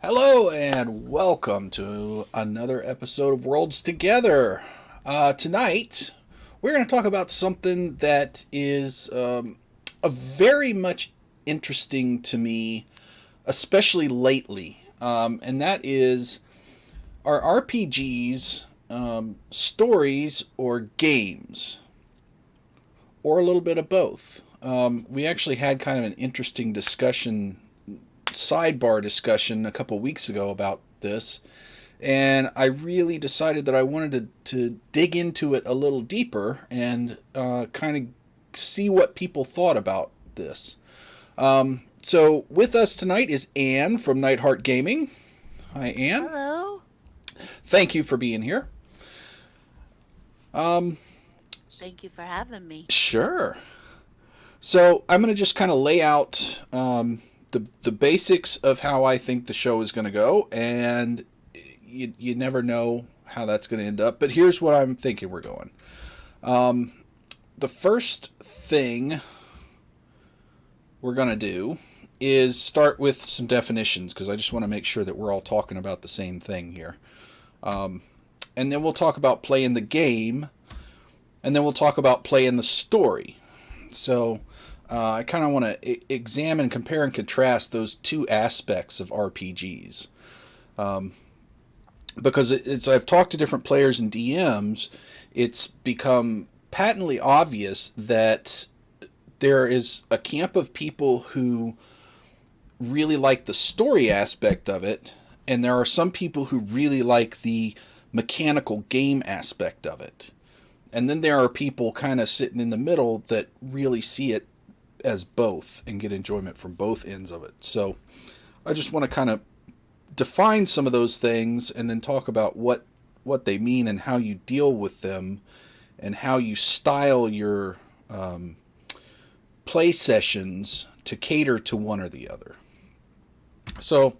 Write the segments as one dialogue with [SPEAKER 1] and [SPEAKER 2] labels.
[SPEAKER 1] Hello and welcome to another episode of Worlds Together. Tonight, we're going to talk about something that is a very much interesting to me, especially lately, and that is are RPGs stories or games, or a little bit of both. We actually had kind of an interesting sidebar discussion a couple weeks ago about this, and I really decided that I wanted to dig into it a little deeper and kind of see what people thought about this. So with us tonight is Anne from Nightheart Gaming. Hi, Anne.
[SPEAKER 2] Hello.
[SPEAKER 1] Thank you for being here.
[SPEAKER 2] Thank you for having me.
[SPEAKER 1] Sure. So I'm going to just kind of lay out the basics of how I think the show is going to go, and you never know how that's going to end up. But here's what I'm thinking we're going. The first thing we're going to do is start with some definitions, because I just want to make sure that we're all talking about the same thing here. And then we'll talk about playing the game, and then we'll talk about playing the story. So I kind of want to examine, compare, and contrast those two aspects of RPGs. Because I've talked to different players and DMs, it's become patently obvious that there is a camp of people who really like the story aspect of it, and there are some people who really like the mechanical game aspect of it. And then there are people kind of sitting in the middle that really see it as both and get enjoyment from both ends of it. So I just want to kind of define some of those things and then talk about what they mean and how you deal with them and how you style your play sessions to cater to one or the other. So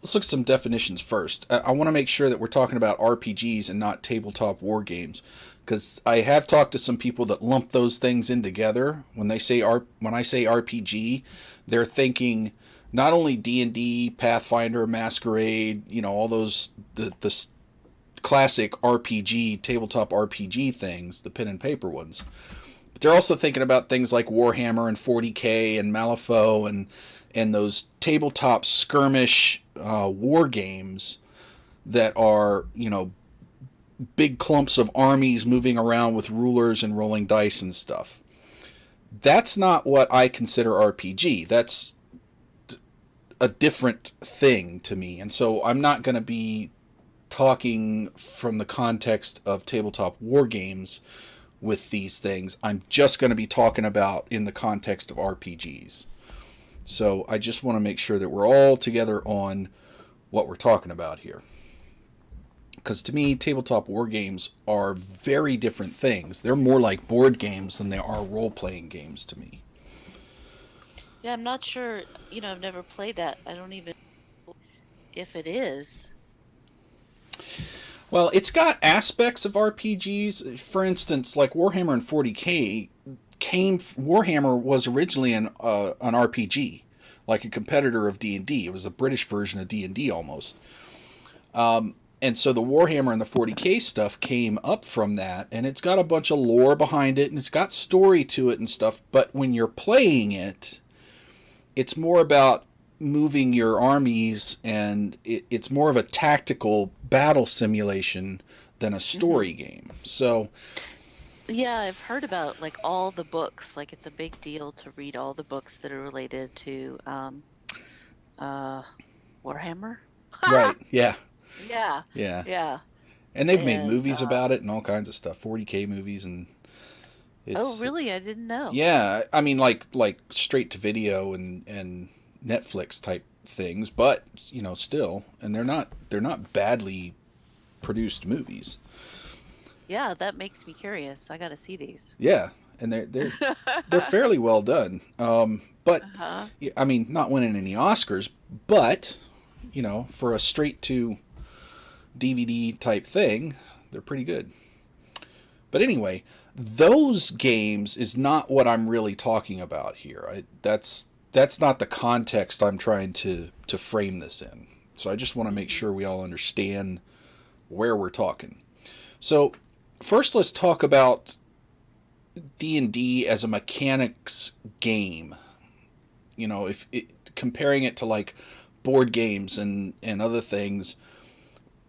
[SPEAKER 1] let's look at some definitions first. I want to make sure that we're talking about RPGs and not tabletop war games, because I have talked to some people that lump those things in together. When I say RPG, they're thinking not only D&D, Pathfinder, Masquerade, all those the classic RPG, tabletop RPG things, the pen and paper ones. But they're also thinking about things like Warhammer and 40K and Malifaux and those tabletop skirmish war games that are, big clumps of armies moving around with rulers and rolling dice and stuff. That's not what I consider RPG. That's a different thing to me. And so I'm not going to be talking from the context of tabletop war games with these things. I'm just going to be talking about in the context of RPGs. So I just want to make sure that we're all together on what we're talking about here. Because to me, tabletop war games are very different things. They're more like board games than they are role-playing games to me.
[SPEAKER 2] Yeah, I'm not sure. I've never played that. I don't even know if it is.
[SPEAKER 1] Well, it's got aspects of RPGs. For instance, like Warhammer and 40K Warhammer was originally an RPG, like a competitor of D&D. It was a British version of D&D almost. And so the Warhammer and the 40K stuff came up from that, and it's got a bunch of lore behind it, and it's got story to it and stuff. But when you're playing it, it's more about moving your armies, and it's more of a tactical battle simulation than a
[SPEAKER 2] Hmm.
[SPEAKER 1] story game. So,
[SPEAKER 2] Yeah, I've heard about like all the books. Like it's a big deal to read all the books that are related to uh Warhammer.
[SPEAKER 1] right, yeah,
[SPEAKER 2] Yeah,
[SPEAKER 1] yeah.
[SPEAKER 2] yeah.
[SPEAKER 1] And they've made
[SPEAKER 2] And
[SPEAKER 1] movies about it and all kinds of stuff, 40K movies, and
[SPEAKER 2] oh,
[SPEAKER 1] it's
[SPEAKER 2] really? I didn't know.
[SPEAKER 1] yeah. I mean, like straight to video and Netflix type things, but still, and they're not badly produced movies.
[SPEAKER 2] Yeah, that makes me curious. I got to see these.
[SPEAKER 1] Yeah, and they're fairly well done. But
[SPEAKER 2] Uh-huh.
[SPEAKER 1] yeah, I mean, not winning any Oscars, but for a straight to DVD type thing, they're pretty good. But anyway, those games is not what I'm really talking about here. That's not the context I'm trying to frame this in. So I just want to make sure we all understand where we're talking. So first, let's talk about D&D as a mechanics game. If comparing it to like board games and other things,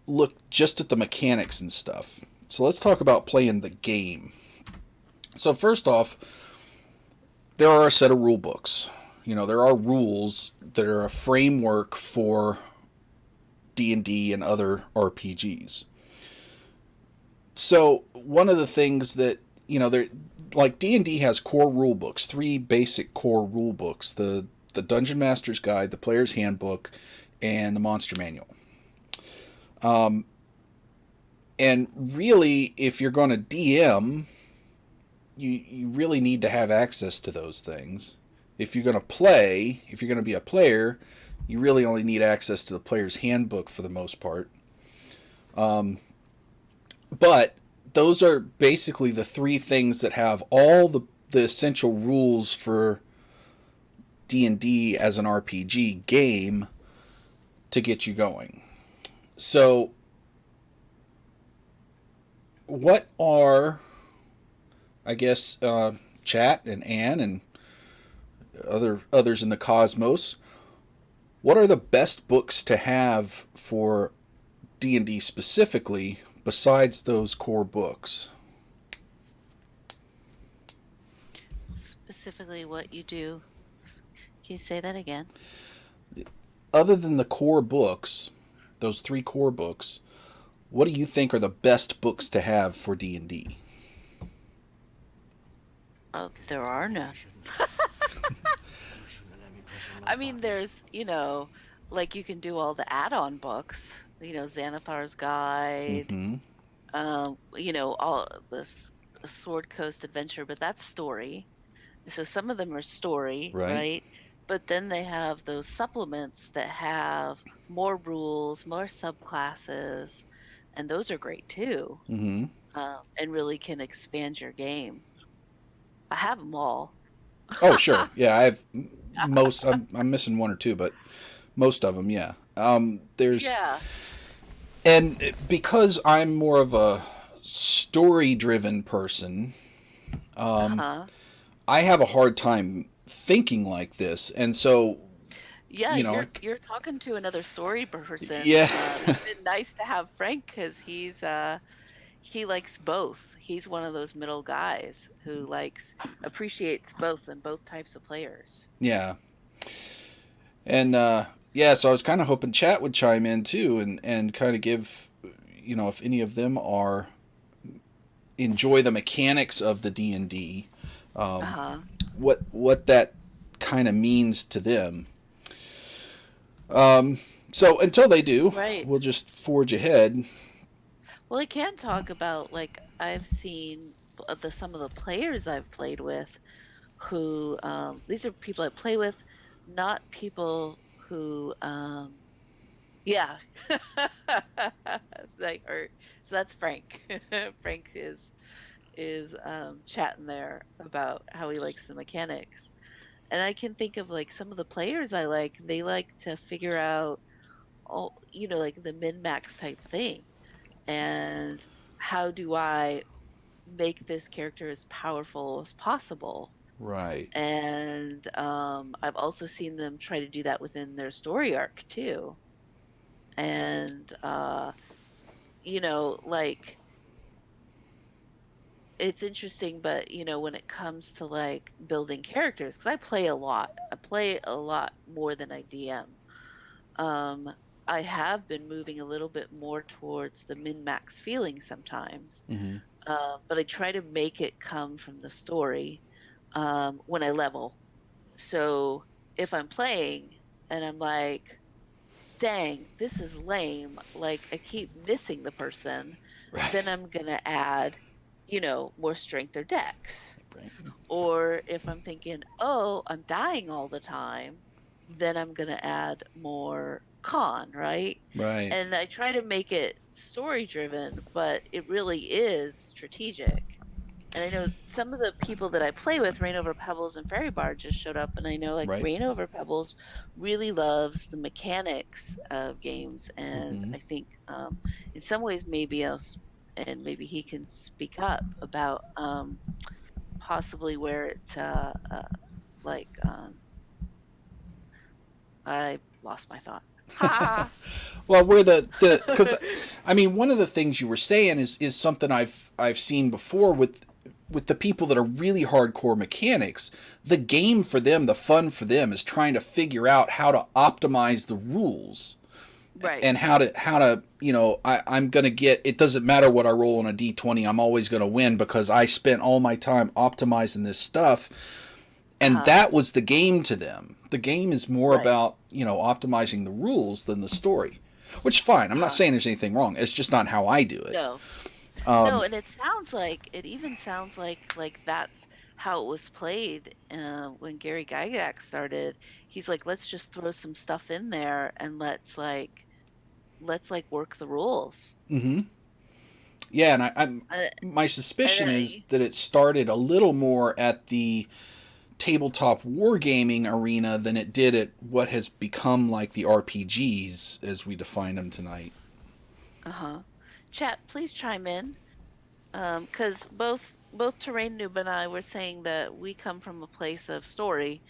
[SPEAKER 1] look just at the mechanics and stuff. So let's talk about playing the game. So first off, there are a set of rule books. There are rules that are a framework for D&D and other RPGs. So one of the things that, there, like D&D has core rule books, three basic core rule books: the Dungeon Master's Guide, the Player's Handbook, and the Monster Manual. And really, if you're going to DM, you really need to have access to those things. If you're going to be a player, you really only need access to the Player's Handbook for the most part. But those are basically the three things that have all the essential rules for D&D as an RPG game to get you going. So what are, I guess, Chat and Anne and others in the cosmos, what are the best books to have for D&D specifically besides those core books?
[SPEAKER 2] Specifically, what you do. Can you say that again?
[SPEAKER 1] Other than the core books, those three core books, what do you think are the best books to have for D&D?
[SPEAKER 2] There are none. I mean, there's, like you can do all the add-on books, Xanathar's Guide,
[SPEAKER 1] Mm-hmm.
[SPEAKER 2] all this Sword Coast Adventure, but that's story. So some of them are story,
[SPEAKER 1] Right.
[SPEAKER 2] right? But then they have those supplements that have more rules, more subclasses, and those are great too,
[SPEAKER 1] Mm-hmm.
[SPEAKER 2] and really can expand your game. I have them all.
[SPEAKER 1] Oh, sure. Yeah, I've most. I'm missing one or two, but most of them, yeah. There's
[SPEAKER 2] Yeah.
[SPEAKER 1] And because I'm more of a story-driven person,
[SPEAKER 2] Uh-huh.
[SPEAKER 1] I have a hard time thinking like this, and so
[SPEAKER 2] Yeah,
[SPEAKER 1] you know,
[SPEAKER 2] you're talking to another story person.
[SPEAKER 1] yeah,
[SPEAKER 2] It's been nice to have Frank because he likes both. He's one of those middle guys who appreciates both and both types of players.
[SPEAKER 1] yeah, and yeah. So I was kind of hoping Chat would chime in too, and kind of give, if any of them are enjoy the mechanics of the D&D,
[SPEAKER 2] Uh-huh.
[SPEAKER 1] what that kind of means to them. So until they do,
[SPEAKER 2] Right.
[SPEAKER 1] we'll just forge ahead.
[SPEAKER 2] Well, I can talk about I've seen some of the players I've played with who these are people I play with, not people who yeah. So that's Frank. Frank is chatting there about how he likes the mechanics. And I can think of some of the players I like, they like to figure out all, like the min-max type thing. And how do I make this character as powerful as possible?
[SPEAKER 1] Right.
[SPEAKER 2] And I've also seen them try to do that within their story arc too. And it's interesting, but when it comes to building characters, because I play a lot. I play a lot more than I DM. Um, I have been moving a little bit more towards the min-max feeling sometimes.
[SPEAKER 1] Mm-hmm.
[SPEAKER 2] But I try to make it come from the story when I level. So if I'm playing and I'm like, dang, this is lame, like I keep missing the person,
[SPEAKER 1] Right.
[SPEAKER 2] then I'm gonna add, more strength or dex.
[SPEAKER 1] Right.
[SPEAKER 2] Or if I'm thinking, oh, I'm dying all the time, then I'm gonna add more con, right?
[SPEAKER 1] Right.
[SPEAKER 2] And I try to make it story driven, but it really is strategic. And I know some of the people that I play with, Rain Over Pebbles and Fairy Bar just showed up, and I know like
[SPEAKER 1] Right.
[SPEAKER 2] Rain Over Pebbles really loves the mechanics of games, and
[SPEAKER 1] Hmm.
[SPEAKER 2] I think in some ways maybe else, and maybe he can speak up about possibly where it's like I lost my thought. Ha!
[SPEAKER 1] Well, where the because I mean, one of the things you were saying is something I've seen before with the people that are really hardcore mechanics. The game for them, the fun for them, is trying to figure out how to optimize the rules
[SPEAKER 2] Right.
[SPEAKER 1] and how to I'm gonna get. It doesn't matter what I roll on a d20. I'm always gonna win because I spent all my time optimizing this stuff, and
[SPEAKER 2] Uh-huh.
[SPEAKER 1] that was the game to them. The game is more
[SPEAKER 2] Right.
[SPEAKER 1] about optimizing the rules than the story, which fine. I'm not
[SPEAKER 2] Uh-huh.
[SPEAKER 1] saying there's anything wrong. It's just not how I do it.
[SPEAKER 2] No. No, and it sounds like it even sounds like that's how it was played when Gary Gygax started. He's like, let's just throw some stuff in there and let's like work the rules.
[SPEAKER 1] Hmm. Yeah, and I'm
[SPEAKER 2] Uh,
[SPEAKER 1] my
[SPEAKER 2] and
[SPEAKER 1] suspicion is that it started a little more at the tabletop wargaming arena than it did at what has become like the RPGs as we define them tonight.
[SPEAKER 2] uh-huh. Chat, please chime in. Because both Terrain Noob and I were saying that we come from a place of story,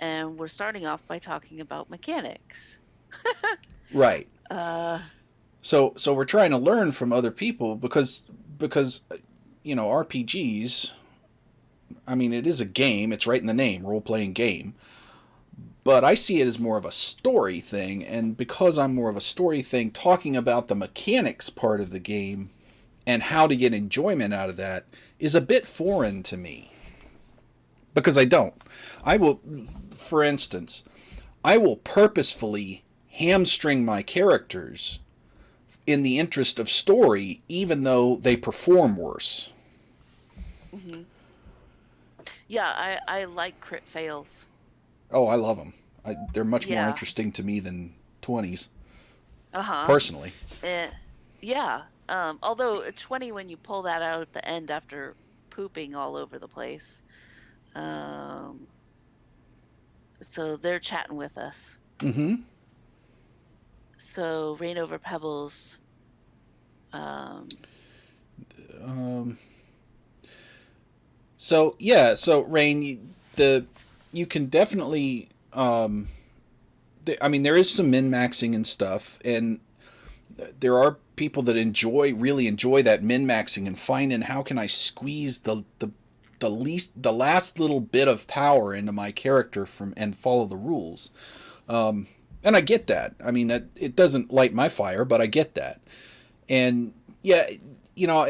[SPEAKER 2] and we're starting off by talking about mechanics.
[SPEAKER 1] Right.
[SPEAKER 2] Uh,
[SPEAKER 1] So we're trying to learn from other people because RPGs. I mean, it is a game. It's right in the name, role playing game. But I see it as more of a story thing, and because I'm more of a story thing, talking about the mechanics part of the game and how to get enjoyment out of that is a bit foreign to me. Because I don't. I will, for instance, I will purposefully hamstring my characters in the interest of story, even though they perform worse.
[SPEAKER 2] mhm. Yeah, I like crit fails.
[SPEAKER 1] Oh, I love them. They're much more
[SPEAKER 2] Yeah.
[SPEAKER 1] interesting to me than 20s,
[SPEAKER 2] Uh-huh.
[SPEAKER 1] personally.
[SPEAKER 2] Eh, yeah. Although 20 when you pull that out at the end after pooping all over the place. Um, so they're chatting with us.
[SPEAKER 1] Mm-hmm.
[SPEAKER 2] So Rain Over Pebbles, um,
[SPEAKER 1] Um, so yeah, so Rain, you can definitely. I mean, there is some min maxing and stuff, and there are people that really enjoy that min maxing and finding how can I squeeze the last little bit of power into my character from and follow the rules. And I get that. I mean, that it doesn't light my fire, but I get that. And yeah, you know,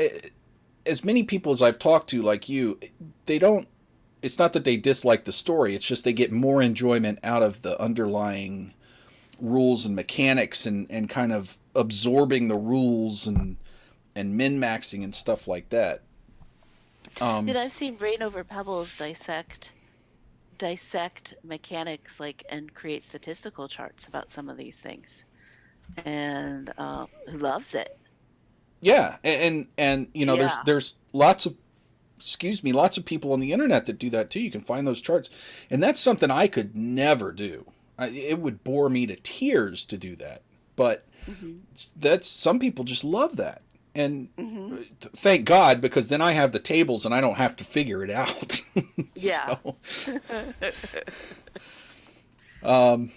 [SPEAKER 1] as many people as I've talked to, like you, they don't. It's not that they dislike the story. It's just they get more enjoyment out of the underlying rules and mechanics and kind of absorbing the rules and min maxing and stuff like that.
[SPEAKER 2] I've seen Rain Over Pebbles dissect mechanics like and create statistical charts about some of these things, and who loves it.
[SPEAKER 1] Yeah, and
[SPEAKER 2] Yeah.
[SPEAKER 1] there's lots of lots of people on the internet that do that too. You can find those charts, and that's something I could never do. It would bore me to tears to do that, but
[SPEAKER 2] Hmm.
[SPEAKER 1] that's some people just love that, and
[SPEAKER 2] Hmm.
[SPEAKER 1] thank God because then I have the tables and I don't have to figure it out.
[SPEAKER 2] Yeah.
[SPEAKER 1] So, um,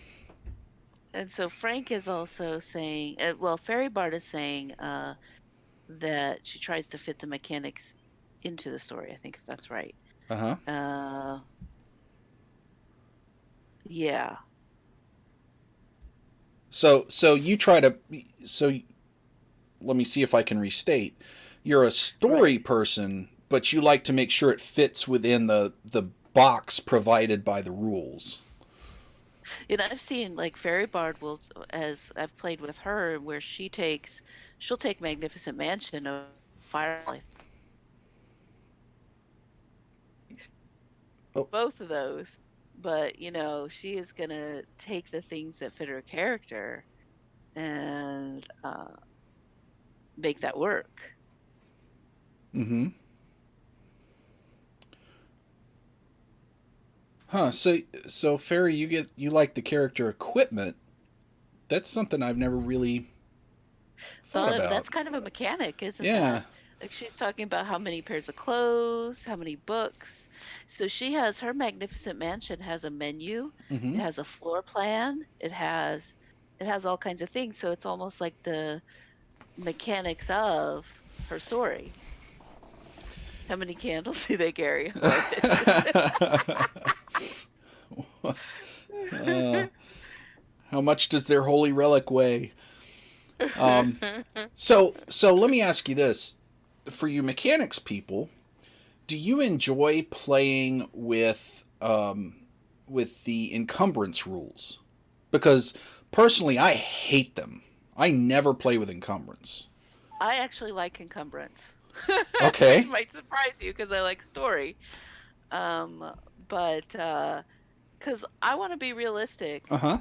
[SPEAKER 2] And so Frank is also saying, well, Fairy Bard is saying that she tries to fit the mechanics into the story. I think if that's right.
[SPEAKER 1] uh huh.
[SPEAKER 2] Uh, yeah.
[SPEAKER 1] So you try to so let me see if I can restate. You're a
[SPEAKER 2] Right.
[SPEAKER 1] story person, but you like to make sure it fits within the box provided by the rules.
[SPEAKER 2] I've seen like Fairy Bard will, as I've played with her, where she'll take Magnificent Mansion of Firelight,
[SPEAKER 1] Oh,
[SPEAKER 2] both of those. But, she is gonna take the things that fit her character and make that work.
[SPEAKER 1] mm-hmm. Huh. So Fairy, you like the character equipment. That's something I've never really thought
[SPEAKER 2] Thought of
[SPEAKER 1] about.
[SPEAKER 2] that's kind of a mechanic, isn't
[SPEAKER 1] Yeah.
[SPEAKER 2] that? Like she's talking about how many pairs of clothes, how many books. So she has her magnificent mansion has a menu,
[SPEAKER 1] Mm-hmm.
[SPEAKER 2] it has a floor plan, it has all kinds of things. So it's almost like the mechanics of her story. How many candles do they carry? I love
[SPEAKER 1] uh,
[SPEAKER 2] it.
[SPEAKER 1] how much does their holy relic weigh? Um,
[SPEAKER 2] I
[SPEAKER 1] so let me ask you this: for you mechanics people, do you enjoy playing with the encumbrance rules? Because personally, I hate them. I never play with encumbrance.
[SPEAKER 2] actually like encumbrance. It
[SPEAKER 1] Okay.
[SPEAKER 2] might surprise you because I like story. Um, but because I want to be realistic,
[SPEAKER 1] Uh huh.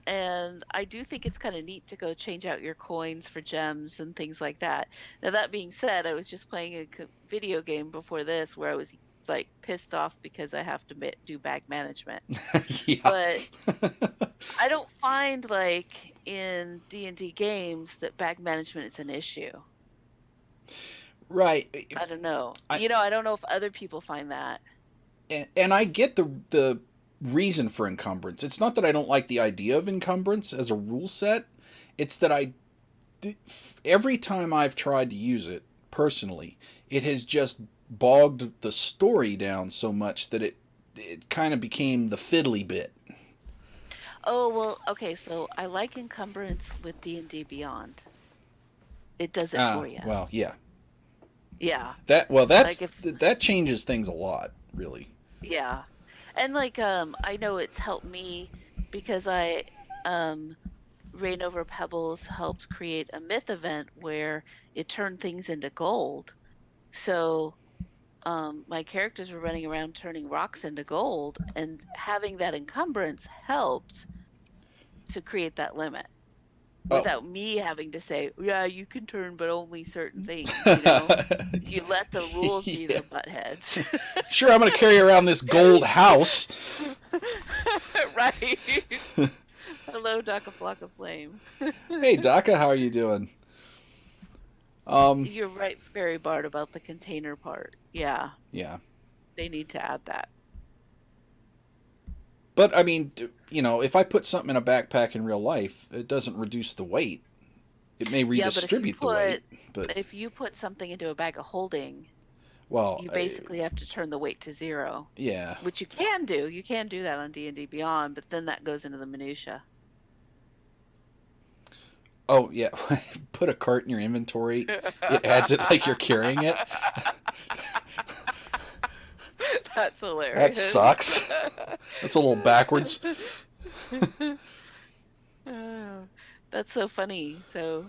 [SPEAKER 2] and I do think it's kind of neat to go change out your coins for gems and things like that. Now, that being said, I was just playing a video game before this where I was like pissed off because I have to do bag management.
[SPEAKER 1] Yeah.
[SPEAKER 2] But I don't find like in D&D games that bag management is an issue.
[SPEAKER 1] Right.
[SPEAKER 2] I don't know.
[SPEAKER 1] I
[SPEAKER 2] I don't know if other people find that.
[SPEAKER 1] and I get the reason for encumbrance. It's not that I don't like the idea of encumbrance as a rule set. It's that every time I've tried to use it personally, it has just bogged the story down so much that it kind of became the fiddly bit.
[SPEAKER 2] Oh, well, okay, so I like encumbrance with D&D Beyond. It does it for
[SPEAKER 1] Ah,
[SPEAKER 2] you.
[SPEAKER 1] well, yeah.
[SPEAKER 2] Yeah. Like if
[SPEAKER 1] That changes things a lot, really.
[SPEAKER 2] Yeah. And like I know it's helped me because I um Rain Over Pebbles helped create a myth event where it turned things into gold. So my characters were running around turning rocks into gold, and having that encumbrance helped to create that limit
[SPEAKER 1] Oh.
[SPEAKER 2] without me having to say, yeah, you can turn but only certain things. You let the rules be
[SPEAKER 1] Yeah.
[SPEAKER 2] the butt heads.
[SPEAKER 1] Sure, I'm going to carry around this gold house.
[SPEAKER 2] Right. Hello, Doc, a flock of flame.
[SPEAKER 1] Hey, Daka, how are you doing? Um,
[SPEAKER 2] You're right, Fairy Bard, about the container part. Yeah,
[SPEAKER 1] yeah.
[SPEAKER 2] they need to add that.
[SPEAKER 1] But I mean, if I put something in a backpack in real life, it doesn't reduce the weight. It may
[SPEAKER 2] Yeah, but
[SPEAKER 1] redistribute the weight, but
[SPEAKER 2] if you put something into a bag of holding,
[SPEAKER 1] well,
[SPEAKER 2] you basically have to turn the weight to zero,
[SPEAKER 1] yeah.
[SPEAKER 2] which you can do. You can do that on D&D Beyond, but then that goes into the minutia.
[SPEAKER 1] Oh yeah, put a cart in your inventory. It adds it like you're carrying it.
[SPEAKER 2] That's
[SPEAKER 1] That
[SPEAKER 2] hilarious.
[SPEAKER 1] sucks. That's a little backwards.
[SPEAKER 2] Oh, that's so funny. So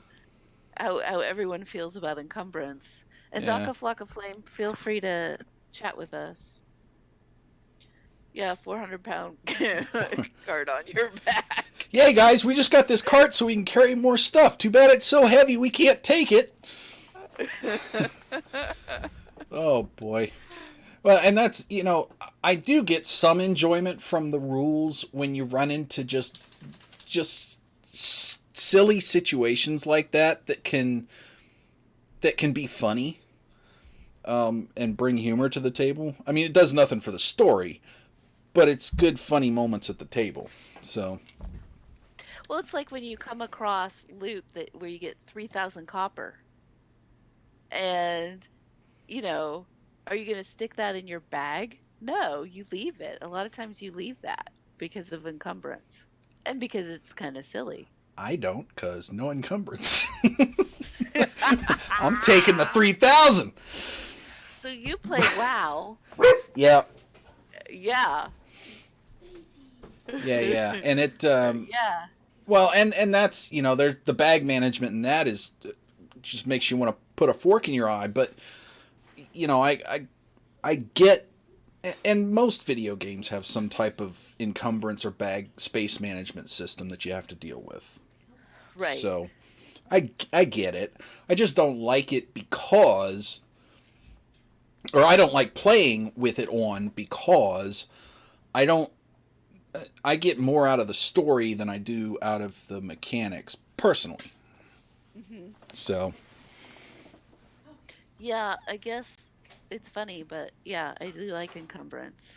[SPEAKER 2] how everyone feels about encumbrance. And
[SPEAKER 1] Yeah.
[SPEAKER 2] Daka Flock of Flame, feel free to chat with us. Yeah, 400-pound card on your back.
[SPEAKER 1] Yay, guys! We just got this cart so we can carry more stuff. Too bad it's so heavy we can't take it. Oh boy. Well, and that's I do get some enjoyment from the rules when you run into just silly situations like that can be funny, and bring humor to the table. I mean, it does nothing for the story, but it's good, funny moments at the table. So,
[SPEAKER 2] Well, it's like when you come across loot where you get 3,000 copper. And, you know, are you going to stick that in your bag? No, you leave it. A lot of times you leave that because of encumbrance and because it's kind of silly.
[SPEAKER 1] I don't, cause no encumbrance. I'm taking the 3,000.
[SPEAKER 2] So you play WoW.
[SPEAKER 1] Yeah,
[SPEAKER 2] Yeah.
[SPEAKER 1] yeah, and it
[SPEAKER 2] Yeah.
[SPEAKER 1] well, and that's there's the bag management, and that is just makes you want to put a fork in your eye. But I get, and most video games have some type of encumbrance or bag space management system that you have to deal with.
[SPEAKER 2] Right.
[SPEAKER 1] So I get it. I just don't like it because, or I don't like playing with it on because I don't. I get more out of the story than I do out of the mechanics personally.
[SPEAKER 2] Hmm.
[SPEAKER 1] So
[SPEAKER 2] Yeah, I guess it's funny, but yeah, I do like encumbrance.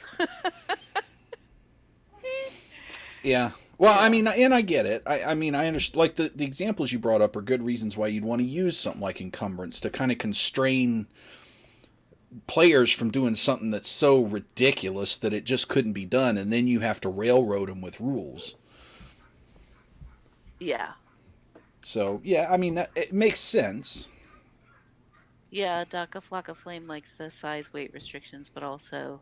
[SPEAKER 1] yeah. Well, I
[SPEAKER 2] Yeah.
[SPEAKER 1] mean, and I get it. I mean, I understand. Like the examples you brought up are good reasons why you'd want to use something like encumbrance to kind of constrain players from doing something that's so ridiculous that it just couldn't be done, and then you have to railroad them with rules.
[SPEAKER 2] Yeah.
[SPEAKER 1] So yeah, I mean that it makes sense.
[SPEAKER 2] Yeah, Daka Flocka Flame likes the size weight restrictions, but also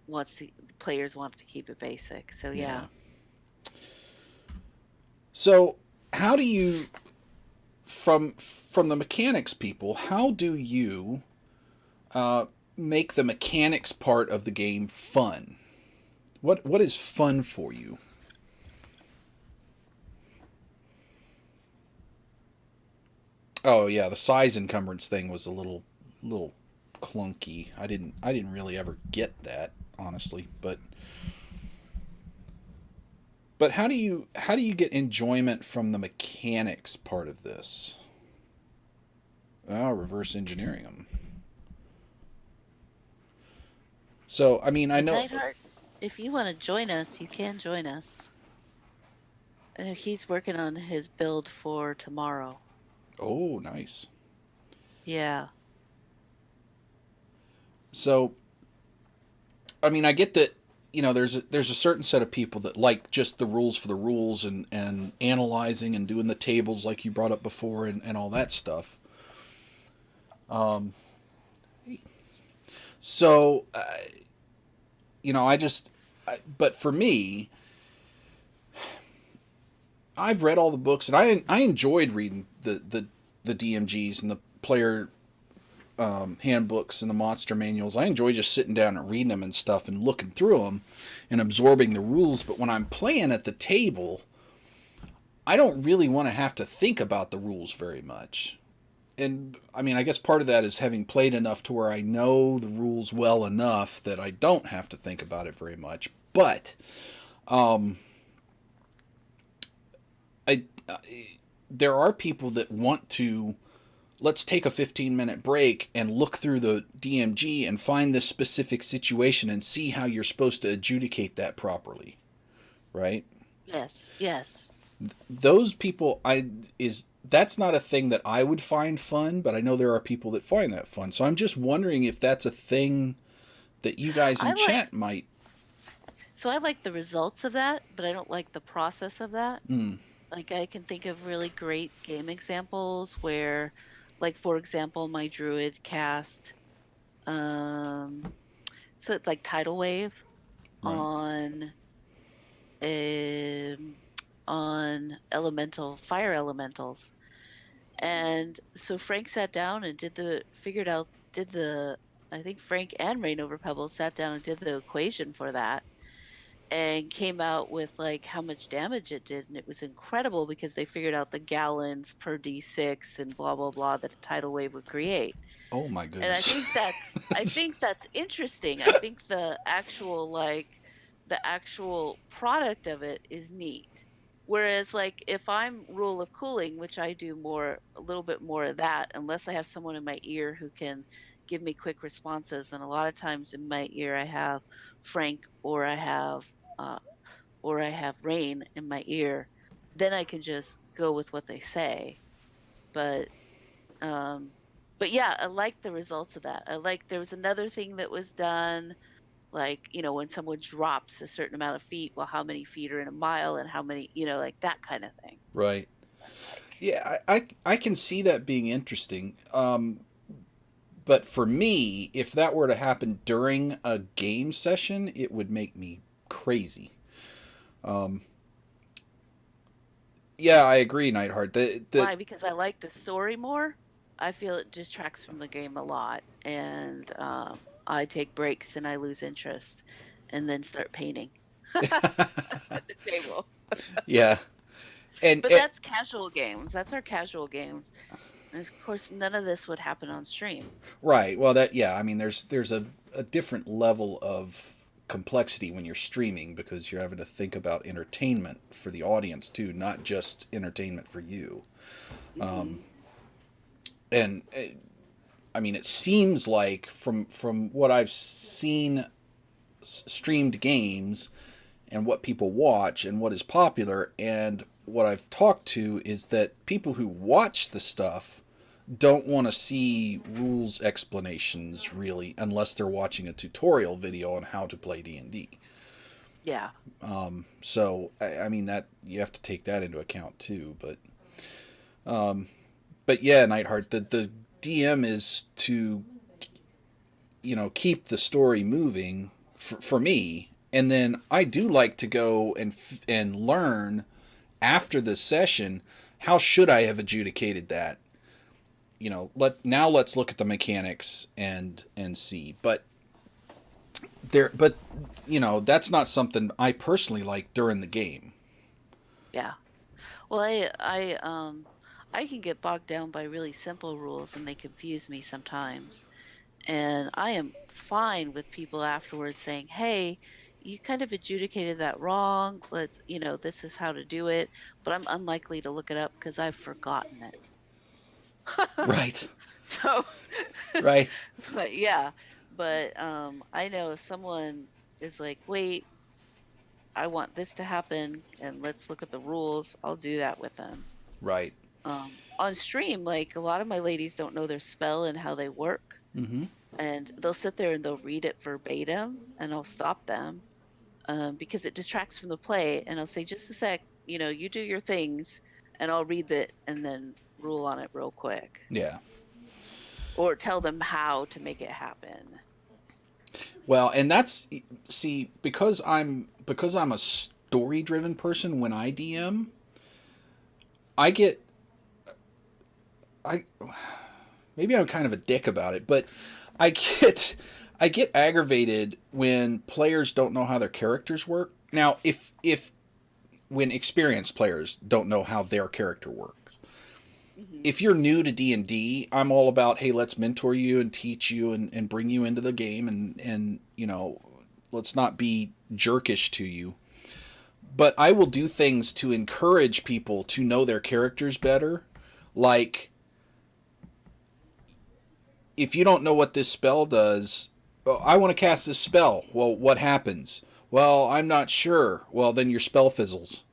[SPEAKER 2] the players want to keep it basic. So
[SPEAKER 1] Yeah.
[SPEAKER 2] yeah.
[SPEAKER 1] So how do you from the mechanics people? How do you make the mechanics part of the game fun? What is fun for you? Oh yeah, the size encumbrance thing was a little clunky. I didn't really ever get that honestly, but how do you get enjoyment from the mechanics part of this? Oh, reverse engineering them. So I mean I
[SPEAKER 2] And
[SPEAKER 1] know.
[SPEAKER 2] Nightheart, if you want to join us, you can join us. He's working on his build for tomorrow.
[SPEAKER 1] Oh, nice.
[SPEAKER 2] Yeah.
[SPEAKER 1] So I mean I get that there's a certain set of people that like just the rules for the rules and analyzing and doing the tables like you brought up before and all that stuff. So I just but for me, I've read all the books and I enjoyed reading the DMGs and the player handbooks and the monster manuals. I enjoy just sitting down and reading them and stuff and looking through them and absorbing the rules. But when I'm playing at the table, I don't really want to have to think about the rules very much. And I mean, I guess part of that is having played enough to where I know the rules well enough that I don't have to think about it very much. But I there are people that want to, let's take a 15-minute break and look through the DMG and find this specific situation and see how you're supposed to adjudicate that properly, right?
[SPEAKER 2] Yes. Yes.
[SPEAKER 1] Those people, that's not a thing that I would find fun, but I know there are people that find that fun. So I'm just wondering if that's a thing that you guys
[SPEAKER 2] I
[SPEAKER 1] in
[SPEAKER 2] like
[SPEAKER 1] chat might.
[SPEAKER 2] so I like the results of that, but I don't like the process of that.
[SPEAKER 1] Mm,
[SPEAKER 2] Like I can think of really great game examples where, like for example, my druid cast um so like tidal wave
[SPEAKER 1] right.
[SPEAKER 2] on um on elemental fire elementals. And so Frank sat down and did the I think Frank and Rain Over Pebbles sat down and did the equation for that and came out with like how much damage it did. And it was incredible because they figured out the gallons per D6 and blah blah blah that a tidal wave would create.
[SPEAKER 1] Oh my
[SPEAKER 2] And
[SPEAKER 1] goodness.
[SPEAKER 2] I think that's interesting. I think the actual product of it is neat. Whereas like if I'm rule of cooling, which I do a little bit more of that, unless I have someone in my ear who can give me quick responses. And a lot of times in my ear I have Frank uh or I have Rain in my ear, then I can just go with what they say. But um, but yeah, I like the results of that. I like there was another thing that was done, like, when someone drops a certain amount of feet, well, how many feet are in a mile and how many, like that kind of thing.
[SPEAKER 1] Right.
[SPEAKER 2] Like,
[SPEAKER 1] Yeah, I can see that being interesting. But for me, if that were to happen during a game session, it would make me crazy. Yeah, I agree, Nightheart.
[SPEAKER 2] why? Because I like the story more. I feel it distracts from the game a lot, and I take breaks and I lose interest, and then start painting at the table.
[SPEAKER 1] Yeah, and
[SPEAKER 2] But
[SPEAKER 1] it,
[SPEAKER 2] that's casual games. That's our casual games. And of course, none of this would happen on stream.
[SPEAKER 1] right. Well, that yeah. I mean, there's a different level of complexity when you're streaming, because you're having to think about entertainment for the audience too, not just entertainment for you.
[SPEAKER 2] Hmm.
[SPEAKER 1] And I mean, it seems like from what I've seen streamed games and what people watch and what is popular and what I've talked to, is that people who watch the stuff don't want to see rules explanations really, unless they're watching a tutorial video on how to play D&D.
[SPEAKER 2] Yeah.
[SPEAKER 1] So I mean, that you have to take that into account too. But yeah, Nightheart, the DM is to, keep the story moving for me, and then I do like to go and learn after the session, how should I have adjudicated that. Let's look at the mechanics and see. But that's not something I personally like during the game.
[SPEAKER 2] Yeah. Well, I can get bogged down by really simple rules and they confuse me sometimes. And I am fine with people afterwards saying, "Hey, you kind of adjudicated that wrong. This is how to do it." But I'm unlikely to look it up because I've forgotten it.
[SPEAKER 1] Right.
[SPEAKER 2] So,
[SPEAKER 1] Right.
[SPEAKER 2] but yeah, but I know if someone is like, "Wait, I want this to happen and let's look at the rules," I'll do that with them.
[SPEAKER 1] Right.
[SPEAKER 2] On stream, like a lot of my ladies don't know their spell and how they work,
[SPEAKER 1] Mm-hmm.
[SPEAKER 2] and they'll sit there and they'll read it verbatim, and I'll stop them because it distracts from the play, and I'll say, "Just a sec, you do your things, and I'll read it and then rule on it real quick,
[SPEAKER 1] Yeah.
[SPEAKER 2] or tell them how to make it happen."
[SPEAKER 1] Well, and that's, see, because I'm a story driven person. When I DM, I get I maybe I'm kind of a dick about it, but I get I get aggravated when players don't know how their characters work. Now, if when experienced players don't know how their character works.
[SPEAKER 2] Hmm.
[SPEAKER 1] If you're new to D&D, I'm all about, hey, let's mentor you and teach you and bring you into the game, and let's not be jerkish to you. But I will do things to encourage people to know their characters better. Like, if you don't know what this spell does, "Oh, I want to cast this spell." Well, what happens? Well, I'm not sure. Well, then your spell fizzles,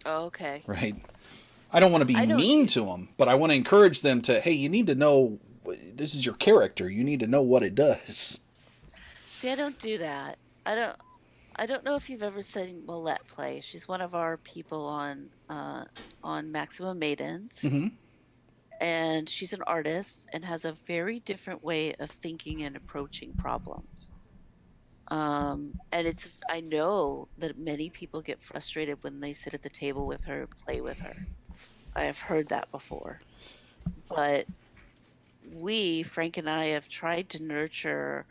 [SPEAKER 2] Oh, okay.
[SPEAKER 1] right? I don't want to be
[SPEAKER 2] I don't
[SPEAKER 1] mean
[SPEAKER 2] do.
[SPEAKER 1] to them, but I want to encourage them to, hey, you need to know, this is your character. You need to know what it does.
[SPEAKER 2] See, I don't do that. I don't know if you've ever seen Molette play. She's one of our people on Maximum Maidens,
[SPEAKER 1] Mm-hmm.
[SPEAKER 2] and she's an artist and has a very different way of thinking and approaching problems. And I know that many people get frustrated when they sit at the table with her, play with her. I have heard that before. But Frank and I have tried to nurture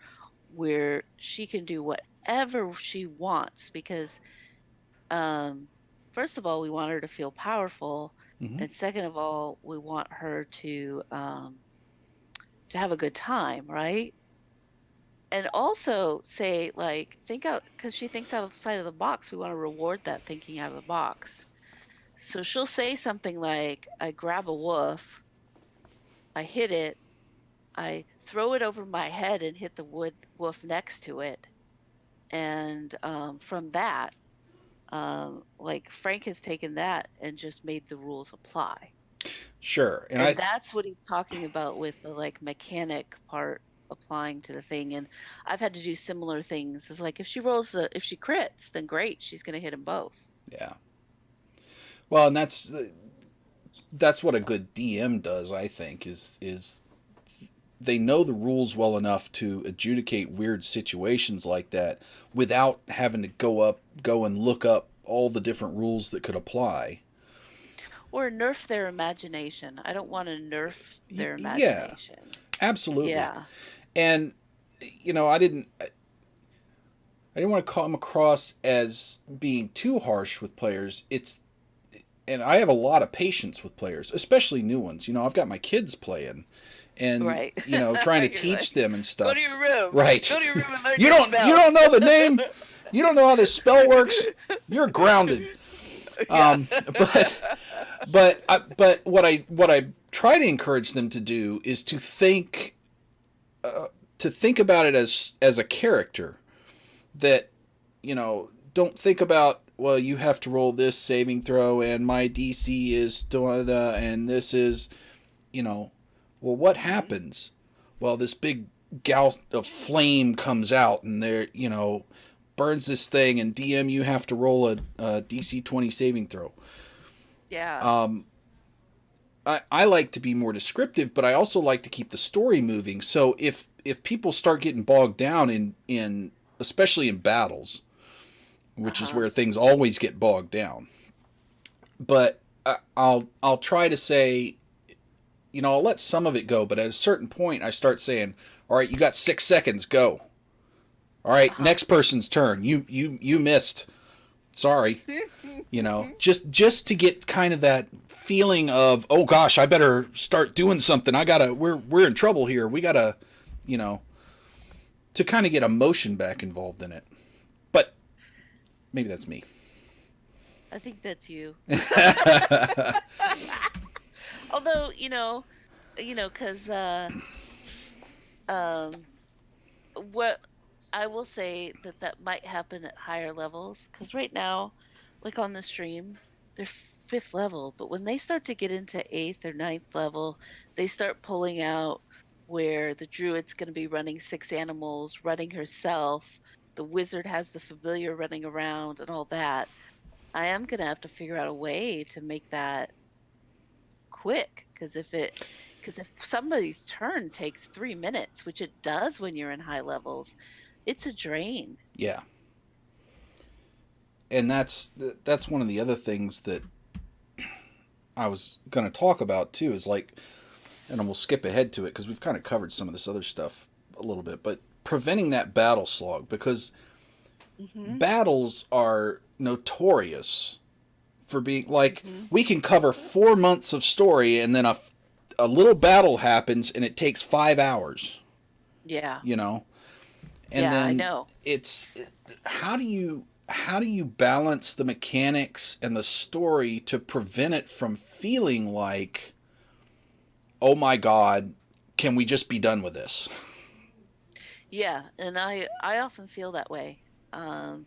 [SPEAKER 2] where she can do whatever she wants because, um, first of all, we want her to feel powerful,
[SPEAKER 1] Mm-hmm.
[SPEAKER 2] and second of all, we want her to have a good time, right? And also say, like, think out, because she thinks outside of the box. We want to reward that thinking out of the box. So she'll say something like, "I grab a wolf, I hit it, I throw it over my head and hit the wood wolf next to it." And from that, like Frank has taken that and just made the rules apply.
[SPEAKER 1] Sure. And
[SPEAKER 2] And that's what he's talking about with the like mechanic part applying to the thing. And I've had to do similar things. It's like if she crits, then great, she's going to hit them both.
[SPEAKER 1] yeah. Well, and that's what a good DM does, I think, is they know the rules well enough to adjudicate weird situations like that without having to go and look up all the different rules that could apply.
[SPEAKER 2] Or nerf their imagination. I don't want to nerf their
[SPEAKER 1] Yeah,
[SPEAKER 2] imagination.
[SPEAKER 1] absolutely.
[SPEAKER 2] Yeah.
[SPEAKER 1] And I didn't want to come across as being too harsh with players. And I have a lot of patience with players, especially new ones. I've got my kids playing, and
[SPEAKER 2] Right.
[SPEAKER 1] trying to
[SPEAKER 2] You're
[SPEAKER 1] teach
[SPEAKER 2] like,
[SPEAKER 1] them and
[SPEAKER 2] go to
[SPEAKER 1] stuff.
[SPEAKER 2] your room.
[SPEAKER 1] Right.
[SPEAKER 2] Go to your room and learn
[SPEAKER 1] You
[SPEAKER 2] your
[SPEAKER 1] don't
[SPEAKER 2] spell.
[SPEAKER 1] know the name. You don't know how this spell works. You're grounded.
[SPEAKER 2] Yeah.
[SPEAKER 1] But but what I try to encourage them to do is to think about it as a character that don't think about, well, you have to roll this saving throw and my DC is and this is, well, what
[SPEAKER 2] Mhm.
[SPEAKER 1] happens? Well, this big gout of flame comes out and there, burns this thing, and DM, you have to roll a DC 20 saving throw.
[SPEAKER 2] Yeah.
[SPEAKER 1] I like to be more descriptive, but I also like to keep the story moving. So if people start getting bogged down in especially in battles, which is
[SPEAKER 2] Uh-huh.
[SPEAKER 1] where things always get bogged down, but I'll try to say, I'll let some of it go, but at a certain point I start saying, all right, you got 6 seconds, go. All right,
[SPEAKER 2] Uh-huh.
[SPEAKER 1] next person's turn. You missed. Sorry. Just to get kind of that feeling of, oh gosh, I better start doing something. We're in trouble here. We gotta, you know, to kind of get emotion back involved in it. But maybe that's me.
[SPEAKER 2] I think that's you. Although, because um, what I will say that might happen at higher levels. Because right now, like on the stream, they're fifth level, but when they start to get into eighth or ninth level, they start pulling out where the druid's going to be running 6 animals, running herself. The wizard has the familiar running around and all that. I am going to have to figure out a way to make that quick, because if somebody's turn takes 3 minutes, which it does when you're in high levels, it's a drain.
[SPEAKER 1] Yeah, and that's one of the other things that I was going to talk about too. Is like, and we'll skip ahead to it because we've kind of covered some of this other stuff a little bit, but preventing that battle slog, because
[SPEAKER 2] Mm-hmm.
[SPEAKER 1] battles are notorious for being like,
[SPEAKER 2] Mm-hmm.
[SPEAKER 1] we can cover 4 months of story and then a little battle happens and it takes 5 hours,
[SPEAKER 2] Yeah.
[SPEAKER 1] you know and
[SPEAKER 2] Yeah, I
[SPEAKER 1] then
[SPEAKER 2] know.
[SPEAKER 1] it's how do you balance the mechanics and the story to prevent it from feeling like, oh my god, can we just be done with this?
[SPEAKER 2] Yeah, and I often feel that way. Um,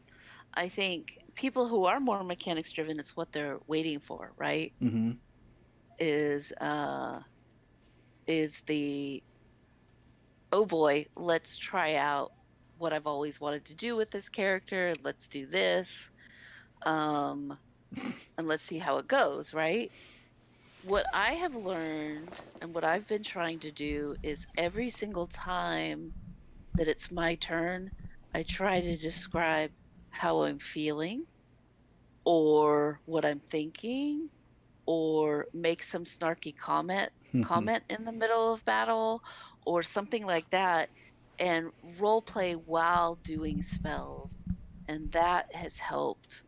[SPEAKER 2] I think people who are more mechanics driven, it's what they're waiting for, right?
[SPEAKER 1] Mm-hmm.
[SPEAKER 2] Is is the, oh boy, let's try out what I've always wanted to do with this character. Let's do this. Um, and let's see how it goes, right? What I have learned and what I've been trying to do is every single time that it's my turn, I try to describe how I'm feeling or what I'm thinking or make some snarky comment in the middle of battle or something like that, and role play while doing spells. And that has helped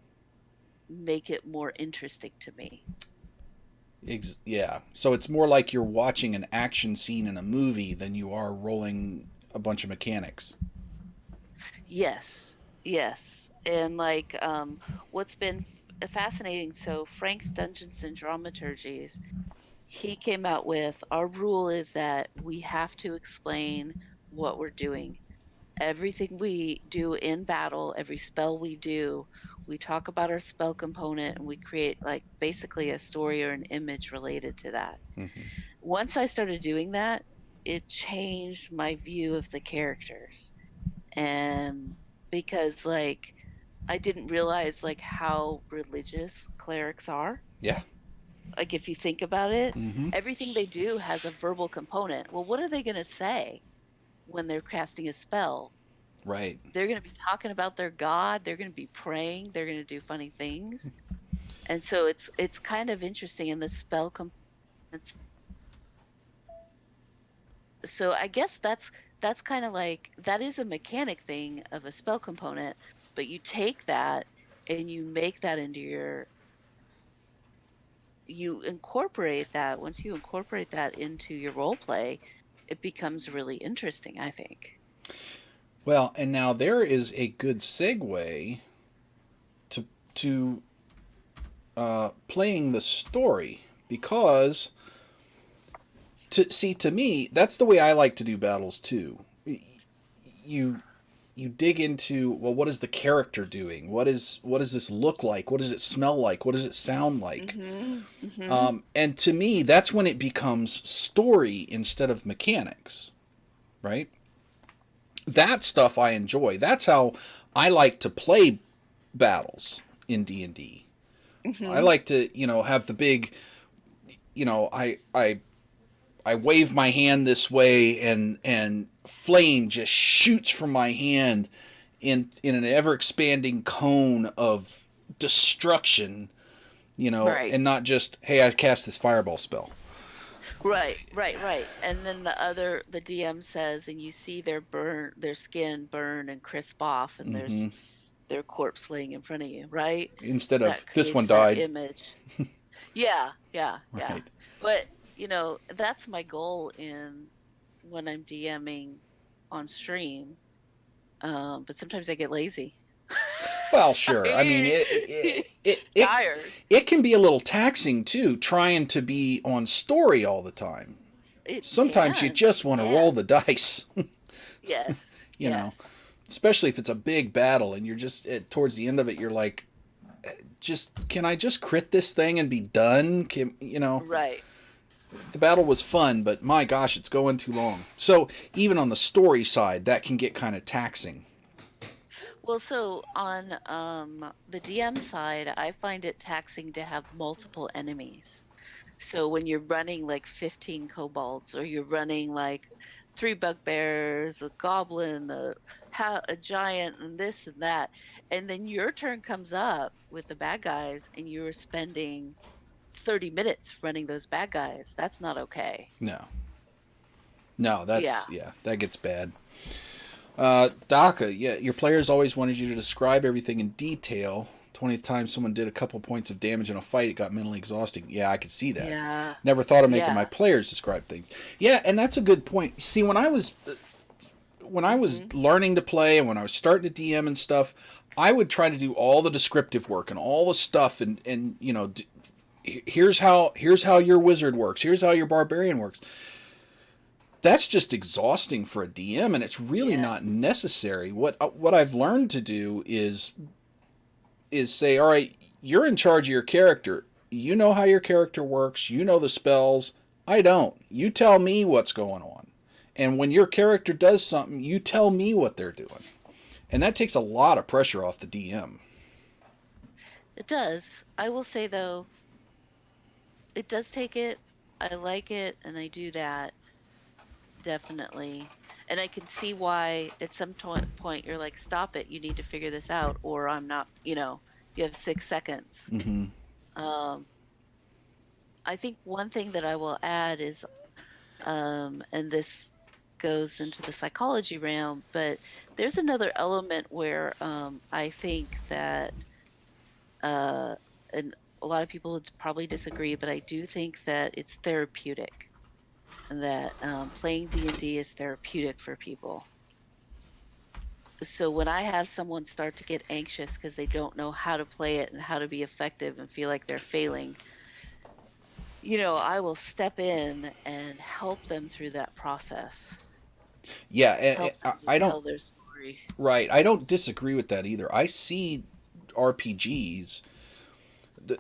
[SPEAKER 2] make it more interesting to me.
[SPEAKER 1] Yeah. So it's more like you're watching an action scene in a movie than you are rolling a bunch of mechanics.
[SPEAKER 2] Yes, yes. And like what's been fascinating, so Frank's Dungeons and Dramaturgies, he came out with, our rule is that we have to explain what we're doing. Everything we do in battle, every spell we do, we talk about our spell component and we create like basically a story or an image related to that.
[SPEAKER 1] Mm-hmm.
[SPEAKER 2] Once I started doing that, it changed my view of the characters. And because like I didn't realize like how religious clerics are.
[SPEAKER 1] Yeah.
[SPEAKER 2] Like if you think about it,
[SPEAKER 1] Mm-hmm.
[SPEAKER 2] everything they do has a verbal component. Well, what are they going to say when they're casting a spell?
[SPEAKER 1] Right.
[SPEAKER 2] They're going to be talking about their god, they're going to be praying, they're going to do funny things. And so it's kind of interesting in the spell components. So I guess that's kind of like, that is a mechanic thing of a spell component, but you take that and you make that into you incorporate that. Once you incorporate that into your role play, it becomes really interesting, I think.
[SPEAKER 1] Well, and now there is a good segue to playing the story, because to me that's the way I like to do battles too. You you dig into, well, what is the character doing? What does this look like? What does it smell like? What does it sound like?
[SPEAKER 2] Mhm. Mhm.
[SPEAKER 1] And to me, that's when it becomes story instead of mechanics, right? That stuff I enjoy. That's how I like to play battles in D&D. I
[SPEAKER 2] Mhm.
[SPEAKER 1] like to, have the big, I wave my hand this way, and flame just shoots from my hand in an ever expanding cone of destruction,
[SPEAKER 2] Right.
[SPEAKER 1] and not just, hey, I cast this fireball spell.
[SPEAKER 2] Right, right, right. And then the DM says, and you see their skin burn and crisp off, and there's
[SPEAKER 1] Hmm.
[SPEAKER 2] their corpse laying in front of you, right?
[SPEAKER 1] Instead of
[SPEAKER 2] That
[SPEAKER 1] this one
[SPEAKER 2] creates that
[SPEAKER 1] died.
[SPEAKER 2] image. Yeah, yeah, yeah.
[SPEAKER 1] Right.
[SPEAKER 2] But, that's my goal in when I'm DMing on stream. But sometimes I get lazy.
[SPEAKER 1] Well, sure. I mean,
[SPEAKER 2] Tired.
[SPEAKER 1] it can be a little taxing too, trying to be on story all the time.
[SPEAKER 2] It
[SPEAKER 1] Sometimes you
[SPEAKER 2] can.
[SPEAKER 1] just
[SPEAKER 2] It
[SPEAKER 1] want to roll
[SPEAKER 2] can.
[SPEAKER 1] the dice,
[SPEAKER 2] Yes.
[SPEAKER 1] you know,
[SPEAKER 2] Yes.
[SPEAKER 1] especially if it's a big battle and you're just towards the end of it, you're like, just can I just crit this thing and be done?
[SPEAKER 2] Right.
[SPEAKER 1] The battle was fun, but my gosh, it's going too long. So even on the story side, that can get kind of taxing.
[SPEAKER 2] Well, so on the DM side, I find it taxing to have multiple enemies. So when you're running like 15 kobolds, or you're running like three bugbears, a goblin, a giant, and this and that, and then your turn comes up with the bad guys, and you're spending 30 minutes running those bad guys. That's not okay.
[SPEAKER 1] No, no,
[SPEAKER 2] Yeah.
[SPEAKER 1] that gets bad. DACA, yeah, your players always wanted you to describe everything in detail. 20 times someone did a couple points of damage in a fight, it got mentally exhausting. Yeah, I could see that.
[SPEAKER 2] Yeah.
[SPEAKER 1] Never thought of making my
[SPEAKER 2] Yeah.
[SPEAKER 1] players describe things. Yeah, and that's a good point. See, when I was
[SPEAKER 2] Hmm.
[SPEAKER 1] learning to play and when I was starting to DM and stuff, I would try to do all the descriptive work and all the stuff, and here's how your wizard works. Here's how your barbarian works. That's just exhausting for a DM, and it's really not
[SPEAKER 2] Yes.
[SPEAKER 1] necessary. What I've learned to do is say, all right, you're in charge of your character. You know how your character works. You know the spells. I don't. You tell me what's going on. And when your character does something, you tell me what they're doing. And that takes a lot of pressure off the DM.
[SPEAKER 2] It does. I will say though, it does take it. I like it, and I do that definitely. And I can see why at some point you're like, stop it. You need to figure this out, or I'm not, you have 6 seconds.
[SPEAKER 1] Mm-hmm.
[SPEAKER 2] Um, I think one thing that I will add is, and this goes into the psychology realm, but there's another element where I think that, uh, and a lot of people would probably disagree, but I do think that it's therapeutic, and that playing D&D is therapeutic for people. So when I have someone start to get anxious because they don't know how to play it and how to be effective and feel like they're failing, I will step in and help them through that process.
[SPEAKER 1] Yeah, and
[SPEAKER 2] Help them to
[SPEAKER 1] I don't.
[SPEAKER 2] tell their story.
[SPEAKER 1] Right, I don't disagree with that either. I see RPGs.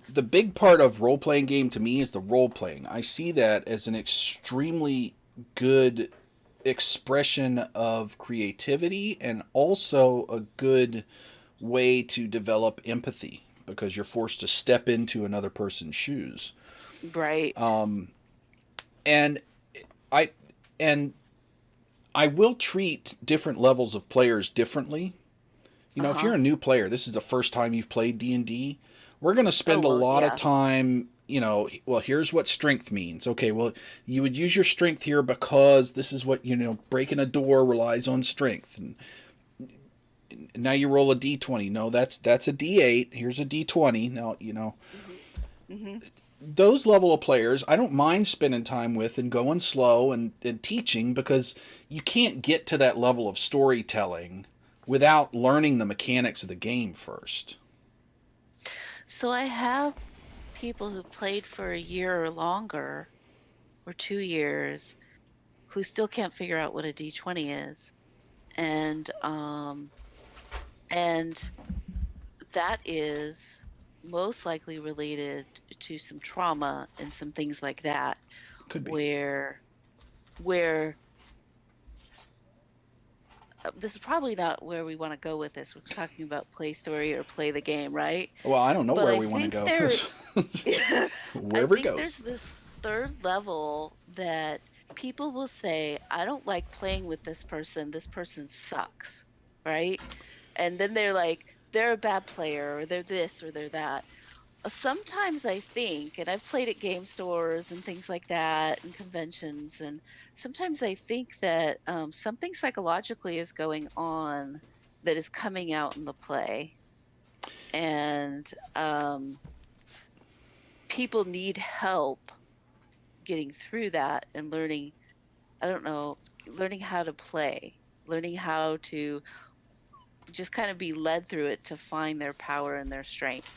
[SPEAKER 1] The big part of role playing game to me is the role playing. I see that as an extremely good expression of creativity, and also a good way to develop empathy, because you're forced to step into another person's shoes.
[SPEAKER 2] Right.
[SPEAKER 1] And I and I will treat different levels of players differently. If you're
[SPEAKER 2] Uh-huh.
[SPEAKER 1] a new player, this is the first time you've played D&D, we're going to
[SPEAKER 2] Oh,
[SPEAKER 1] spend a
[SPEAKER 2] well,
[SPEAKER 1] lot of
[SPEAKER 2] yeah.
[SPEAKER 1] time, well, here's what strength means. Okay, well, you would use your strength here because this is what, breaking a door relies on strength. And now you roll a d20. No, that's a d8. Here's a d20. Now,
[SPEAKER 2] Hmm. Hmm.
[SPEAKER 1] those level of players, I don't mind spending time with and going slow and teaching, because you can't get to that level of storytelling without learning the mechanics of the game first.
[SPEAKER 2] So I have people who played for a year or longer, or 2 years, who still can't figure out what a D20 is. And and that is most likely related to some trauma and some things like that,
[SPEAKER 1] Could be.
[SPEAKER 2] where this is probably not where we want to go with this. We're talking about play story or play the game, right?
[SPEAKER 1] Well, I don't know
[SPEAKER 2] But
[SPEAKER 1] where
[SPEAKER 2] I
[SPEAKER 1] we want to
[SPEAKER 2] think
[SPEAKER 1] go.
[SPEAKER 2] there I
[SPEAKER 1] Wherever it
[SPEAKER 2] think there's
[SPEAKER 1] goes.
[SPEAKER 2] this third level that people will say, I don't like playing with this person. This person sucks, right? And then they're like, they're a bad player, or they're this, or they're that. Sometimes I think, and I've played at game stores and things like that, and conventions, and sometimes I think that something psychologically is going on that is coming out in the play, and people need help getting through that and learning. I don't know, learning how to play, learning how to just kind of be led through it to find their power and their strength.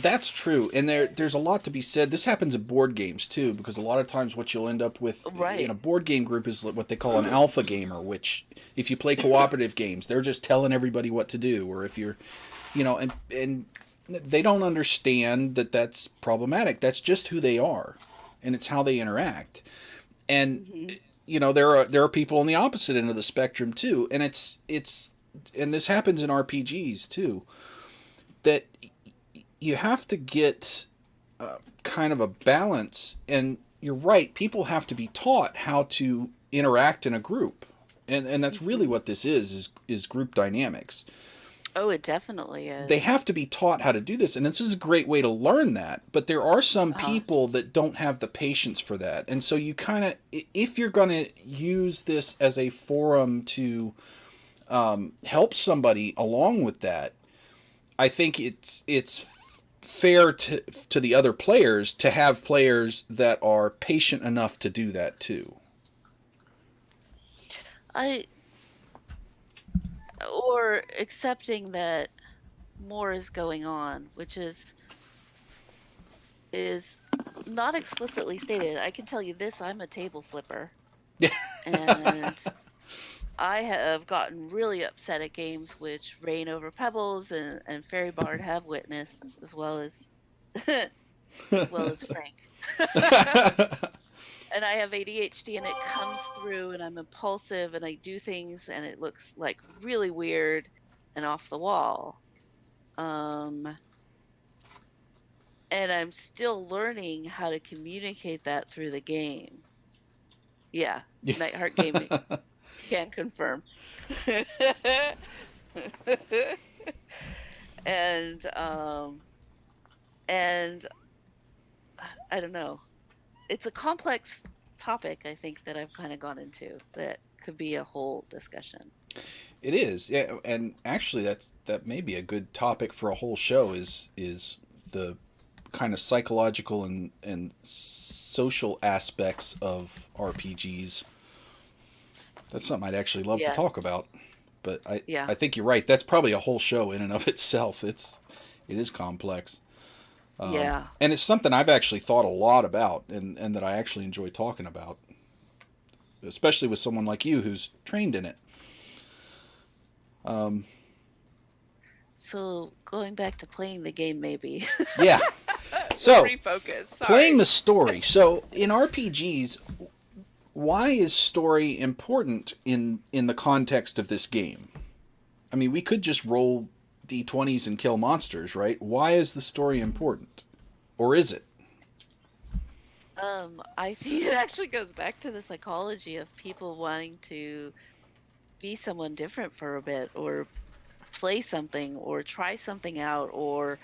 [SPEAKER 1] That's true, and there's a lot to be said. This happens in board games too, because a lot of times what you'll end up with in a
[SPEAKER 2] Right.
[SPEAKER 1] board game group is what they call an alpha gamer, which if you play cooperative games, they're just telling everybody what to do, or if you're, and they don't understand that that's problematic. That's just who they are, and it's how they interact. And
[SPEAKER 2] Hmm.
[SPEAKER 1] there are people on the opposite end of the spectrum too, and it's and this happens in RPGs too, that you have to get kind of a balance. And you're right, people have to be taught how to interact in a group, and that's really
[SPEAKER 2] Hmm.
[SPEAKER 1] what this is group dynamics.
[SPEAKER 2] Oh, it definitely
[SPEAKER 1] They
[SPEAKER 2] is.
[SPEAKER 1] have to be taught how to do this, and this is a great way to learn that. But there are some
[SPEAKER 2] Uh-huh.
[SPEAKER 1] people that don't have the patience for that, and so you kind of, if you're going to use this as a forum to help somebody along with that, I think it's fair to the other players to have players that are patient enough to do that too.
[SPEAKER 2] I or accepting that more is going on, which is not explicitly stated. I can tell you this, I'm a table flipper, and I have gotten really upset at games which Rain Over Pebbles and Fairy Bard have witnessed, as well as as well as Frank. And I have ADHD, and it comes through, and I'm impulsive, and I do things and it looks like really weird and off the wall. Um and I'm still learning how to communicate that through the game. Yeah, Nightheart Gaming can confirm. and and I don't know. It's a complex topic, I think, that I've kind of gone into that could be a whole discussion.
[SPEAKER 1] It is, yeah, and actually that may be a good topic for a whole show. Is the kind of psychological and social aspects of RPGs. That's something I'd actually love to talk
[SPEAKER 2] Yes.
[SPEAKER 1] about. But
[SPEAKER 2] Yeah.
[SPEAKER 1] I think you're right. That's probably a whole show in and of itself. It is complex.
[SPEAKER 2] Yeah.
[SPEAKER 1] And it's something I've actually thought a lot about, and that I actually enjoy talking about, especially with someone like you who's trained in it.
[SPEAKER 2] So going back to playing the game, maybe.
[SPEAKER 1] Yeah.
[SPEAKER 2] We'll
[SPEAKER 1] So,
[SPEAKER 2] refocus.
[SPEAKER 1] playing
[SPEAKER 2] Sorry.
[SPEAKER 1] the story. So, in RPGs, why is story important in the context of this game? I mean, we could just roll d20s and kill monsters, right? Why is the story important? Or is it?
[SPEAKER 2] I think it actually goes back to the psychology of people wanting to be someone different for a bit, or play something, or try something out, or,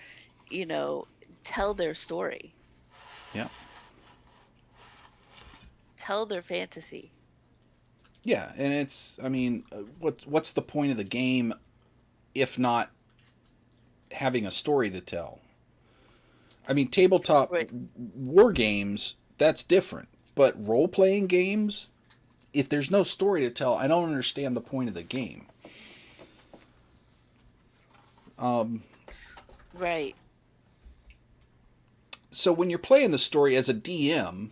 [SPEAKER 2] you know, tell their story,
[SPEAKER 1] Yeah.
[SPEAKER 2] tell their fantasy.
[SPEAKER 1] Yeah, and it's, I mean, what's the point of the game if not having a story to tell? I mean, tabletop
[SPEAKER 2] Right.
[SPEAKER 1] war games, that's different. But role playing games, if there's no story to tell, I don't understand the point of the game.
[SPEAKER 2] Right.
[SPEAKER 1] So when you're playing the story as a DM,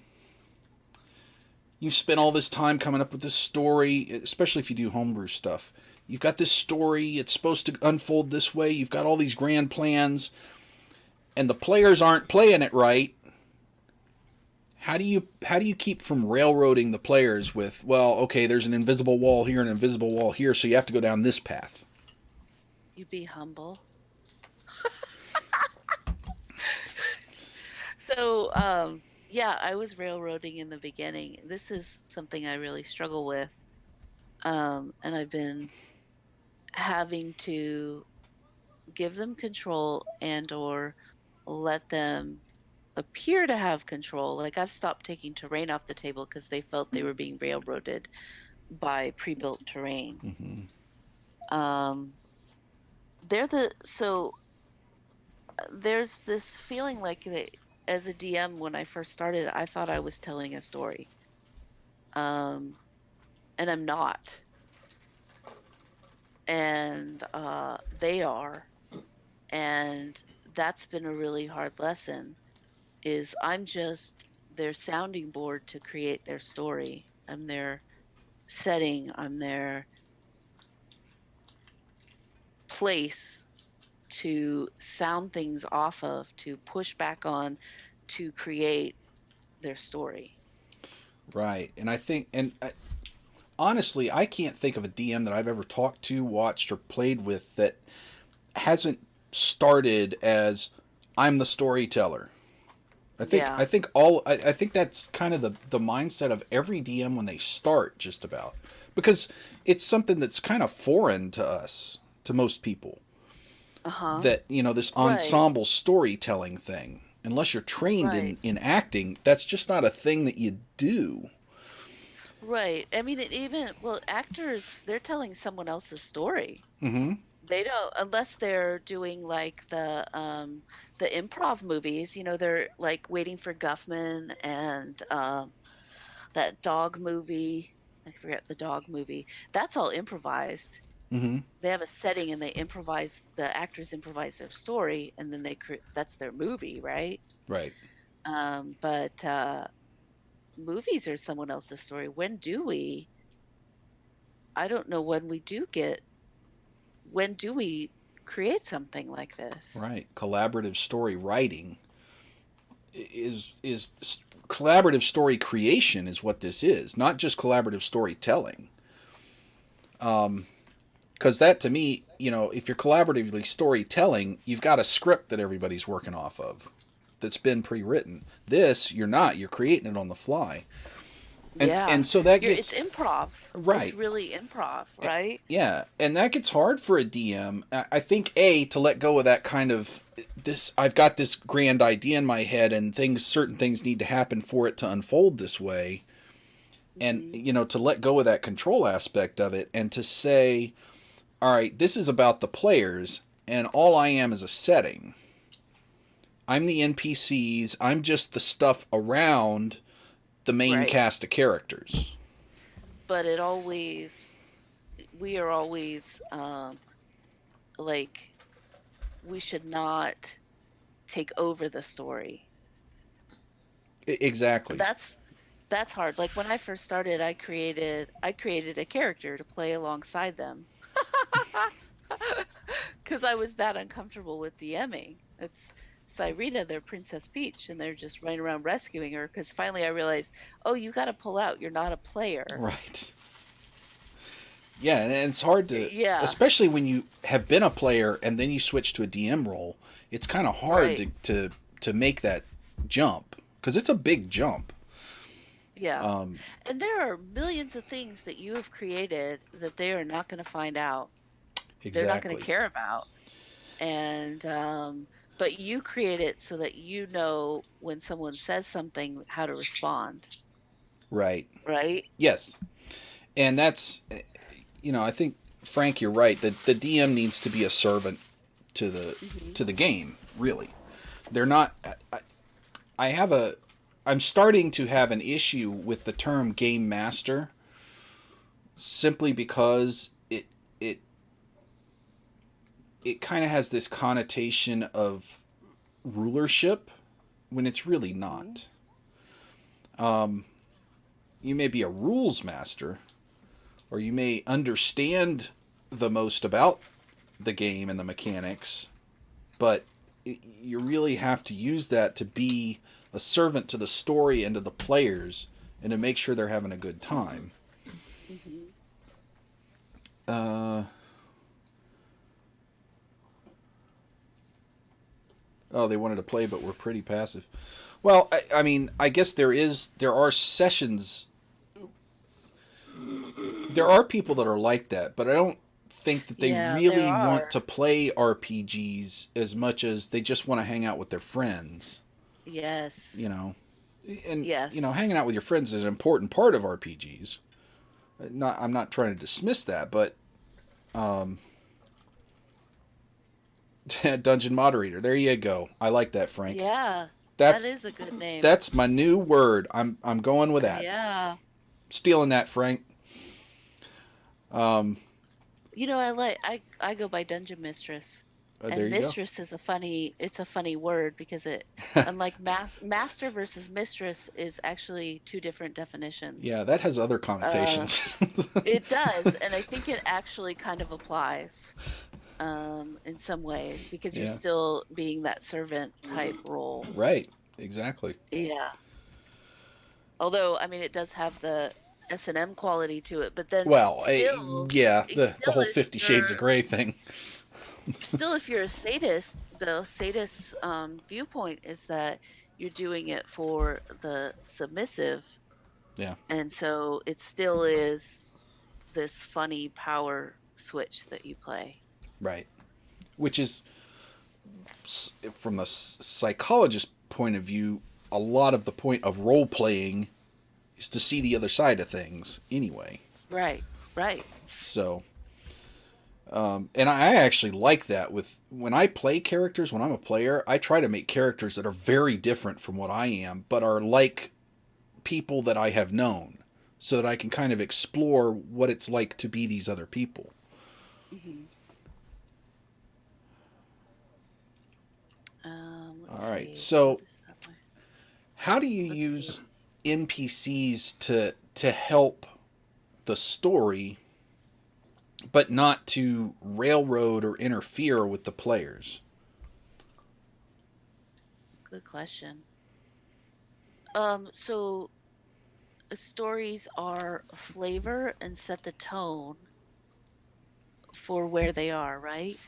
[SPEAKER 1] you've spent all this time coming up with this story, especially if you do homebrew stuff. You've got this story, it's supposed to unfold this way, you've got all these grand plans, and the players aren't playing it right. How do you keep from railroading the players with, well, okay, there's an invisible wall here, an invisible wall here, so you have to go down this path.
[SPEAKER 2] You be humble. So, yeah, I was railroading in the beginning. This is something I really struggle with. And I've been having to give them control and or let them appear to have control. Like I've stopped taking terrain off the table because they felt they were being railroaded by pre-built terrain.
[SPEAKER 1] Mm-hmm.
[SPEAKER 2] Um, they're the so there's this feeling like as a DM when I first started, I thought I was telling a story. Um, and I'm not. And they are. And that's been a really hard lesson is I'm just their sounding board to create their story. I'm their setting, I'm their place to sound things off of, to push back on, to create their story.
[SPEAKER 1] Right. And I think, honestly, I can't think of a DM that I've ever talked to, watched, or played with that hasn't started as I'm the storyteller.
[SPEAKER 2] Yeah.
[SPEAKER 1] I think that's kind of the mindset of every DM when they start, just about, because it's something that's kind of foreign to us, to most people,
[SPEAKER 2] Uh-huh.
[SPEAKER 1] that, this
[SPEAKER 2] Right.
[SPEAKER 1] ensemble storytelling thing, unless you're trained
[SPEAKER 2] Right.
[SPEAKER 1] in acting, that's just not a thing that you do.
[SPEAKER 2] Right. I mean, it even well, actors, they're telling someone else's story.
[SPEAKER 1] Mm-hmm.
[SPEAKER 2] They don't unless they're doing like the improv movies, they're like Waiting for Guffman and that dog movie. I forget the dog movie. That's all improvised.
[SPEAKER 1] Mm-hmm.
[SPEAKER 2] They have a setting and the actors improvise their story and then that's their movie, right?
[SPEAKER 1] Right.
[SPEAKER 2] But movies are someone else's story. I don't know when do we create something like this?
[SPEAKER 1] Right. Collaborative story writing is collaborative story creation is what this is, not just collaborative storytelling. Because that, to me, if you're collaboratively storytelling, you've got a script that everybody's working off of that's been pre-written. This, you're not. You're creating it on the fly, and
[SPEAKER 2] Yeah.
[SPEAKER 1] and so that
[SPEAKER 2] It's
[SPEAKER 1] gets
[SPEAKER 2] improv. It's
[SPEAKER 1] right.
[SPEAKER 2] really improv, right?
[SPEAKER 1] Yeah, and that gets hard for a DM. I think to let go of that kind of this. I've got this grand idea in my head, and certain things need to happen for it to unfold this way, and
[SPEAKER 2] Mhm.
[SPEAKER 1] to let go of that control aspect of it, and to say, all right, this is about the players, and all I am is a setting. I'm the NPCs. I'm just the stuff around the main
[SPEAKER 2] Right.
[SPEAKER 1] cast of characters.
[SPEAKER 2] But we are always like we should not take over the story.
[SPEAKER 1] Exactly.
[SPEAKER 2] That's hard. Like when I first started, I created a character to play alongside them. Because I was that uncomfortable with DMing. It's Cyrena, their Princess Peach, and they're just running around rescuing her. Because finally I realized, oh, you got to pull out. You're not a player.
[SPEAKER 1] Right. Yeah, and it's hard to,
[SPEAKER 2] Yeah,
[SPEAKER 1] especially when you have been a player and then you switch to a DM role. It's kind of hard
[SPEAKER 2] right.
[SPEAKER 1] to make that jump because it's a big jump.
[SPEAKER 2] Yeah.
[SPEAKER 1] Um,
[SPEAKER 2] And there are millions of things that you have created that they are not going to find out. They're not going to
[SPEAKER 1] exactly.
[SPEAKER 2] care about. And but you create it so that you know when someone says something how to respond,
[SPEAKER 1] Right.
[SPEAKER 2] right?
[SPEAKER 1] Yes. And that's, I think, Frank, you're right. That the DM needs to be a servant to the
[SPEAKER 2] Hmm.
[SPEAKER 1] to the game, really. they're not. I have a. I'm starting to have an issue with the term game master, simply because it it kind of has this connotation of rulership when it's really
[SPEAKER 2] Mhm.
[SPEAKER 1] not. You may be a rules master, or you may understand the most about the game and the mechanics, but you really have to use that to be a servant to the story and to the players and to make sure they're having a good time.
[SPEAKER 2] Mhm.
[SPEAKER 1] Uh, oh, they wanted to play, but we're pretty passive. Well, I mean, I guess there are sessions. There are people that are like that, but I don't think that they
[SPEAKER 2] Yeah, there
[SPEAKER 1] really want
[SPEAKER 2] are.
[SPEAKER 1] to play RPGs as much as they just want to hang out with their friends. You
[SPEAKER 2] Yes.
[SPEAKER 1] know, and
[SPEAKER 2] Yes.
[SPEAKER 1] hanging out with your friends is an important part of RPGs. Not, I'm not trying to dismiss that, but dungeon moderator. There you go. I like that, Frank.
[SPEAKER 2] Yeah, that
[SPEAKER 1] That's
[SPEAKER 2] is a good name.
[SPEAKER 1] that's my new word. I'm going with that.
[SPEAKER 2] Yeah.
[SPEAKER 1] Stealing that, Frank.
[SPEAKER 2] I go by Dungeon Mistress.
[SPEAKER 1] There
[SPEAKER 2] And
[SPEAKER 1] you go.
[SPEAKER 2] mistress is it's a funny word because it unlike master versus mistress is actually two different definitions.
[SPEAKER 1] Yeah, that has other
[SPEAKER 2] Uh
[SPEAKER 1] connotations.
[SPEAKER 2] it does, and I think it actually kind of applies in some ways because you're
[SPEAKER 1] Yeah.
[SPEAKER 2] still being that servant type role.
[SPEAKER 1] Right. Exactly.
[SPEAKER 2] Yeah. Although, I mean, it does have the S&M quality to it, but then
[SPEAKER 1] Well,
[SPEAKER 2] still,
[SPEAKER 1] yeah,
[SPEAKER 2] it's
[SPEAKER 1] the
[SPEAKER 2] still
[SPEAKER 1] whole
[SPEAKER 2] if
[SPEAKER 1] 50 Shades of
[SPEAKER 2] you're
[SPEAKER 1] Grey thing.
[SPEAKER 2] still if you're a sadist, the sadist viewpoint is that you're doing it for the submissive,
[SPEAKER 1] Yeah.
[SPEAKER 2] and so it still is this funny power switch that you play.
[SPEAKER 1] Right. Which is, from the psychologist point of view, a lot of the point of role playing is to see the other side of things anyway.
[SPEAKER 2] Right, right.
[SPEAKER 1] So, and I actually like that with when I play characters. When I'm a player, I try to make characters that are very different from what I am, but are like people that I have known, so that I can kind of explore what it's like to be these other people.
[SPEAKER 2] Hmm. Let's
[SPEAKER 1] All right.
[SPEAKER 2] see. What
[SPEAKER 1] So,
[SPEAKER 2] is that one?
[SPEAKER 1] how do you
[SPEAKER 2] Let's see.
[SPEAKER 1] use NPCs to help the story, but not to railroad or interfere with the players?
[SPEAKER 2] Good question. So stories are flavor and set the tone for where they are, right?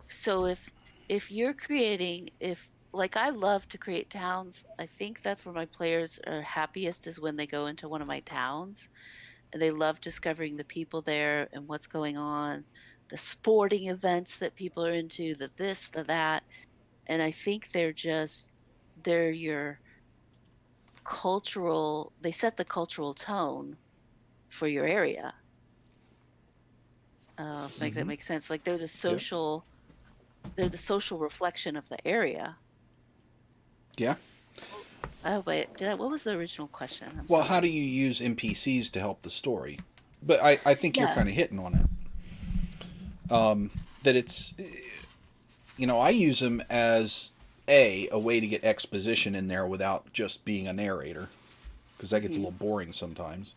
[SPEAKER 2] So if you're creating if like I love to create towns, I think that's where my players are happiest is when they go into one of my towns and they love discovering the people there and what's going on, the sporting events that people are into, the this, the that. And I think they're your they set the cultural tone for your area. Make that
[SPEAKER 1] Mm-hmm.
[SPEAKER 2] make sense. Like
[SPEAKER 1] Yep.
[SPEAKER 2] they're the social reflection of the area.
[SPEAKER 1] Yeah.
[SPEAKER 2] Oh wait, what was the original question? I'm
[SPEAKER 1] Well, how do
[SPEAKER 2] sorry.
[SPEAKER 1] you use NPCs to help the story? But I think you're
[SPEAKER 2] Yeah.
[SPEAKER 1] kind of hitting on it. That it's, I use them as a way to get exposition in there without just being a narrator, because that gets a little
[SPEAKER 2] Mhm.
[SPEAKER 1] boring sometimes.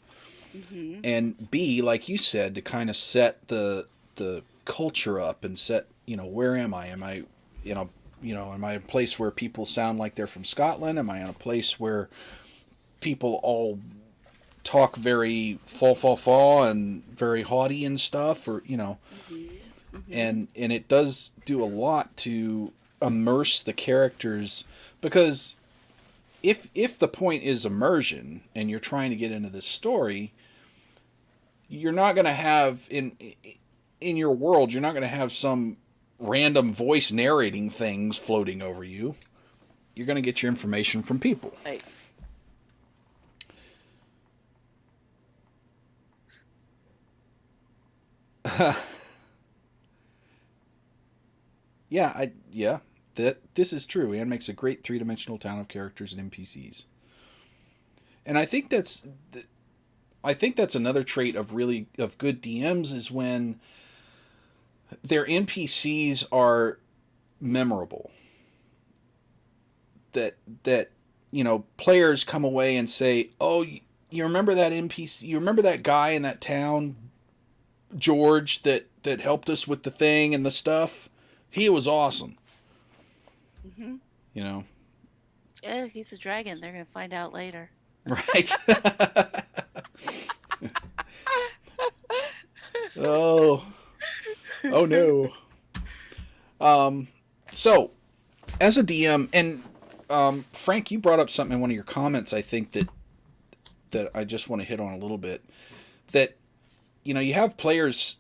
[SPEAKER 2] Mhm.
[SPEAKER 1] And B, like you said, to kind of set the culture up and set, where am I? Am I, you know, am I in a place where people sound like they're from Scotland? Am I in a place where people all talk very fa and very haughty and stuff, or
[SPEAKER 2] Mhm. Mhm.
[SPEAKER 1] and it does do a lot to immerse the characters, because if the point is immersion and you're trying to get into this story, you're not going to have in your world, you're not going to have some random voice narrating things floating over you. You're going to get your information from people.
[SPEAKER 2] Right.
[SPEAKER 1] Yeah, yeah. That this is true. And makes a great three-dimensional town of characters and NPCs. And I think that's another trait of good DMs is when their NPCs are memorable. That players come away and say, "Oh, you remember that NPC? You remember that guy in that town, George, that helped us with the thing and the stuff? He was awesome."
[SPEAKER 2] Hmm.
[SPEAKER 1] You know,
[SPEAKER 2] Yeah, he's a dragon. They're gonna find out later.
[SPEAKER 1] right? Oh, oh no. So as a DM, and Frank, you brought up something in one of your comments. I think that I just want to hit on a little bit. That you have players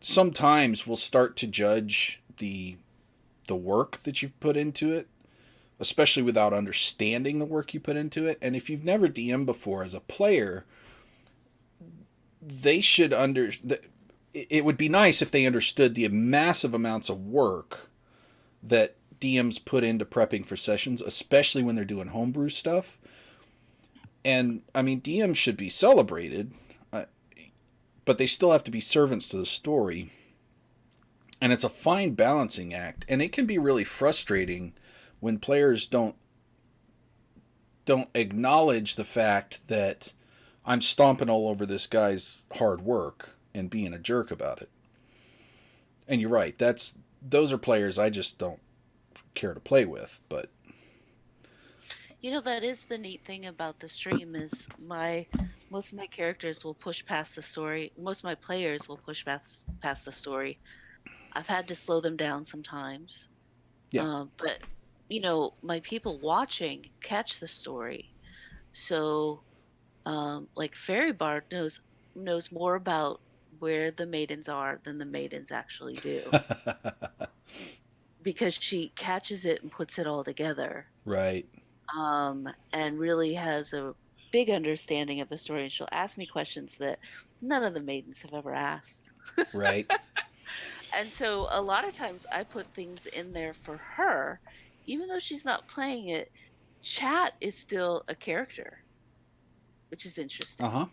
[SPEAKER 1] sometimes will start to judge the work that you've put into it, especially without understanding the work you put into it. And if you've never DM'd before as a player, they should it would be nice if they understood the massive amounts of work that DMs put into prepping for sessions, especially when they're doing homebrew stuff. And I mean, DMs should be celebrated, but they still have to be servants to the story. And it's a fine balancing act, and it can be really frustrating when players don't acknowledge the fact that I'm stomping all over this guy's hard work and being a jerk about it. And you're right, those are players I just don't care to play with, but
[SPEAKER 2] That is the neat thing about the stream is most of my characters will push past the story. Most of my players will push past the story. I've had to slow them down sometimes.
[SPEAKER 1] yeah.
[SPEAKER 2] But my people watching catch the story. So like Fairy Bard knows more about where the maidens are than the maidens actually do. Because she catches it and puts it all together.
[SPEAKER 1] Right.
[SPEAKER 2] And really has a big understanding of the story. And she'll ask me questions that none of the maidens have ever asked.
[SPEAKER 1] Right.
[SPEAKER 2] And so a lot of times I put things in there for her, even though she's not playing it. Chat is still a character, which is interesting.
[SPEAKER 1] Uh-huh.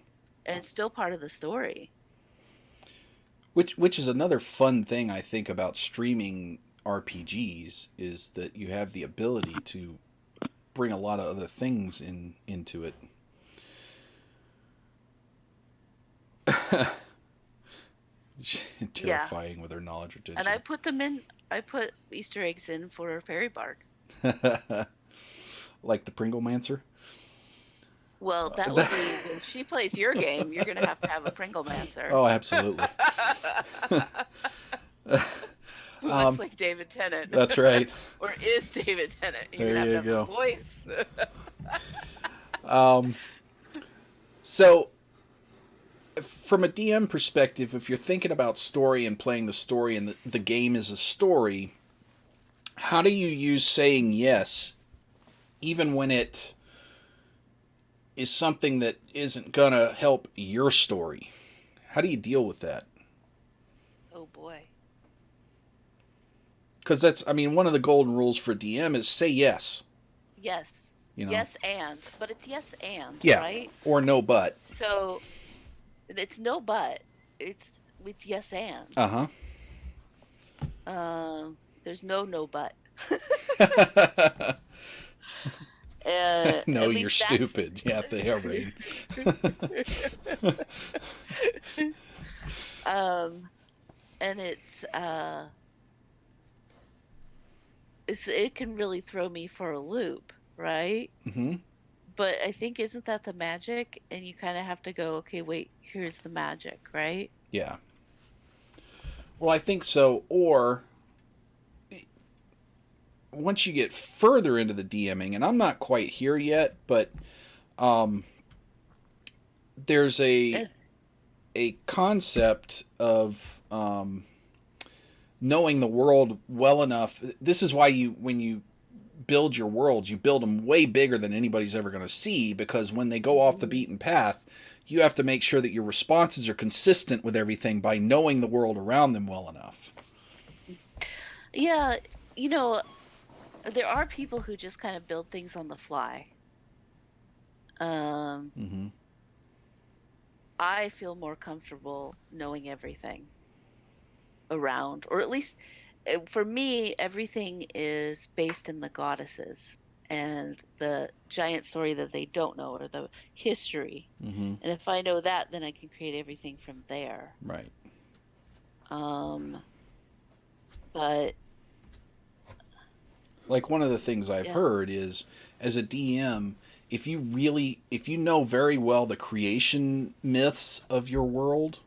[SPEAKER 2] And it's still part of the story.
[SPEAKER 1] Which is another fun thing I think about streaming RPGs is that you have the ability to bring a lot of other things into it. Terrifying with her knowledge retention.
[SPEAKER 2] And I put Easter eggs in for Fairy Bard.
[SPEAKER 1] Like the Pringlemancer?
[SPEAKER 2] Well, that would be when she plays your game, you're going to have a Pringlemancer.
[SPEAKER 1] Oh, absolutely.
[SPEAKER 2] Who looks like David Tennant.
[SPEAKER 1] That's right.
[SPEAKER 2] Or is David Tennant. You're
[SPEAKER 1] There
[SPEAKER 2] going to
[SPEAKER 1] you
[SPEAKER 2] have
[SPEAKER 1] go.
[SPEAKER 2] a voice.
[SPEAKER 1] So, from a DM perspective, if you're thinking about story and playing the story and the game is a story, how do you use saying yes, even when it is something that isn't going to help your story? How do you deal with that?
[SPEAKER 2] Oh, boy.
[SPEAKER 1] Because one of the golden rules for DM is say yes.
[SPEAKER 2] Yes.
[SPEAKER 1] You know?
[SPEAKER 2] Yes, but it's yes,
[SPEAKER 1] yeah.
[SPEAKER 2] Right?
[SPEAKER 1] Or no, but.
[SPEAKER 2] So, it's no, but. It's yes, and.
[SPEAKER 1] Uh-huh.
[SPEAKER 2] There's no, but.
[SPEAKER 1] No, you're stupid. Yeah, they are right.
[SPEAKER 2] And it can really throw me for a loop, right?
[SPEAKER 1] Mm-hmm.
[SPEAKER 2] But I think isn't that the magic? And you kind of have to go, okay, wait, here's the magic, right?
[SPEAKER 1] Yeah. Well, I think so. Or once you get further into the DMing, and I'm not quite here yet, but there's a concept of knowing the world well enough. This is why when you build your worlds, you build them way bigger than anybody's ever going to see, because when they go off the beaten path, you have to make sure that your responses are consistent with everything by knowing the world around them well enough.
[SPEAKER 2] Yeah, There are people who just kind of build things on the fly. Um,
[SPEAKER 1] Mm-hmm.
[SPEAKER 2] I feel more comfortable knowing everything around, or at least for me, everything is based in the goddesses and the giant story that they don't know, or the history.
[SPEAKER 1] Mm-hmm.
[SPEAKER 2] And if I know that, then I can create everything from there.
[SPEAKER 1] Right.
[SPEAKER 2] Um, but
[SPEAKER 1] Like one of the things I've
[SPEAKER 2] yeah,
[SPEAKER 1] heard is, as a DM, if you know very well the creation myths of your world,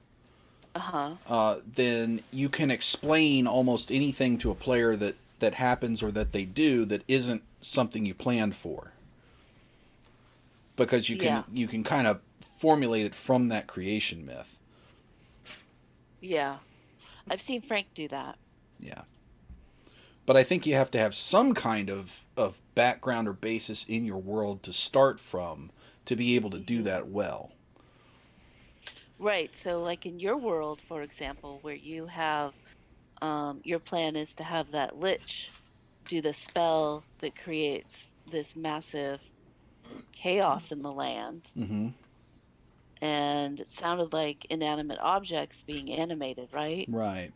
[SPEAKER 2] uh-huh.
[SPEAKER 1] then you can explain almost anything to a player that happens or that they do that isn't something you planned for, because
[SPEAKER 2] Yeah,
[SPEAKER 1] you can kind of formulate it from that creation myth.
[SPEAKER 2] yeah. I've seen Frank do that.
[SPEAKER 1] Yeah. But I think you have to have some kind of background or basis in your world to start from to be able to do
[SPEAKER 2] Hmm.
[SPEAKER 1] that well.
[SPEAKER 2] Right. So like in your world, for example, where you have your plan is to have that lich do the spell that creates this massive chaos in the land.
[SPEAKER 1] Mm-hmm.
[SPEAKER 2] And it sounded like inanimate objects being animated, right?
[SPEAKER 1] Right.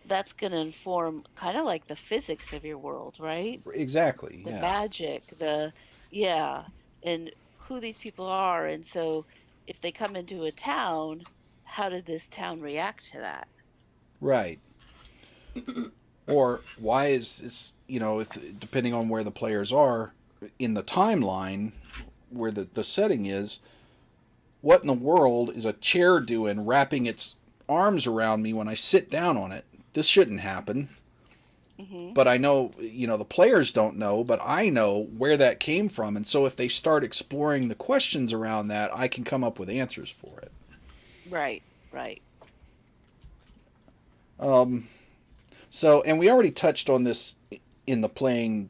[SPEAKER 2] That's going to inform kind of like the physics of your world, right?
[SPEAKER 1] Exactly.
[SPEAKER 2] The
[SPEAKER 1] Yeah.
[SPEAKER 2] magic, yeah, and who these people are. And so if they come into a town, how did this town react to that?
[SPEAKER 1] Right. Or why is this? If depending on where the players are in the timeline, where the setting is, what in the world is a chair doing, wrapping its arms around me when I sit down on it? This shouldn't happen.
[SPEAKER 2] Hmm.
[SPEAKER 1] But I know, the players don't know, but I know where that came from. And so if they start exploring the questions around that, I can come up with answers for it.
[SPEAKER 2] Right, right.
[SPEAKER 1] So, and we already touched on this in the playing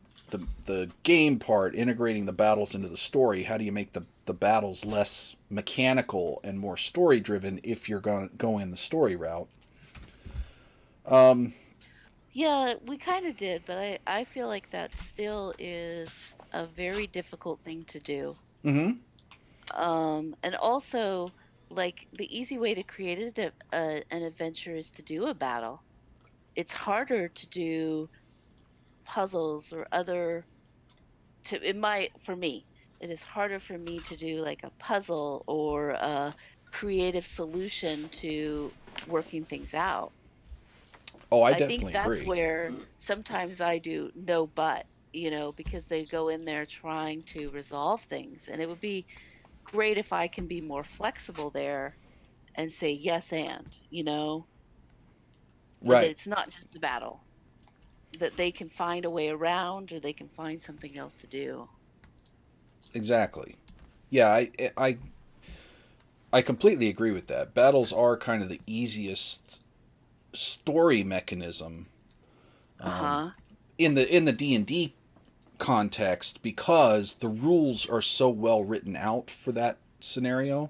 [SPEAKER 1] the game part, integrating the battles into the story. How do you make the battles less mechanical and more story driven if you're going the story route?
[SPEAKER 2] Yeah, we kind of did, but I feel like that still is a very difficult thing to do.
[SPEAKER 1] Mm-hmm.
[SPEAKER 2] And also, like the easy way to create an adventure is to do a battle. It's harder to do puzzles or other to it might for me. It is harder for me to do like a puzzle or a creative solution to working things out.
[SPEAKER 1] Oh, I
[SPEAKER 2] I think
[SPEAKER 1] definitely
[SPEAKER 2] that's
[SPEAKER 1] agree.
[SPEAKER 2] where sometimes I do no but, because they go in there trying to resolve things. And it would be great if I can be more flexible there and say yes and that
[SPEAKER 1] Right.
[SPEAKER 2] it's not just a battle, that they can find a way around or they can find something else to do.
[SPEAKER 1] Exactly. Yeah, I completely agree with that. Battles are kind of the easiest story mechanism
[SPEAKER 2] Uh-huh.
[SPEAKER 1] in the D&D context, because the rules are so well written out for that scenario.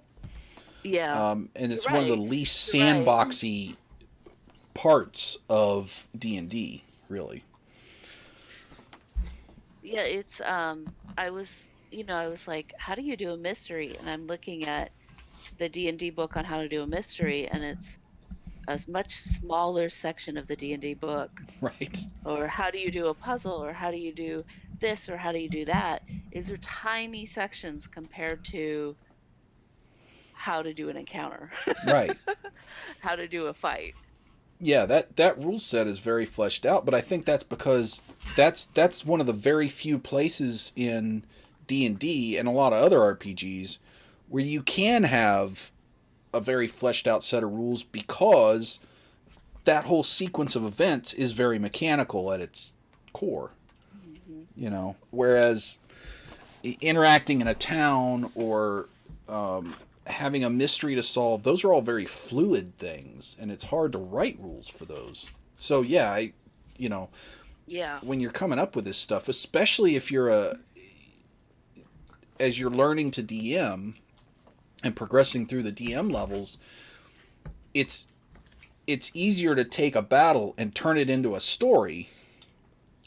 [SPEAKER 2] Yeah.
[SPEAKER 1] And
[SPEAKER 2] You're
[SPEAKER 1] it's one of the
[SPEAKER 2] right.
[SPEAKER 1] least
[SPEAKER 2] You're right.
[SPEAKER 1] sandboxy parts of D&D, really.
[SPEAKER 2] Yeah, it's I was like, how do you do a mystery? And I'm looking at the D&D book on how to do a mystery, and it's a much smaller section of the D&D book.
[SPEAKER 1] Right.
[SPEAKER 2] Or how do you do a puzzle, or how do you do this, or how do you do that? These are tiny sections compared to how to do an encounter,
[SPEAKER 1] Right.
[SPEAKER 2] how to do a fight.
[SPEAKER 1] Yeah, that rule set is very fleshed out, but I think that's because that's one of the very few places in D&D and a lot of other RPGs where you can have a very fleshed out set of rules, because that whole sequence of events is very mechanical at its core.
[SPEAKER 2] Mhm.
[SPEAKER 1] Whereas interacting in a town or having a mystery to solve, those are all very fluid things, and it's hard to write rules for those. So yeah, you know
[SPEAKER 2] Yeah.
[SPEAKER 1] when you're coming up with this stuff, especially if you're as you're learning to DM and progressing through the DM levels, it's it's easier to take a battle and turn it into a story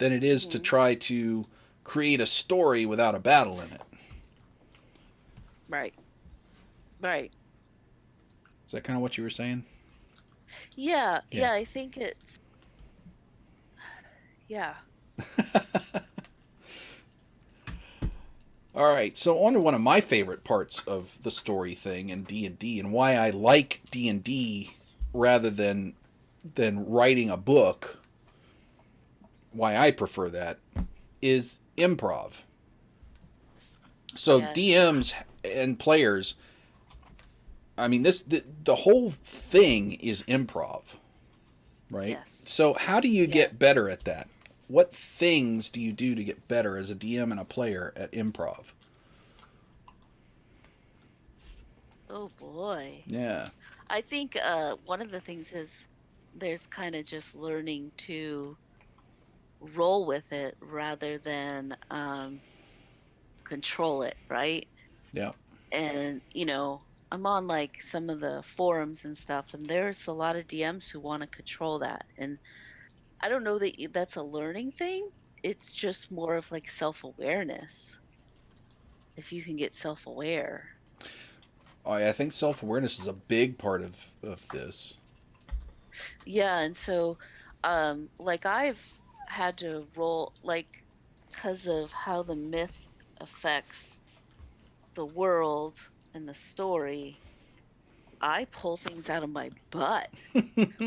[SPEAKER 1] than it is to
[SPEAKER 2] Hmm.
[SPEAKER 1] try to create a story without a battle in it.
[SPEAKER 2] Right. Right.
[SPEAKER 1] Is that kind of what you were saying?
[SPEAKER 2] Yeah.
[SPEAKER 1] Yeah.
[SPEAKER 2] Yeah. I think it's, yeah.
[SPEAKER 1] All right, so on to one of my favorite parts of the story thing in D&D and why I like D&D rather than writing a book, why I prefer that is improv. So
[SPEAKER 2] Yes.
[SPEAKER 1] DMs and players, I mean the whole thing is improv, right?
[SPEAKER 2] Yes.
[SPEAKER 1] So how do you get
[SPEAKER 2] Yes.
[SPEAKER 1] better at that? What things do you do to get better as a DM and a player at improv?
[SPEAKER 2] Oh boy.
[SPEAKER 1] Yeah.
[SPEAKER 2] I think one of the things is there's kind of just learning to roll with it rather than control it, right?
[SPEAKER 1] Yeah.
[SPEAKER 2] And I'm on like some of the forums and stuff, and there's a lot of DMs who want to control that. And I don't know that that's a learning thing. It's just more of like self-awareness. If you can get self-aware.
[SPEAKER 1] I think self awareness is a big part of this.
[SPEAKER 2] Yeah, and so like I've had to roll like because of how the myth affects the world and the story, I pull things out of my butt,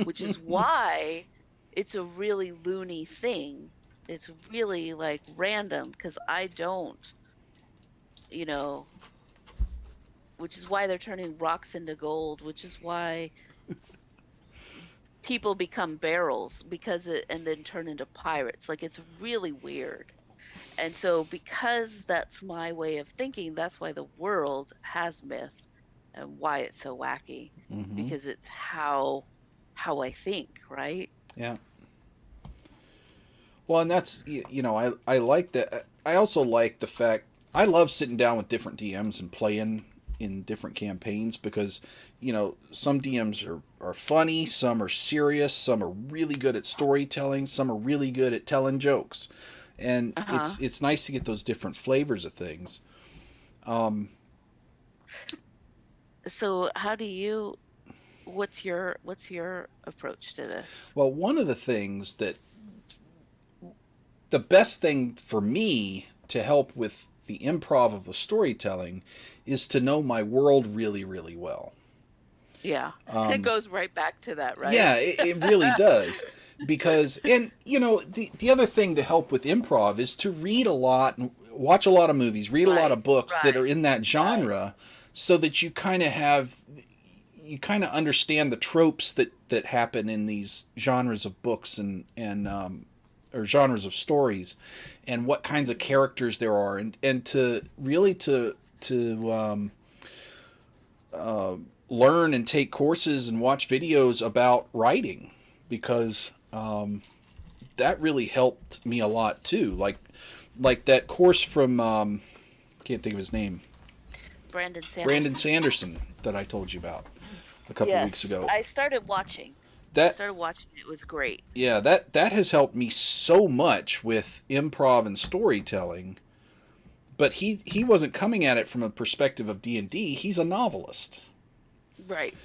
[SPEAKER 2] which is why it's a really loony thing. It's really like random because I don't, you know, which is why they're turning rocks into gold, which is why people become barrels because it and then turn into pirates. Like it's really weird. And so because that's my way of thinking, that's why the world has myth and why it's so wacky
[SPEAKER 1] Mm-hmm.
[SPEAKER 2] because it's how I think, right?
[SPEAKER 1] Yeah. Well, and that's I like that. I also like the fact I love sitting down with different DMs and playing in different campaigns because some DMs are funny, some are serious, some are really good at storytelling, some are really good at telling jokes, and
[SPEAKER 2] Uh-huh.
[SPEAKER 1] it's nice to get those different flavors of things. Um,
[SPEAKER 2] So how do you what's your approach to this?
[SPEAKER 1] well, one of the things that the best thing for me to help with the improv of the storytelling is to know my world really, really well.
[SPEAKER 2] Yeah. It
[SPEAKER 1] Um,
[SPEAKER 2] goes right back to that, right?
[SPEAKER 1] yeah, it really does. Because, and the other thing to help with improv is to read a lot and watch a lot of movies, read a lot
[SPEAKER 2] Right,
[SPEAKER 1] of books that are
[SPEAKER 2] right,
[SPEAKER 1] in that
[SPEAKER 2] right.
[SPEAKER 1] genre so that you kind of understand the tropes that happen in these genres of books and or genres of stories and what kinds of
[SPEAKER 2] Mhm.
[SPEAKER 1] characters there are and to really to learn and take courses and watch videos about writing because that really helped me a lot too. Like that course from can't think of his name,
[SPEAKER 2] Brandon
[SPEAKER 1] Brandon
[SPEAKER 2] Sanderson?
[SPEAKER 1] Sanderson that I told you about a couple weeks
[SPEAKER 2] Yes,
[SPEAKER 1] ago.
[SPEAKER 2] I started watching. I
[SPEAKER 1] That
[SPEAKER 2] started watching. It was great.
[SPEAKER 1] yeah, that has helped me so much with improv and storytelling. But he wasn't coming at it from a perspective of D&D. He's a novelist,
[SPEAKER 2] Right.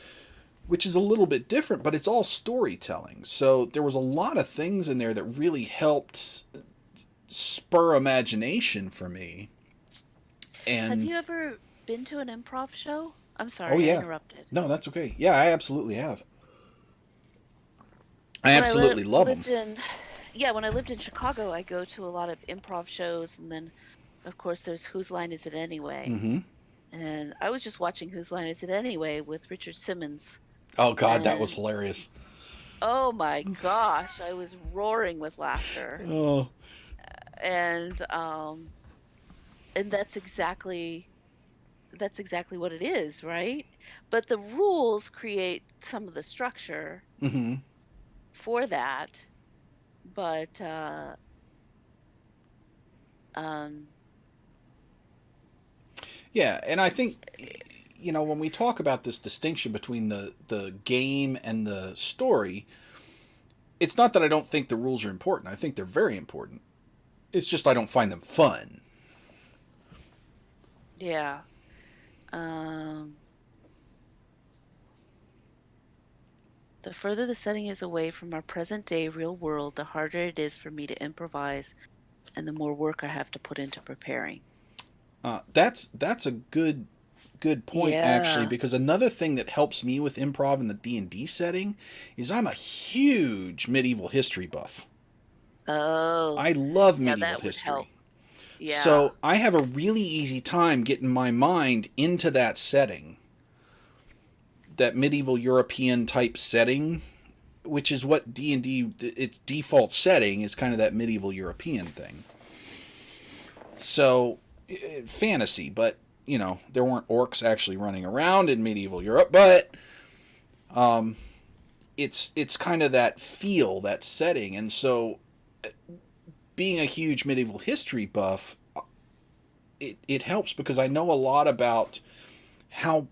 [SPEAKER 1] which is a little bit different, but it's all storytelling. So there was a lot of things in there that really helped spur imagination for me.
[SPEAKER 2] Have
[SPEAKER 1] And
[SPEAKER 2] you ever been to an improv show? I'm
[SPEAKER 1] oh
[SPEAKER 2] sorry, I
[SPEAKER 1] yeah,
[SPEAKER 2] interrupted.
[SPEAKER 1] no, that's okay. Yeah, I absolutely have. I
[SPEAKER 2] When I
[SPEAKER 1] absolutely love them.
[SPEAKER 2] lived in, yeah, when I lived in Chicago, I go to a lot of improv shows, and then, of course, there's Whose Line Is It Anyway?
[SPEAKER 1] Mm-hmm.
[SPEAKER 2] And I was just watching Whose Line Is It Anyway with Richard Simmons,
[SPEAKER 1] Oh God, that was
[SPEAKER 2] and
[SPEAKER 1] hilarious.
[SPEAKER 2] oh my gosh, I was roaring with laughter.
[SPEAKER 1] Oh
[SPEAKER 2] And and that's exactly what it is, right? But the rules create some of the structure
[SPEAKER 1] mm-hmm.
[SPEAKER 2] for that. But um
[SPEAKER 1] Yeah, and I think when we talk about this distinction between the game and the story, it's not that I don't think the rules are important. I think they're very important. It's just I don't find them fun.
[SPEAKER 2] Yeah. Um, the further the setting is away from our present day real world, the harder it is for me to improvise and the more work I have to put into preparing.
[SPEAKER 1] That's a good point actually,
[SPEAKER 2] Yeah.
[SPEAKER 1] because another thing that helps me with improv in the D&D setting is I'm a huge medieval history buff.
[SPEAKER 2] Oh,
[SPEAKER 1] I love
[SPEAKER 2] yeah,
[SPEAKER 1] medieval
[SPEAKER 2] that would help.
[SPEAKER 1] history.
[SPEAKER 2] Yeah.
[SPEAKER 1] So I have a really easy time getting my mind into that setting, that medieval European type setting, which is what D&D, its default setting is kind of that medieval European thing. So fantasy, but there weren't orcs actually running around in medieval Europe, but it's kind of that feel, that setting. And so being a huge medieval history buff, it helps because I know a lot about how,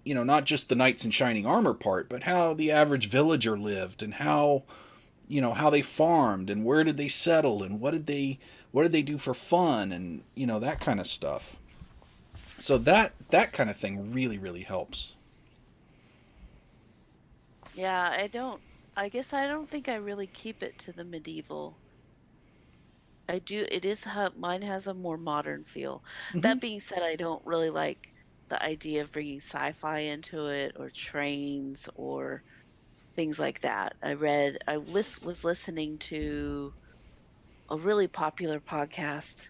[SPEAKER 1] not just the knights in shining armor part, but how the average villager lived, and how, how they farmed, and where did they settle, and what did they do for fun, and that kind of stuff. So that kind of thing really really helps.
[SPEAKER 2] Yeah, I guess I don't think I really keep it to the medieval. I do, it is how mine has a more modern feel.
[SPEAKER 1] Hmm.
[SPEAKER 2] That being said, I don't really like the idea of bringing sci-fi into it or trains or things like that. Was listening to a really popular podcast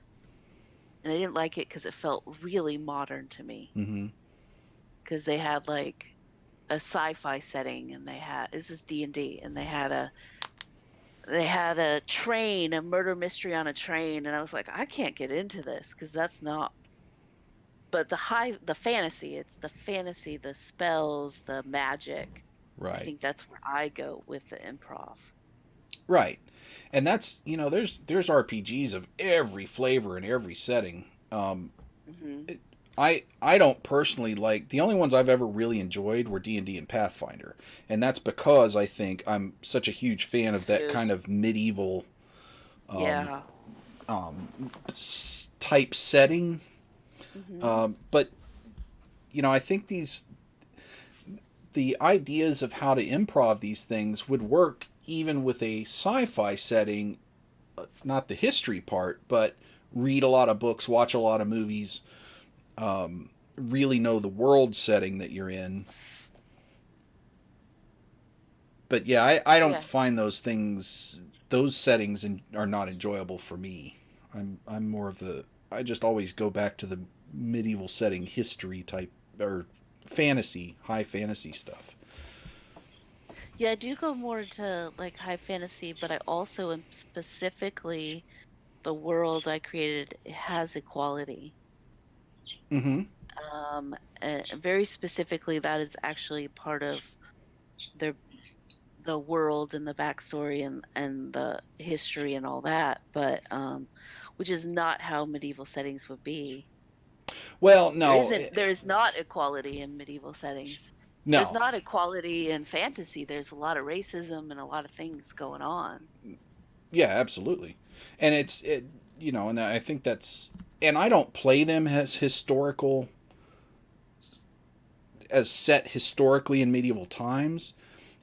[SPEAKER 2] and I didn't like it because it felt really modern to me.
[SPEAKER 1] Hmm.
[SPEAKER 2] Because they had like a sci-fi setting and this is D&D and they had a train, a murder mystery on a train, and I was like, I can't get into this because that's not. But the fantasy, it's the fantasy, the spells, the magic. I
[SPEAKER 1] Right.
[SPEAKER 2] think that's where I go with the improv.
[SPEAKER 1] Right. And that's, there's RPGs of every flavor and every setting.
[SPEAKER 2] Hmm.
[SPEAKER 1] I don't personally like, the only ones I've ever really enjoyed were D&D and Pathfinder, and that's because I think I'm such a huge fan of that
[SPEAKER 2] Suit.
[SPEAKER 1] kind of medieval
[SPEAKER 2] Yeah.
[SPEAKER 1] type setting.
[SPEAKER 2] Hmm.
[SPEAKER 1] But I think the ideas of how to improv these things would work even with a sci-fi setting, not the history part, but read a lot of books, watch a lot of movies, really know the world setting that you're in. But yeah, I don't
[SPEAKER 2] Yeah.
[SPEAKER 1] find those settings are not enjoyable for me. I'm more of the, I just always go back to the medieval setting history type, or fantasy, high fantasy stuff.
[SPEAKER 2] Yeah, I do go more to like high fantasy, but I also am specifically the world I created has equality.
[SPEAKER 1] Mm-hmm.
[SPEAKER 2] Very specifically, that is actually part of their the world and the backstory and the history and all that, but which is not how medieval settings would be.
[SPEAKER 1] Well, no,
[SPEAKER 2] There is not equality in medieval settings. There's
[SPEAKER 1] no,
[SPEAKER 2] not equality in fantasy. There's a lot of racism and a lot of things going on.
[SPEAKER 1] yeah, absolutely, and and I think that's, and I don't play them as set historically in medieval times.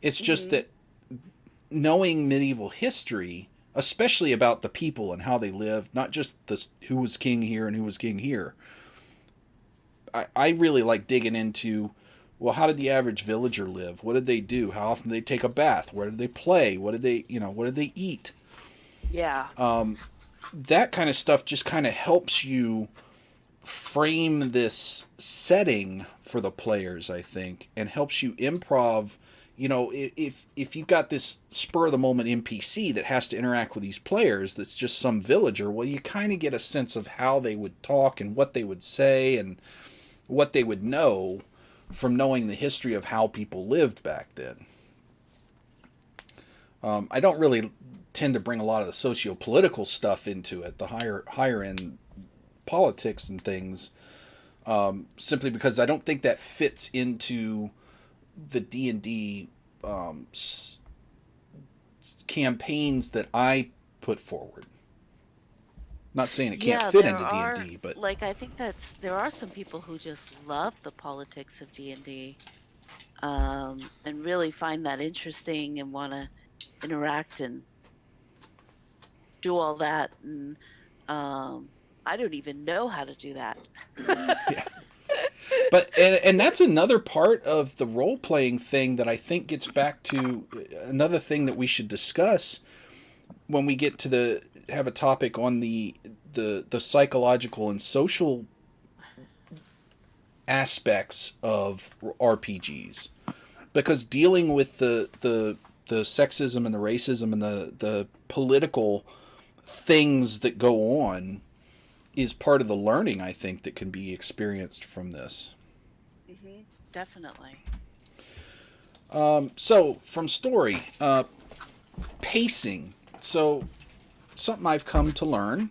[SPEAKER 1] It's just
[SPEAKER 2] Hmm.
[SPEAKER 1] that knowing medieval history, especially about the people and how they lived, not just who was king here and who was king here. I really like digging into, well, how did the average villager live? What did they do? How often did they take a bath? Where did they play? What did they eat?
[SPEAKER 2] Yeah.
[SPEAKER 1] That kind of stuff just kind of helps you frame this setting for the players, I think, and helps you improv. If you've got this spur of the moment NPC that has to interact with these players, that's just some villager, well, you kind of get a sense of how they would talk and what they would say and what they would know from knowing the history of how people lived back then. I don't really tend to bring a lot of the socio-political stuff into it, the higher end politics and things, simply because I don't think that fits into the D&D campaigns that I put forward. Not saying it can't
[SPEAKER 2] Yeah,
[SPEAKER 1] fit
[SPEAKER 2] there
[SPEAKER 1] into
[SPEAKER 2] are
[SPEAKER 1] D&D, but
[SPEAKER 2] like I think there are some people who just love the politics of D&D, and really find that interesting and want to interact and do all that. And um, I don't even know how to do that.
[SPEAKER 1] yeah. But and that's another part of the role playing thing that I think gets back to another thing that we should discuss when we get to the have a topic on the psychological and social aspects of RPGs, because dealing with the sexism and the racism and the political things that go on is part of the learning, I think, that can be experienced from this.
[SPEAKER 2] Definitely.
[SPEAKER 1] So from story, pacing. So something I've come to learn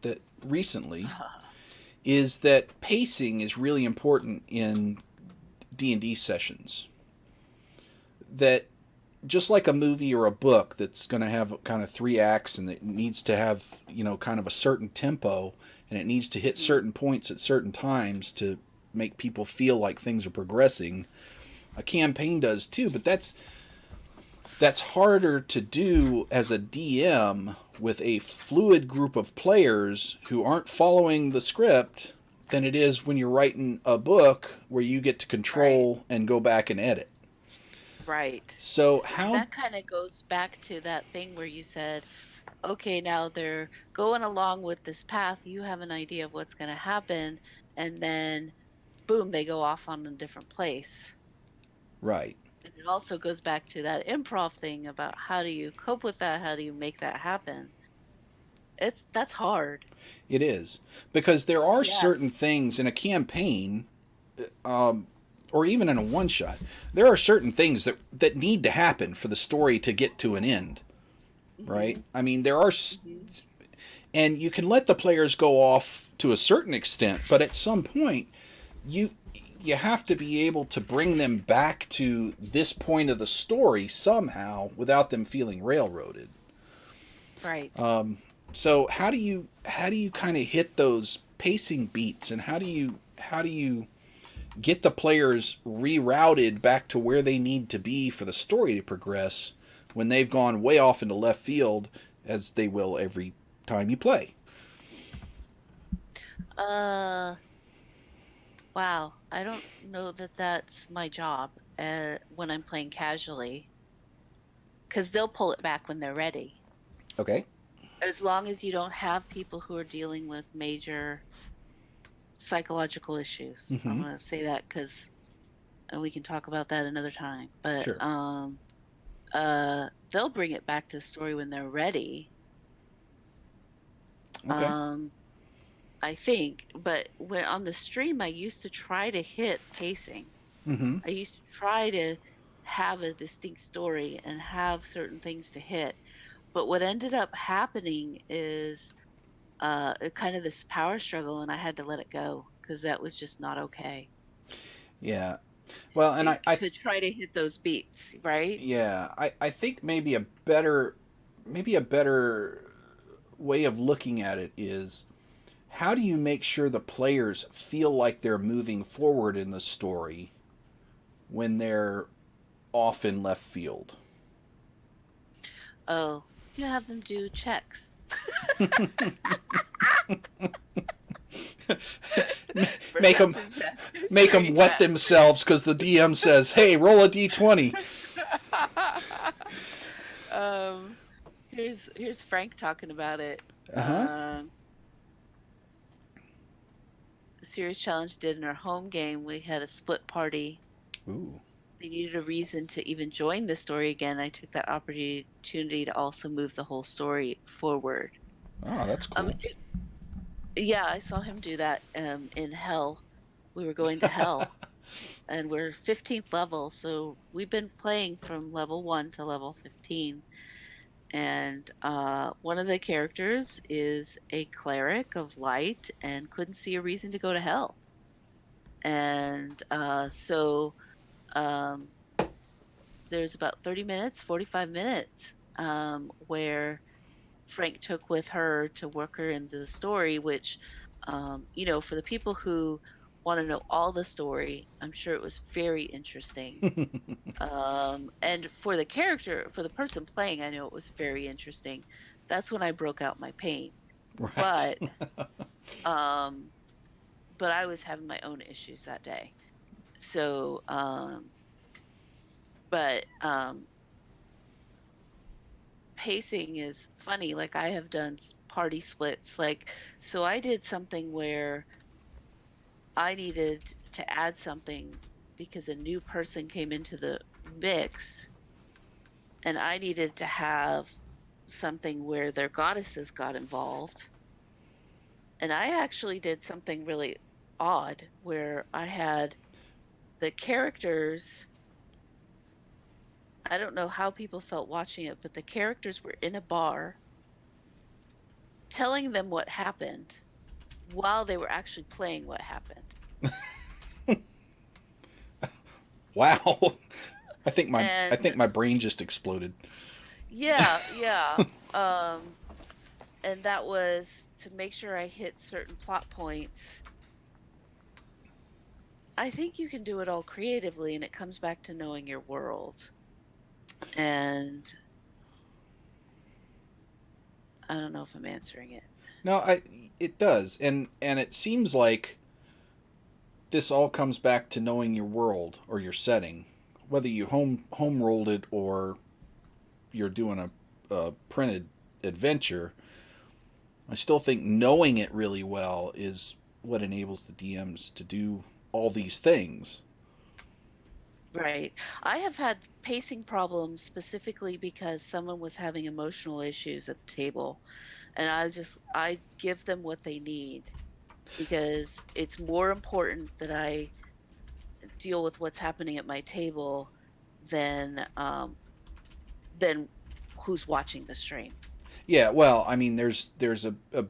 [SPEAKER 1] that recently is that pacing is really important in D&D sessions. That just like a movie or a book that's going to have kind of three acts and it needs to have, kind of a certain tempo, and it needs to hit
[SPEAKER 2] Mhm.
[SPEAKER 1] certain points at certain times to make people feel like things are progressing. A campaign does too, but that's harder to do as a DM with a fluid group of players who aren't following the script than it is when you're writing a book where you get to
[SPEAKER 2] Right.
[SPEAKER 1] control and go back and edit.
[SPEAKER 2] Right.
[SPEAKER 1] So
[SPEAKER 2] And
[SPEAKER 1] how
[SPEAKER 2] that kind of goes back to that thing where you said, okay, now they're going along with this path. You have an idea of what's going to happen. And then, boom, they go off on a different place.
[SPEAKER 1] right.
[SPEAKER 2] And it also goes back to that improv thing about how do you cope with that? How do you make that happen? That's hard.
[SPEAKER 1] It is. Because there are
[SPEAKER 2] Yeah.
[SPEAKER 1] certain things in a campaign, or even in a one shot, there are certain things that need to happen for the story to get to an end, right?
[SPEAKER 2] Hmm.
[SPEAKER 1] I mean, there are,
[SPEAKER 2] Hmm.
[SPEAKER 1] and you can let the players go off to a certain extent, but at some point, you you have to be able to bring them back to this point of the story somehow without them feeling railroaded.
[SPEAKER 2] Right.
[SPEAKER 1] So how do you kind of hit those pacing beats, and how do you get the players rerouted back to where they need to be for the story to progress when they've gone way off into left field, as they will every time you play?
[SPEAKER 2] Uh, wow. I don't know that that's my job when I'm playing casually, because they'll pull it back when they're ready.
[SPEAKER 1] Okay.
[SPEAKER 2] As long as you don't have people who are dealing with major psychological issues. I'm
[SPEAKER 1] Mm-hmm.
[SPEAKER 2] going to say that because we can talk about that another time. But
[SPEAKER 1] Sure.
[SPEAKER 2] they'll bring it back to the story when they're ready.
[SPEAKER 1] Okay.
[SPEAKER 2] Um, I think. But when on the stream, I used to try to hit pacing.
[SPEAKER 1] Mm-hmm.
[SPEAKER 2] I used to try to have a distinct story and have certain things to hit. But what ended up happening is kind of this power struggle, and I had to let it go because that was just not okay.
[SPEAKER 1] Yeah. Well, and
[SPEAKER 2] To try to hit those beats, right?
[SPEAKER 1] yeah, I think maybe a better way of looking at it is, how do you make sure the players feel like they're moving forward in the story when they're off in left field?
[SPEAKER 2] Oh, you have them do checks.
[SPEAKER 1] make them
[SPEAKER 2] Perception checks,
[SPEAKER 1] make them
[SPEAKER 2] straight
[SPEAKER 1] wet
[SPEAKER 2] checks.
[SPEAKER 1] themselves because the DM says, "Hey, roll a d20."
[SPEAKER 2] um, here's Frank talking about it.
[SPEAKER 1] Uh huh.
[SPEAKER 2] Serious challenge did in our home game. We had a split party.
[SPEAKER 1] Ooh.
[SPEAKER 2] They needed a reason to even join the story again. I took that opportunity to also move the whole story forward.
[SPEAKER 1] Oh, that's
[SPEAKER 2] Um,
[SPEAKER 1] cool.
[SPEAKER 2] it- yeah, I saw him do that in Hell. We were going to Hell, and we're 15th level, so we've been playing from level 1 to level 15. And one of the characters is a cleric of light and couldn't see a reason to go to Hell. And so um, there's about 30 minutes, 45 minutes where Frank took with her to work her into the story, which, for the people who want to know all the story, I'm sure it was very interesting. And for the person playing, I know it was very interesting. That's when I broke out my paint.
[SPEAKER 1] Right.
[SPEAKER 2] But um, but I was having my own issues that day. So, but pacing is funny. Like I have done party splits. Like, so I did something where I needed to add something because a new person came into the mix, and I needed to have something where their goddesses got involved. And I actually did something really odd where I had the characters. I don't know how people felt watching it, but the characters were in a bar telling them what happened while they were actually playing what happened.
[SPEAKER 1] Wow. I
[SPEAKER 2] And
[SPEAKER 1] think my brain just exploded.
[SPEAKER 2] yeah, yeah. Um, and that was to make sure I hit certain plot points. I think you can do it all creatively, and it comes back to knowing your world. And I don't know if I'm answering it.
[SPEAKER 1] No, I it does. And it seems like this all comes back to knowing your world or your setting, whether you home rolled it or you're doing a printed adventure. I still think knowing it really well is what enables the DMs to do all these things.
[SPEAKER 2] Right. I have had pacing problems specifically because someone was having emotional issues at the table, and I give them what they need because it's more important that I deal with what's happening at my table than than who's watching the stream.
[SPEAKER 1] Yeah, well, I mean, there's a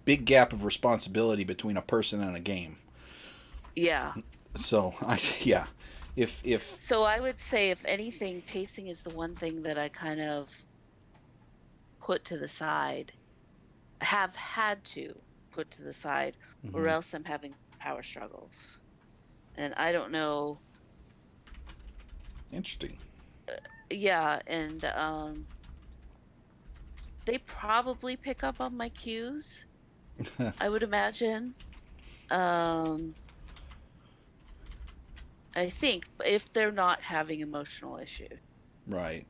[SPEAKER 1] big gap of responsibility between a person and a game.
[SPEAKER 2] Yeah.
[SPEAKER 1] So I yeah, if
[SPEAKER 2] So I would say if anything, pacing is the one thing that I kind of put to the side, have had to put to the side, or
[SPEAKER 1] mhm.
[SPEAKER 2] else I'm having power struggles. And I don't know.
[SPEAKER 1] Interesting.
[SPEAKER 2] Yeah, and they probably pick up on my cues, I would imagine. Um, I think if they're not having emotional issues.
[SPEAKER 1] Right.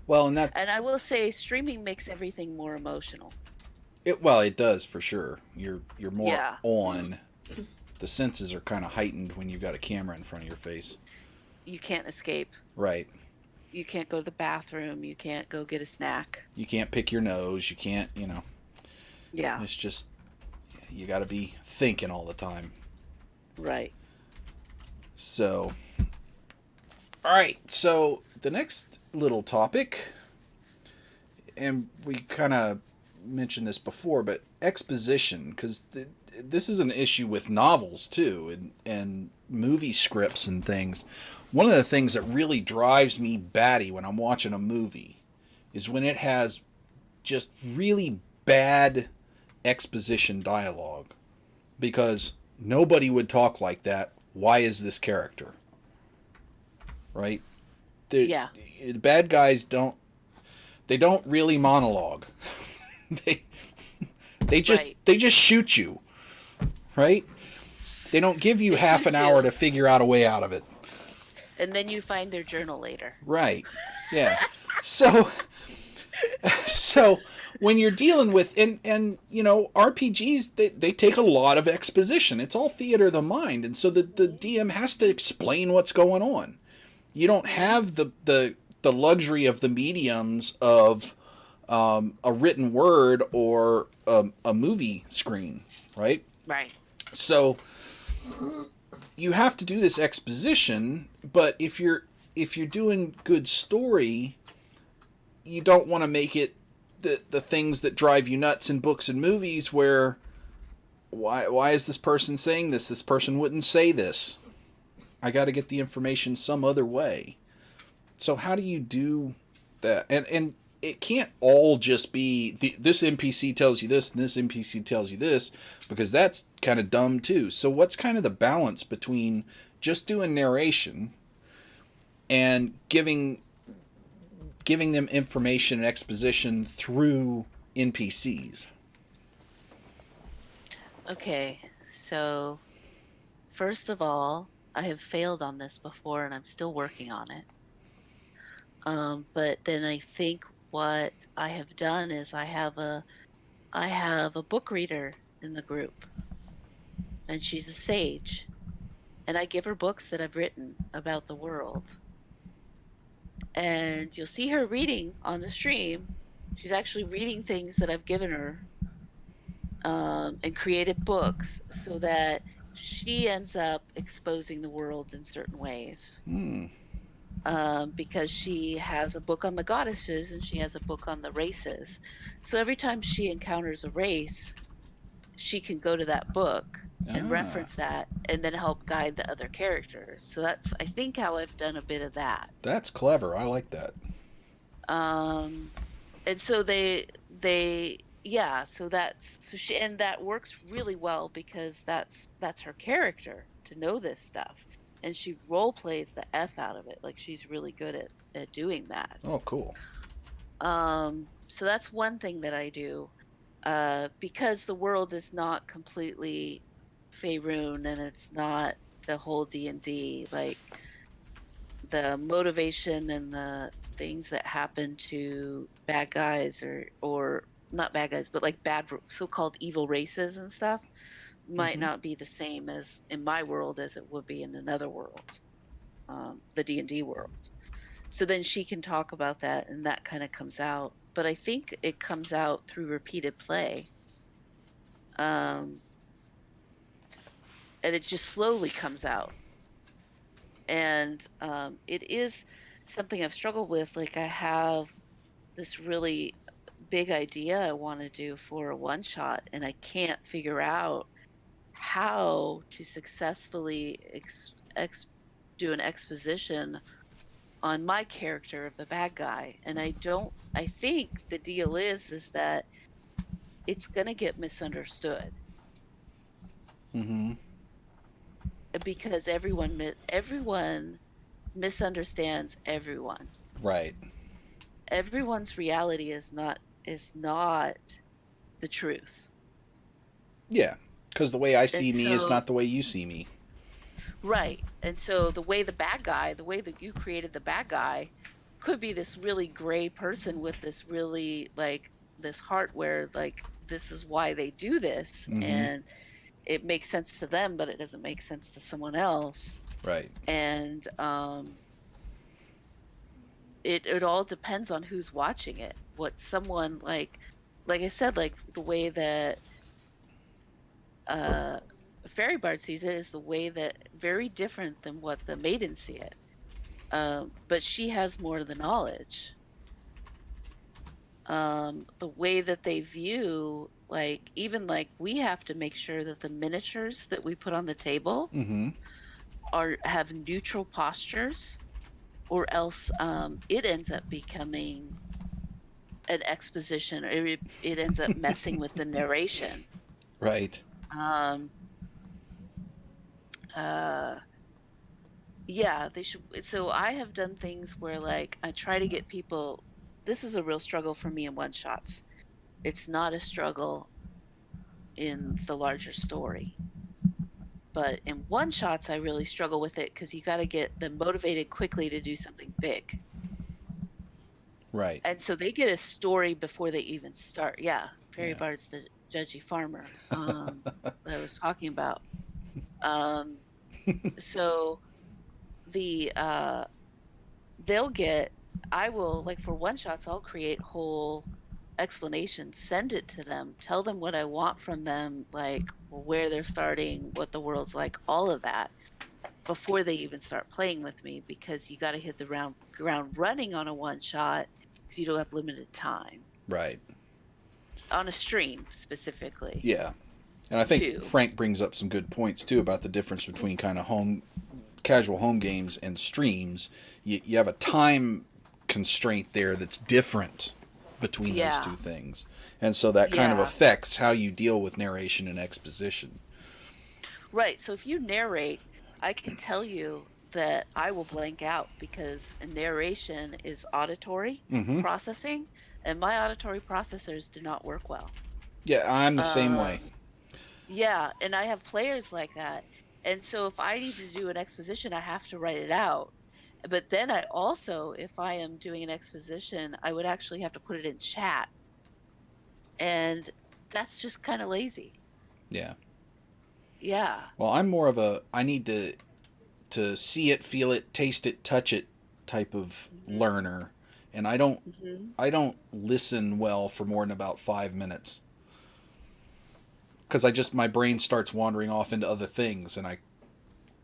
[SPEAKER 1] Well, and that
[SPEAKER 2] And I will say streaming makes everything more emotional.
[SPEAKER 1] it does for sure. You're more
[SPEAKER 2] Yeah.
[SPEAKER 1] on. The senses are kind of heightened when you've got a camera in front of your face.
[SPEAKER 2] You can't escape.
[SPEAKER 1] Right.
[SPEAKER 2] You can't go to the bathroom. You can't go get a snack.
[SPEAKER 1] You can't pick your nose. You can't,
[SPEAKER 2] Yeah.
[SPEAKER 1] it's just you got to be thinking all the time.
[SPEAKER 2] Right.
[SPEAKER 1] So, all right. So, the next little topic, and we kind of mentioned this before, but exposition, because this is an issue with novels too, and movie scripts and things. One of the things that really drives me batty when I'm watching a movie is when it has just really bad exposition dialogue, because nobody would talk like that. Why is this character? Right? The
[SPEAKER 2] Yeah.
[SPEAKER 1] bad guys don't really monologue. they
[SPEAKER 2] Right.
[SPEAKER 1] they just shoot you, right? They don't give you
[SPEAKER 2] They
[SPEAKER 1] half
[SPEAKER 2] shoot
[SPEAKER 1] an hour
[SPEAKER 2] you,
[SPEAKER 1] to figure out a way out of it.
[SPEAKER 2] and then you find their journal later.
[SPEAKER 1] Right. Yeah. So so when you're dealing with and RPGs, they take a lot of exposition. It's all theater of the mind, and so the DM has to explain what's going on. You don't
[SPEAKER 2] Hmm.
[SPEAKER 1] have the luxury of the mediums of a written word or a movie screen, right?
[SPEAKER 2] Right.
[SPEAKER 1] So you have to do this exposition, but if you're doing good story, you don't want to make it the things that drive you nuts in books and movies where why is this person saying this? This person wouldn't say this. I got to get the information some other way. So how do you do that? And it can't all just be this NPC tells you this and this NPC tells you this, because that's kind of dumb too. So what's kind of the balance between just doing narration and giving them information and exposition through NPCs?
[SPEAKER 2] Okay, so first of all, I have failed on this before and I'm still working on it. But then I think what I have done is I have a book reader in the group, and she's a sage, and I give her books that I've written about the world. And you'll see her reading on the stream. She's actually reading things that I've given her, and created books so that she ends up exposing the world in certain ways. Because she has a book on the goddesses and she has a book on the races. So every time she encounters a race, she can go to that book and reference that and then help guide the other characters. So that's, I think, how I've done a bit of that.
[SPEAKER 1] That's clever. I like that.
[SPEAKER 2] And so so she, and that works really well because that's her character, to know this stuff. And she role plays the F out of it. Like, she's really good at doing that.
[SPEAKER 1] Oh, cool.
[SPEAKER 2] So that's one thing that I do. Because the world is not completely Faerun and it's not the whole D&D, like the motivation and the things that happen to bad guys or not bad guys, but like bad so-called evil races and stuff might not be the same as in my world as it would be in another world, the D&D world. So then she can talk about that, and that kind of comes out. But I think it comes out through repeated play. And it just slowly comes out. And it is something I've struggled with. Like, I have this really big idea I want to do for a one-shot, and I can't figure out how to successfully do an exposition on my character of the bad guy. And I think the deal is that it's gonna get misunderstood. Because everyone misunderstands everyone.
[SPEAKER 1] Right.
[SPEAKER 2] Everyone's reality is not the truth.
[SPEAKER 1] Yeah, because the way I see me is not the way you see me.
[SPEAKER 2] Right. And so the way that you created the bad guy could be this really gray person with this really, like, this heart where, like, this is why they do this, and it makes sense to them, but it doesn't make sense to someone else.
[SPEAKER 1] Right.
[SPEAKER 2] And it all depends on who's watching it. What someone, like I said, like the way that Fairy Bard sees it is the way that very different than what the maidens see it. But she has more of the knowledge. The way that they view, like, even like we have to make sure that the miniatures that we put on the table have neutral postures, or else it ends up becoming an exposition, or it ends up messing with the narration.
[SPEAKER 1] Right.
[SPEAKER 2] Yeah, they should. So I have done things where, like, I try to get people. This is a real struggle for me in one shots. It's not a struggle in the larger story, but in one shots I really struggle with it because you got to get them motivated quickly to do something big.
[SPEAKER 1] Right.
[SPEAKER 2] And so they get a story before they even start. Yeah, Fairy Bard's the judgy farmer that I was talking about. So I will, like, for one shots, I'll create whole explanations, send it to them, tell them what I want from them, like where they're starting, what the world's like, all of that before they even start playing with me, because you got to hit the ground running on a one shot because you don't have limited time.
[SPEAKER 1] Right.
[SPEAKER 2] On a stream specifically.
[SPEAKER 1] Yeah. And I think Frank brings up some good points too about the difference between kind of casual home games and streams. You have a time constraint there that's different between those
[SPEAKER 2] Yeah.
[SPEAKER 1] two things. And so that kind of
[SPEAKER 2] Yeah.
[SPEAKER 1] affects how you deal with narration and exposition.
[SPEAKER 2] Right. So if you narrate, I can tell you that I will blank out because a narration is auditory
[SPEAKER 1] Mm-hmm.
[SPEAKER 2] processing, and my auditory processors do not work well.
[SPEAKER 1] Yeah, I'm the same way.
[SPEAKER 2] Um, yeah, and I have players like that. And so if I need to do an exposition, I have to write it out. But then I also, if I am doing an exposition, I would actually have to put it in chat. And that's just kind of lazy.
[SPEAKER 1] Yeah.
[SPEAKER 2] Yeah.
[SPEAKER 1] Well, I'm more of a I need to see it, feel it, taste it, touch it type of
[SPEAKER 2] Hmm.
[SPEAKER 1] learner, and
[SPEAKER 2] Hmm.
[SPEAKER 1] I don't listen well for more than about 5 minutes because I just my brain starts wandering off into other things, and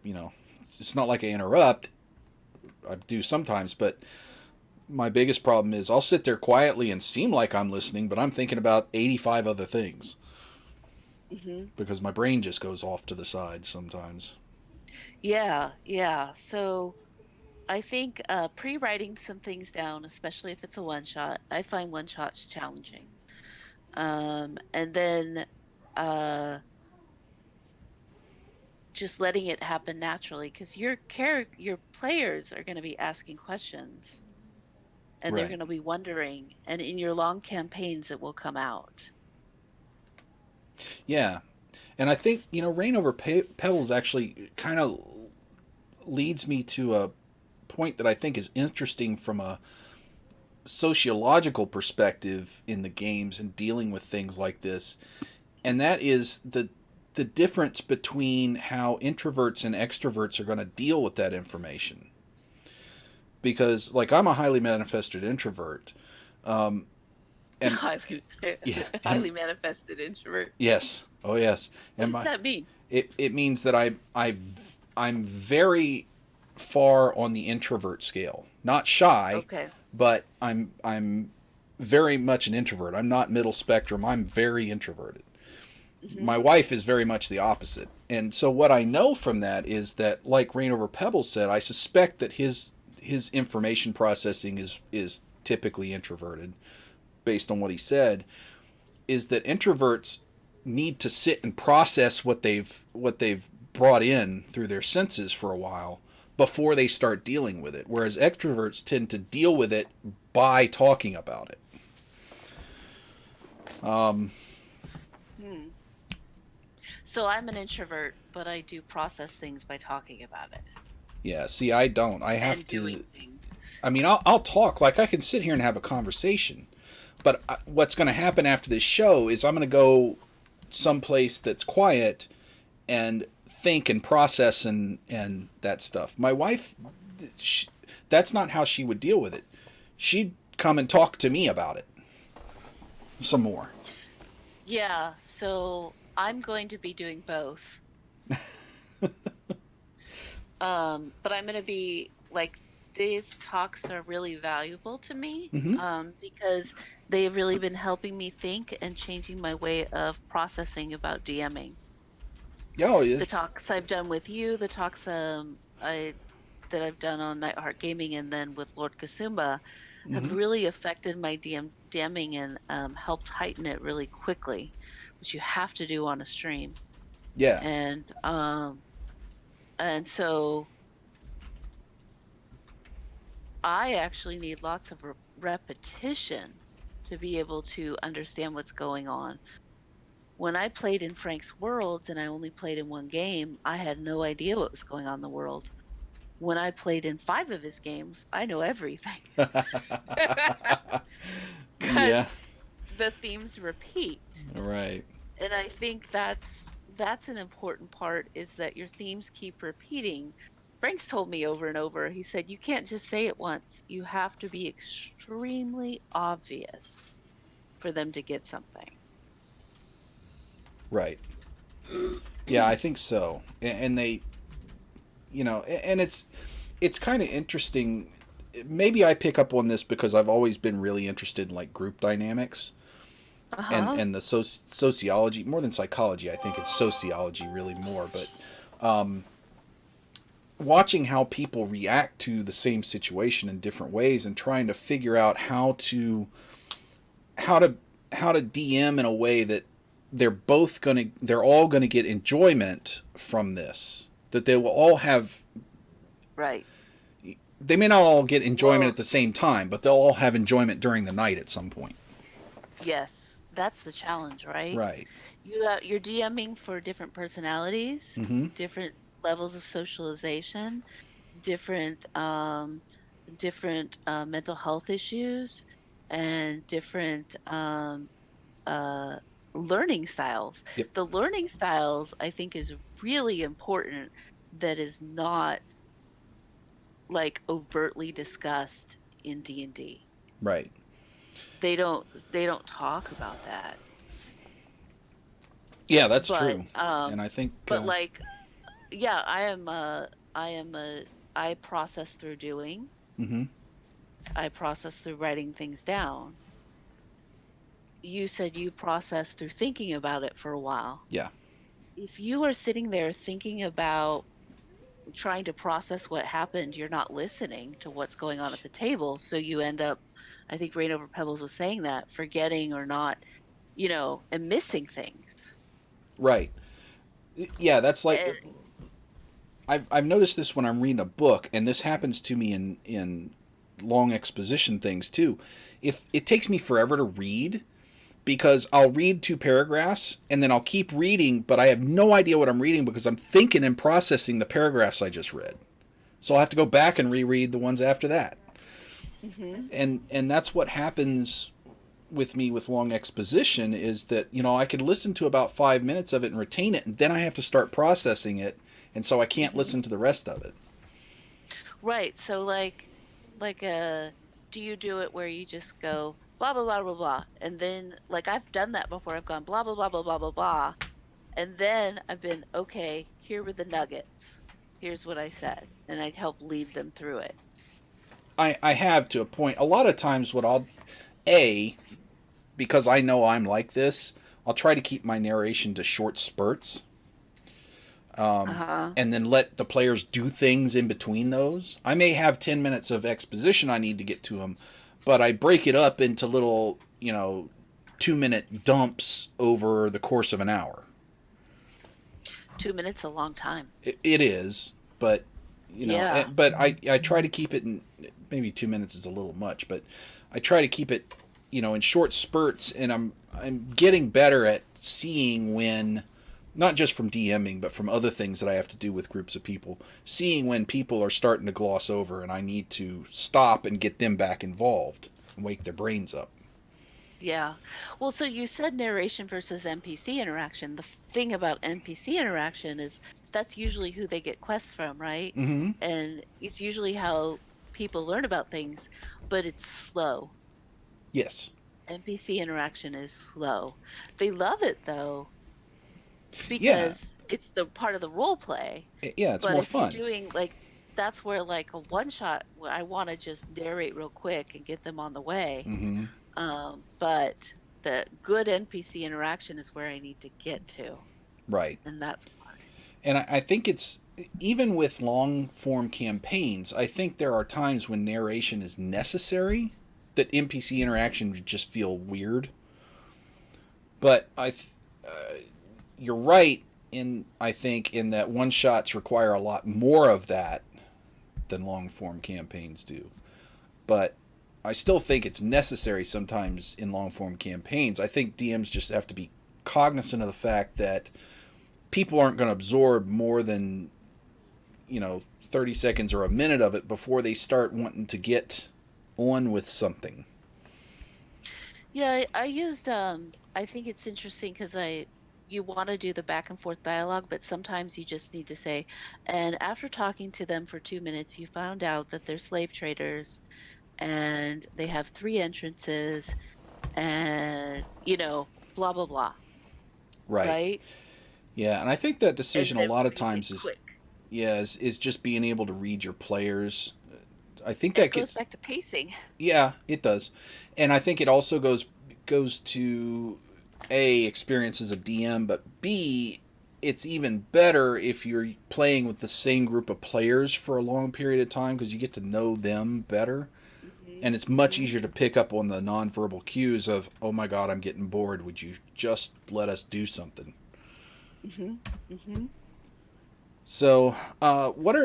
[SPEAKER 1] you know it's not like I interrupt. I do sometimes, but my biggest problem is I'll sit there quietly and seem like I'm listening, but I'm thinking about 85 other things
[SPEAKER 2] Hmm.
[SPEAKER 1] because my brain just goes off to the side sometimes.
[SPEAKER 2] Yeah. Yeah. So I think pre-writing some things down, especially if it's a one shot, I find one shots challenging. And then uh, just letting it happen naturally, because your players are going to be asking questions, and they're
[SPEAKER 1] Right.
[SPEAKER 2] going to be wondering, and in your long campaigns, it will come out.
[SPEAKER 1] Yeah. And I think, Rain Over Pebbles actually kind of leads me to a point that I think is interesting from a sociological perspective in the games and dealing with things like this. And that is the difference between how introverts and extroverts are going to deal with that information. Because, like, I'm a highly manifested introvert. And
[SPEAKER 2] I was gonna say,
[SPEAKER 1] yeah, and
[SPEAKER 2] highly manifested introvert.
[SPEAKER 1] yes, oh yes,
[SPEAKER 2] What
[SPEAKER 1] and
[SPEAKER 2] does that mean?
[SPEAKER 1] it means that I'm very far on the introvert scale. Not shy,
[SPEAKER 2] Okay.
[SPEAKER 1] but I'm very much an introvert. I'm not middle spectrum. I'm very introverted.
[SPEAKER 2] Hmm.
[SPEAKER 1] My wife is very much the opposite. And so what I know from that is that, like Rain Over Pebbles said, I suspect that his information processing is typically introverted based on what he said, is that introverts need to sit and process what they've brought in through their senses for a while before they start dealing with it, whereas extroverts tend to deal with it by talking about it.
[SPEAKER 2] Hmm. So I'm an introvert, but I do process things by talking about it
[SPEAKER 1] Yeah, see, I don't. I have
[SPEAKER 2] and doing
[SPEAKER 1] to.
[SPEAKER 2] things.
[SPEAKER 1] I mean, I'll talk. Like, I can sit here and have a conversation, but what's going to happen after this show is I'm going to go someplace that's quiet and think and process and that stuff. My wife, she, that's not how she would deal with it. She'd come and talk to me about it some more.
[SPEAKER 2] Yeah, so I'm going to be doing both. But I'm going to be like, these talks are really valuable to me,
[SPEAKER 1] Mm-hmm.
[SPEAKER 2] because they've really been helping me think and changing my way of processing about DMing.
[SPEAKER 1] Oh, yeah.
[SPEAKER 2] The talks I've done with you, the talks I that I've done on Nightheart Gaming and then with Lord Kasumba have
[SPEAKER 1] Mm-hmm.
[SPEAKER 2] really affected my DMing and helped heighten it really quickly, which you have to do on a stream.
[SPEAKER 1] Yeah.
[SPEAKER 2] And so I actually need lots of repetition to be able to understand what's going on. When I played in Frank's Worlds and I only played in one game, I had no idea what was going on in the world. When I played in 5 of his games, I know everything.
[SPEAKER 1] Yeah.
[SPEAKER 2] Because the themes repeat.
[SPEAKER 1] Right.
[SPEAKER 2] And I think that's an important part, is that your themes keep repeating. Frank's told me over and over, he said, you can't just say it once. You have to be extremely obvious for them to get something.
[SPEAKER 1] Right. Yeah, I think so. And they, and it's kind of interesting. Maybe I pick up on this because I've always been really interested in, like, group dynamics and
[SPEAKER 2] Uh-huh.
[SPEAKER 1] the sociology more than psychology. I think it's sociology really more, but watching how people react to the same situation in different ways and trying to figure out how to how to DM in a way that they're all gonna get enjoyment from this. That they will all have.
[SPEAKER 2] Right.
[SPEAKER 1] They may not all get enjoyment
[SPEAKER 2] Well,
[SPEAKER 1] at the same time, but they'll all have enjoyment during the night at some point.
[SPEAKER 2] yes, that's the challenge, right?
[SPEAKER 1] Right.
[SPEAKER 2] You're DMing for different personalities,
[SPEAKER 1] Mm-hmm.
[SPEAKER 2] different levels of socialization, different mental health issues, and different uh, learning styles.
[SPEAKER 1] Yep.
[SPEAKER 2] The learning styles, I think, is really important. That is not like overtly discussed in D&D.
[SPEAKER 1] Right.
[SPEAKER 2] They don't talk about that.
[SPEAKER 1] Yeah, that's
[SPEAKER 2] But
[SPEAKER 1] true. And I think.
[SPEAKER 2] like, yeah, I am a I process through doing.
[SPEAKER 1] Mm-hmm.
[SPEAKER 2] I process through writing things down. You said you process through thinking about it for a while.
[SPEAKER 1] Yeah.
[SPEAKER 2] If you are sitting there thinking about trying to process what happened, you're not listening to what's going on at the table. So you end up, I think Rain Over Pebbles was saying that, forgetting or not, and missing things.
[SPEAKER 1] Right. Yeah, that's like
[SPEAKER 2] And
[SPEAKER 1] I've noticed this when I'm reading a book, and this happens to me in long exposition things too. If it takes me forever to read, because I'll read 2 paragraphs and then I'll keep reading, but I have no idea what I'm reading because I'm thinking and processing the paragraphs I just read. So I'll have to go back and reread the ones after that.
[SPEAKER 2] hmm
[SPEAKER 1] And that's what happens with me with long exposition is that, I could listen to about 5 minutes of it and retain it, and then I have to start processing it, and so I can't
[SPEAKER 2] hmm
[SPEAKER 1] listen to the rest of it.
[SPEAKER 2] right. So like do you do it where you just go blah blah blah blah blah, and then like I've done that before. I've gone blah blah blah blah blah blah blah, and then I've been okay. Here were the nuggets. Here's what I said, and I help lead them through it.
[SPEAKER 1] I have to a point. A lot of times, what A, because I know I'm like this, I'll try to keep my narration to short spurts,
[SPEAKER 2] Uh-huh.
[SPEAKER 1] and then let the players do things in between those. I may have 10 minutes of exposition I need to get to them, but I break it up into little, 2-minute dumps over the course of an hour.
[SPEAKER 2] 2 minutes a long time.
[SPEAKER 1] It is, but
[SPEAKER 2] Yeah.
[SPEAKER 1] but I try to keep it in. Maybe 2 minutes is a little much, but I try to keep it, in short spurts, and I'm getting better at seeing when, not just from DMing, but from other things that I have to do with groups of people, seeing when people are starting to gloss over, and I need to stop and get them back involved and wake their brains up.
[SPEAKER 2] Yeah. Well, so you said narration versus NPC interaction. The thing about NPC interaction is that's usually who they get quests from, right?
[SPEAKER 1] Mm-hmm.
[SPEAKER 2] And it's usually how people learn about things, but it's slow.
[SPEAKER 1] Yes.
[SPEAKER 2] NPC interaction is slow. They love it though,
[SPEAKER 1] Yeah.
[SPEAKER 2] because it's the part of the role play.
[SPEAKER 1] Yeah. It's
[SPEAKER 2] But
[SPEAKER 1] more
[SPEAKER 2] if you're
[SPEAKER 1] fun.
[SPEAKER 2] doing like that's where like a one shot, I want to just narrate real quick and get them on the way.
[SPEAKER 1] Mm-hmm.
[SPEAKER 2] But the good NPC interaction is where I need to get to,
[SPEAKER 1] Right.
[SPEAKER 2] and that's hard.
[SPEAKER 1] And I think it's even with long form campaigns, I think there are times when narration is necessary that NPC interaction would just feel weird. But you're right in I think in that one shots require a lot more of that than long form campaigns do. But I still think it's necessary sometimes in long form campaigns. I think DMs just have to be cognizant of the fact that people aren't going to absorb more than 30 seconds or a minute of it before they start wanting to get on with something.
[SPEAKER 2] Yeah, I used I think it's interesting because I you want to do the back and forth dialogue, but sometimes you just need to say, and after talking to them for 2 minutes, you found out that they're slave traders and they have three entrances and blah blah blah,
[SPEAKER 1] Right.
[SPEAKER 2] right?
[SPEAKER 1] Yeah, and I think that
[SPEAKER 2] And
[SPEAKER 1] decision a
[SPEAKER 2] then
[SPEAKER 1] lot of
[SPEAKER 2] read it
[SPEAKER 1] times is
[SPEAKER 2] quick.
[SPEAKER 1] is just being able to read your players. I think
[SPEAKER 2] It
[SPEAKER 1] that
[SPEAKER 2] goes
[SPEAKER 1] gets
[SPEAKER 2] back to pacing.
[SPEAKER 1] yeah, it does. And I think it also goes to A, experience as a DM, but B, it's even better if you're playing with the same group of players for a long period of time because you get to know them better. And it's much easier to pick up on the nonverbal cues of, oh my God, I'm getting bored. Would you just let us do something?
[SPEAKER 2] Mhm. Mhm.
[SPEAKER 1] So, what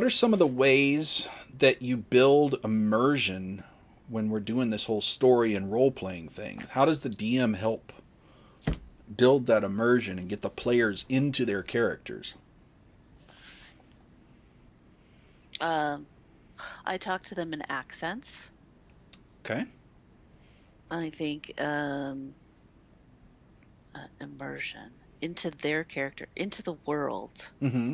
[SPEAKER 1] are some of the ways that you build immersion when we're doing this whole story and role playing thing? How does the DM help build that immersion and get the players into their characters?
[SPEAKER 2] Um, I talk to them in accents.
[SPEAKER 1] Okay.
[SPEAKER 2] I think immersion into their character, into the world.
[SPEAKER 1] Mm-hmm.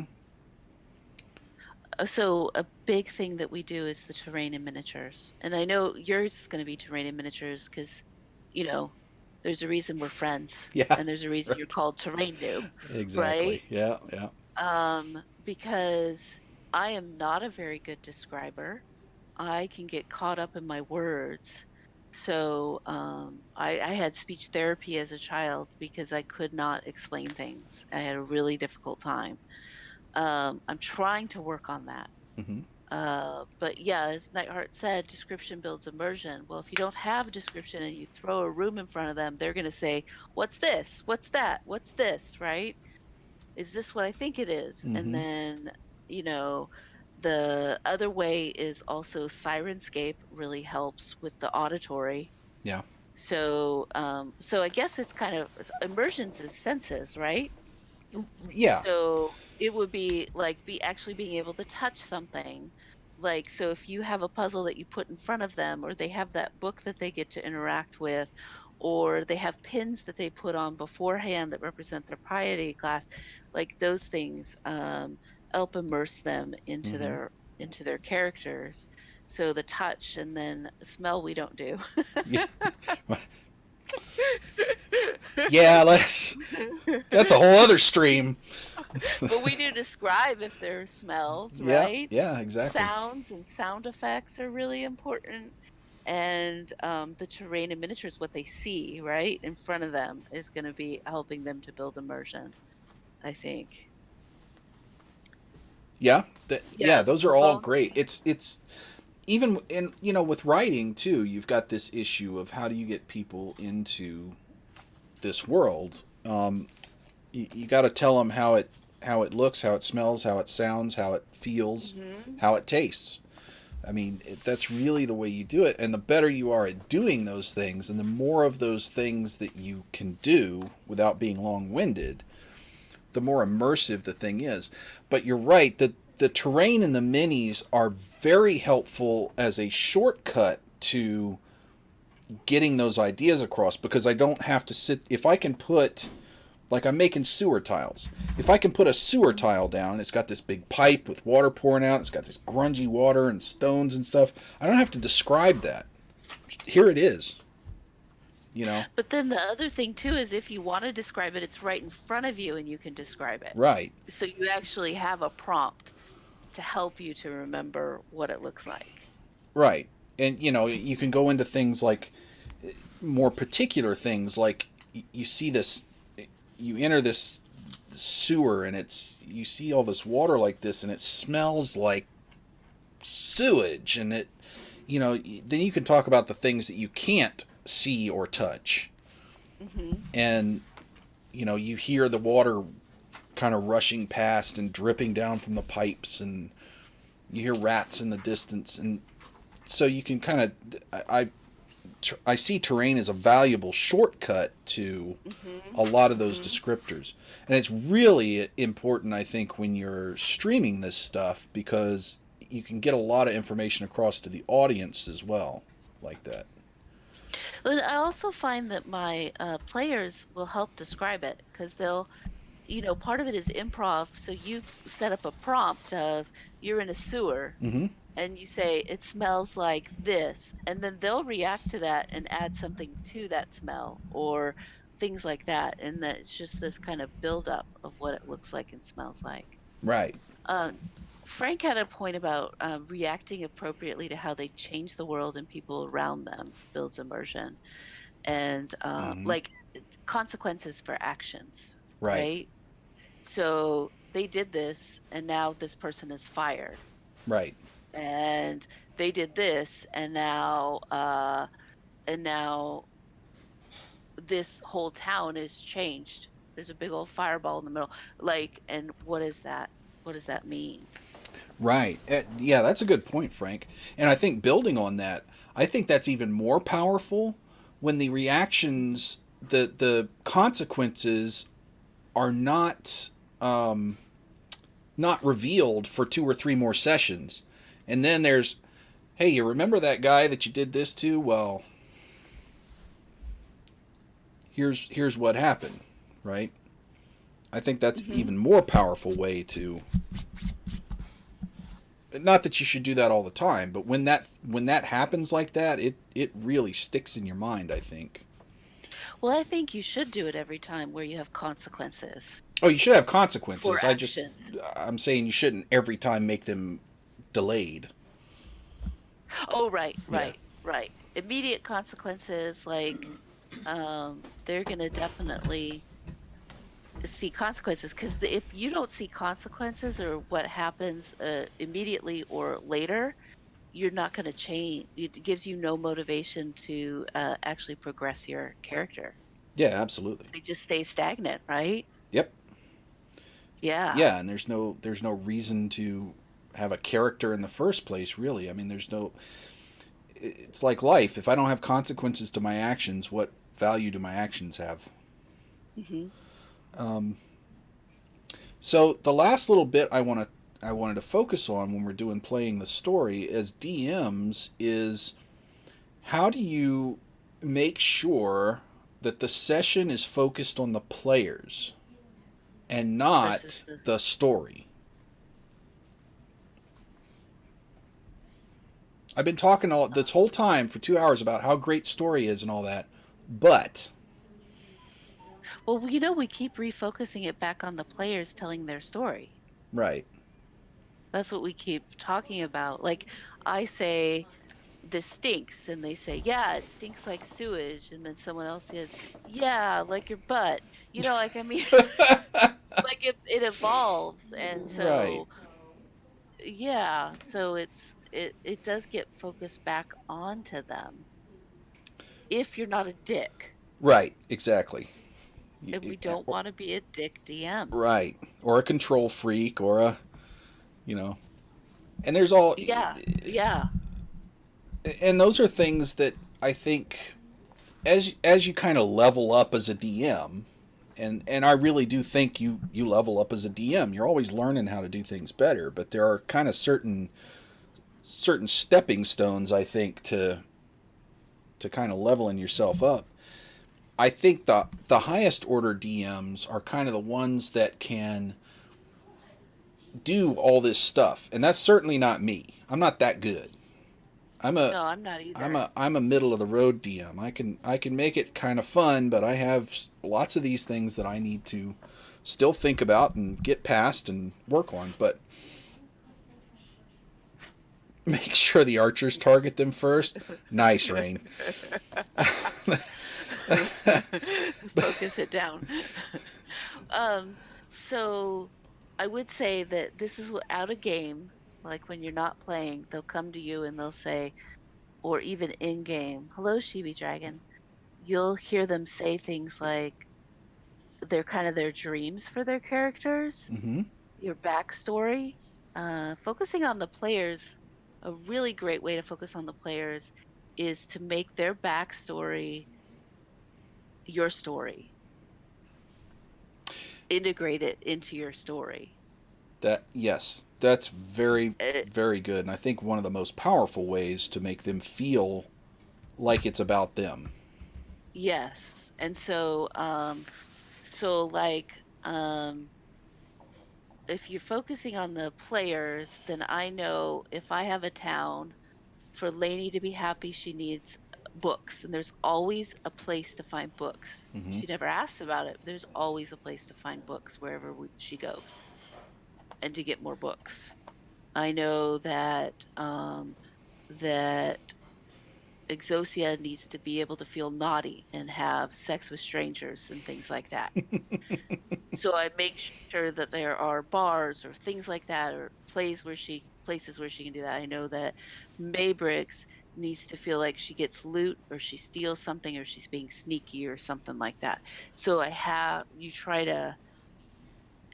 [SPEAKER 2] So a big thing that we do is the terrain and miniatures. And I know yours is going to be terrain and miniatures because, you know, there's a reason we're friends
[SPEAKER 1] Yeah.
[SPEAKER 2] and there's a reason you're
[SPEAKER 1] Right.
[SPEAKER 2] called Terrain Noob,
[SPEAKER 1] Exactly.
[SPEAKER 2] right?
[SPEAKER 1] Yeah. Yeah.
[SPEAKER 2] Because I am not a very good describer. I can get caught up in my words. So I had speech therapy as a child because I could not explain things. I had a really difficult time. I'm trying to work on that.
[SPEAKER 1] Mm-hmm.
[SPEAKER 2] But yeah, as Nightheart said, description builds immersion. Well, if you don't have a description and you throw a room in front of them, they're going to say, "What's this? What's that? What's this?" Right? Is this what I think it is? And
[SPEAKER 1] Mm-hmm.
[SPEAKER 2] then, you know, the other way is also Sirenscape really helps with the auditory.
[SPEAKER 1] Yeah.
[SPEAKER 2] So I guess it's kind of immersions is senses, right?
[SPEAKER 1] Yeah.
[SPEAKER 2] So it would be like be actually being able to touch something. Like, so if you have a puzzle that you put in front of them, or they have that book that they get to interact with, or they have pins that they put on beforehand that represent their piety class, like those things help immerse them
[SPEAKER 1] Mm-hmm.
[SPEAKER 2] into their characters. So the touch and then smell we don't do.
[SPEAKER 1] Yeah. Yeah. That's a whole other stream.
[SPEAKER 2] But we do describe if there are smells,
[SPEAKER 1] Yeah.
[SPEAKER 2] right?
[SPEAKER 1] Yeah. Exactly.
[SPEAKER 2] Sounds and sound effects are really important. And the terrain and miniatures, what they see, right, in front of them is going to be helping them to build immersion, I think.
[SPEAKER 1] Yeah. Yeah.
[SPEAKER 2] Yeah.
[SPEAKER 1] Those are all
[SPEAKER 2] Well,
[SPEAKER 1] great. It's even in with writing too. You've got this issue of how do you get people into this world. You got to tell them how it looks, how it smells, how it sounds, how it feels,
[SPEAKER 2] hmm
[SPEAKER 1] how it tastes. I mean, that's really the way you do it. And the better you are at doing those things, and the more of those things that you can do without being long winded, the more immersive the thing is. But you're right, the terrain and the minis are very helpful as a shortcut to getting those ideas across because I don't have to sit. If I can put, like, I'm making sewer tiles. If I can put a sewer tile down, it's got this big pipe with water pouring out, it's got this grungy water and stones and stuff. I don't have to describe that. Here it is, you know?
[SPEAKER 2] But then the other thing too is if you want to describe it, it's right in front of you and you can describe it.
[SPEAKER 1] Right,
[SPEAKER 2] So you actually have a prompt to help you to remember what it looks like.
[SPEAKER 1] right. And, you can go into things like more particular things, like you see this, you enter this sewer and you see all this water like this and it smells like sewage and then you can talk about the things that you can't see or touch
[SPEAKER 2] hmm
[SPEAKER 1] and you hear the water kind of rushing past and dripping down from the pipes and you hear rats in the distance and so you can kind of I see terrain as a valuable shortcut to
[SPEAKER 2] hmm
[SPEAKER 1] a lot of those
[SPEAKER 2] hmm
[SPEAKER 1] descriptors. And it's really important, I think, when you're streaming this stuff because you can get a lot of information across to the audience as well, like that.
[SPEAKER 2] But I also find that my players will help describe it because they'll, part of it is improv. So you set up a prompt of you're in a sewer
[SPEAKER 1] Mm-hmm.
[SPEAKER 2] and you say it smells like this, and then they'll react to that and add something to that smell or things like that. And that it's just this kind of buildup of what it looks like and smells like.
[SPEAKER 1] Right.
[SPEAKER 2] Um, Frank had a point about reacting appropriately to how they change the world and people around them builds immersion and
[SPEAKER 1] Mm-hmm.
[SPEAKER 2] like consequences for actions,
[SPEAKER 1] Right.
[SPEAKER 2] right? So they did this, and now this person is fired.
[SPEAKER 1] Right.
[SPEAKER 2] and they did this, and now this whole town is changed. There's a big old fireball in the middle. Like, and what is that? What does that mean?
[SPEAKER 1] Right. Yeah, that's a good point, Frank. And I think building on that, I think that's even more powerful when the reactions, the consequences are not revealed for two or three more sessions. And then there's, hey, you remember that guy that you did this to? Well, here's what happened, right? I think that's
[SPEAKER 2] Hmm.
[SPEAKER 1] even more powerful way to, not that you should do that all the time, but when that happens like that, it really sticks in your mind, I think.
[SPEAKER 2] Well, I think you should do it every time where you have consequences
[SPEAKER 1] Oh, you should have
[SPEAKER 2] for
[SPEAKER 1] consequences.
[SPEAKER 2] actions.
[SPEAKER 1] I'm saying you shouldn't every time make them delayed.
[SPEAKER 2] Oh, right,
[SPEAKER 1] Yeah.
[SPEAKER 2] right, right. Immediate consequences, like, they're gonna definitely see consequences because if you don't see consequences or what happens immediately or later, you're not going to change. It gives you no motivation to actually progress your character.
[SPEAKER 1] Yeah, absolutely.
[SPEAKER 2] They just stay stagnant, right?
[SPEAKER 1] Yep.
[SPEAKER 2] Yeah.
[SPEAKER 1] Yeah, and there's no reason to have a character in the first place, really. I mean, there's no, it's like life. If I don't have consequences to my actions, what value do my actions have?
[SPEAKER 2] Hmm.
[SPEAKER 1] So the last little bit I wanted to focus on when we're doing playing the story as DMs is how do you make sure that the session is focused on the players and
[SPEAKER 2] Versus
[SPEAKER 1] not
[SPEAKER 2] the.
[SPEAKER 1] the story? I've been talking all this whole time for 2 hours about how great story is and all that, but
[SPEAKER 2] Well, we keep refocusing it back on the players telling their story.
[SPEAKER 1] right,
[SPEAKER 2] That's what we keep talking about. Like, I say, this stinks, and they say, yeah, it stinks like sewage, and then someone else says, yeah, like your butt. Like, I mean, like it evolves, and
[SPEAKER 1] right,
[SPEAKER 2] so yeah, so it does get focused back onto them if you're not a dick,
[SPEAKER 1] right, exactly.
[SPEAKER 2] and we don't want to be a dick DM.
[SPEAKER 1] Right, or a control freak, or a, you know, and there's all,
[SPEAKER 2] Yeah, yeah.
[SPEAKER 1] and those are things that I think as you kind of level up as a DM, and I really do think you level up as a DM. You're always learning how to do things better, but there are kind of certain stepping stones I think to kind of leveling yourself up. I think the highest order DMs are kind of the ones that can do all this stuff, and that's certainly not me. I'm not that good. I'm a
[SPEAKER 2] No, I'm not
[SPEAKER 1] I'm
[SPEAKER 2] either.
[SPEAKER 1] a I'm a middle of the road DM. I can make it kind of fun, but I have lots of these things that I need to still think about and get past and work on. But make sure the archers target them first. Nice, Rain.
[SPEAKER 2] Focus it down. Um, so I would say that this is out of game. Like when you're not playing, they'll come to you and they'll say, or even in game, "Hello, Shibi Dragon." You'll hear them say things like they're kind of their dreams for their characters,
[SPEAKER 1] Mm-hmm.
[SPEAKER 2] your backstory. Focusing on the players, a really great way to focus on the players is to make their backstory your story, integrate it into your story.
[SPEAKER 1] That yes, that's very
[SPEAKER 2] Uh,
[SPEAKER 1] very good, and I think one of the most powerful ways to make them feel like it's about them.
[SPEAKER 2] yes, and so like, if you're focusing on the players, then I know if I have a town, for Lainey to be happy, she needs books, and there's always a place to find books.
[SPEAKER 1] Mm-hmm.
[SPEAKER 2] She never asks about it. There's always a place to find books wherever she goes, and to get more books. I know that Exosia needs to be able to feel naughty and have sex with strangers and things like that. So I make sure that there are bars or things like that, or plays where she places where she can do that. I know that Mabrix needs to feel like she gets loot or she steals something or she's being sneaky or something like that. So I have you try to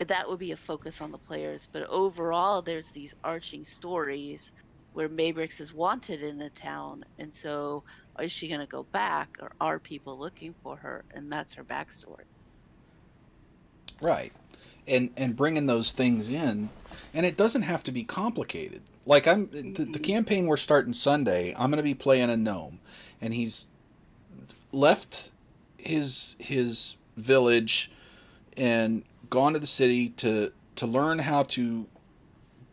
[SPEAKER 2] that would be a focus on the players, but overall there's these arching stories where Mabrix is wanted in a town, and so is she going to go back or are people looking for her? And that's her backstory.
[SPEAKER 1] Right. And bringing those things in, and it doesn't have to be complicated. Like the
[SPEAKER 2] Hmm.
[SPEAKER 1] campaign we're starting Sunday, I'm going to be playing a gnome, and he's left his village and gone to the city to learn how to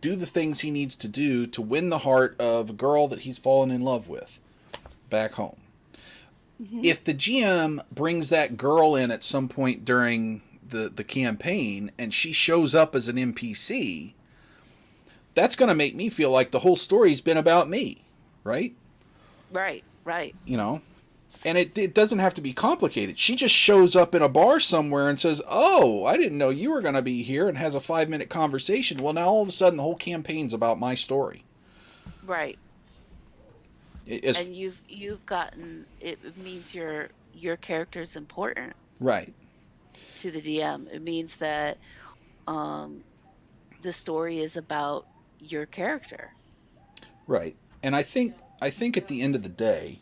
[SPEAKER 1] do the things he needs to do to win the heart of a girl that he's fallen in love with back home.
[SPEAKER 2] Hmm.
[SPEAKER 1] If the GM brings that girl in at some point during the campaign and she shows up as an NPC, that's going to make me feel like the whole story's been about me, right?
[SPEAKER 2] Right, right.
[SPEAKER 1] You know? And it doesn't have to be complicated. She just shows up in a bar somewhere and says, "Oh, I didn't know you were going to be here," and has a 5 minute conversation. Well, now all of a sudden the whole campaign's about my story.
[SPEAKER 2] Right.
[SPEAKER 1] It's
[SPEAKER 2] And you've gotten it means your character is important
[SPEAKER 1] right,
[SPEAKER 2] to the DM. It means that um the story is about your character.
[SPEAKER 1] right. And I think at the end of the day,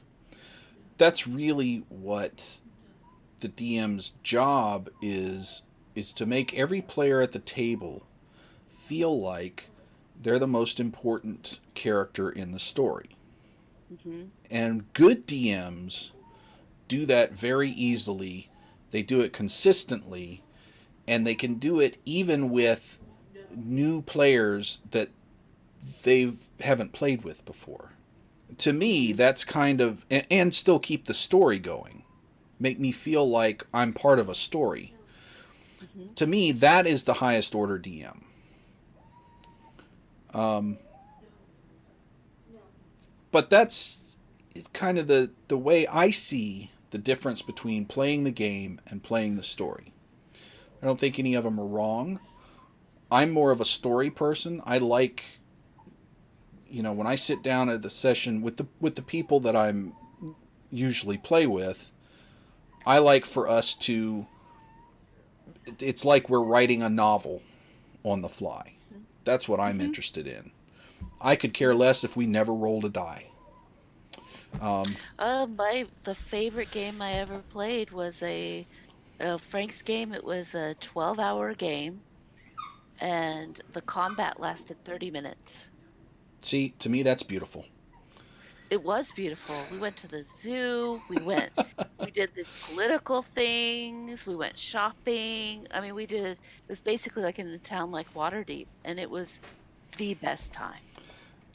[SPEAKER 1] that's really what the DM's job is to make every player at the table feel like they're the most important character in the story.
[SPEAKER 2] Hmm.
[SPEAKER 1] And good DMs do that very easily. They do it consistently, and they can do it even with new players that they haven't played with before. To me,
[SPEAKER 2] Hmm.
[SPEAKER 1] that's kind of, and still keep the story going. Make me feel like I'm part of a story.
[SPEAKER 2] Hmm.
[SPEAKER 1] To me, that is the highest order DM. Um, but that's kind of the way I see the difference between playing the game and playing the story. I don't think any of them are wrong. I'm more of a story person. I like, when I sit down at the session with the people that I'm usually play with, I like for us to, it's like we're writing a novel on the fly. That's what I'm
[SPEAKER 2] Hmm.
[SPEAKER 1] interested in. I could care less if we never rolled a die. Um,
[SPEAKER 2] My the favorite game I ever played was a Frank's game. It was a 12-hour game, and the combat lasted 30 minutes.
[SPEAKER 1] See, to me, that's beautiful.
[SPEAKER 2] It was beautiful. We went to the zoo. We did these political things. We went shopping. I mean, it was basically like in a town like Waterdeep, and it was the best time.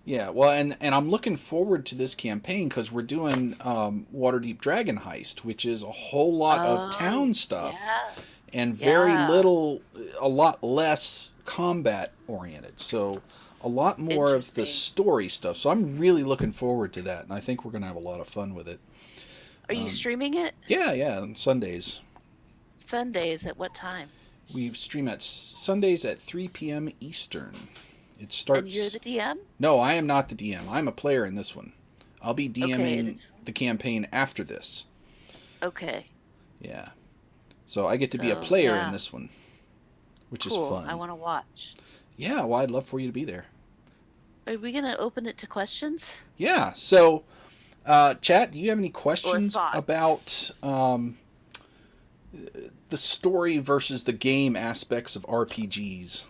[SPEAKER 1] Yeah, well, and I'm looking forward to this campaign because we're doing Waterdeep Dragon Heist, which is a whole lot of
[SPEAKER 2] Oh,
[SPEAKER 1] town stuff
[SPEAKER 2] yeah.
[SPEAKER 1] and very
[SPEAKER 2] Yeah.
[SPEAKER 1] little, a lot less combat oriented. So a lot more of the
[SPEAKER 2] Interesting.
[SPEAKER 1] story stuff. So I'm really looking forward to that, and I think we're gonna have a lot of fun with it.
[SPEAKER 2] Are you streaming it?
[SPEAKER 1] Yeah, yeah. On Sundays,
[SPEAKER 2] Sundays at what time?
[SPEAKER 1] we stream at Sundays at 3 p.m. Eastern. It
[SPEAKER 2] And you're
[SPEAKER 1] starts.
[SPEAKER 2] the DM?
[SPEAKER 1] No, I am not the DM. I'm a player in this one. I'll be
[SPEAKER 2] Okay,
[SPEAKER 1] DMing the campaign after this.
[SPEAKER 2] okay.
[SPEAKER 1] Yeah. So I get to be a
[SPEAKER 2] So,
[SPEAKER 1] player in
[SPEAKER 2] yeah.
[SPEAKER 1] this one, which is
[SPEAKER 2] Cool. I
[SPEAKER 1] fun.
[SPEAKER 2] want to watch.
[SPEAKER 1] Yeah, well, I'd love for you to be there.
[SPEAKER 2] Are we going to open it to questions
[SPEAKER 1] Yeah. So, chat, do you have any
[SPEAKER 2] or
[SPEAKER 1] questions
[SPEAKER 2] thoughts?
[SPEAKER 1] about the story versus the game aspects of RPGs?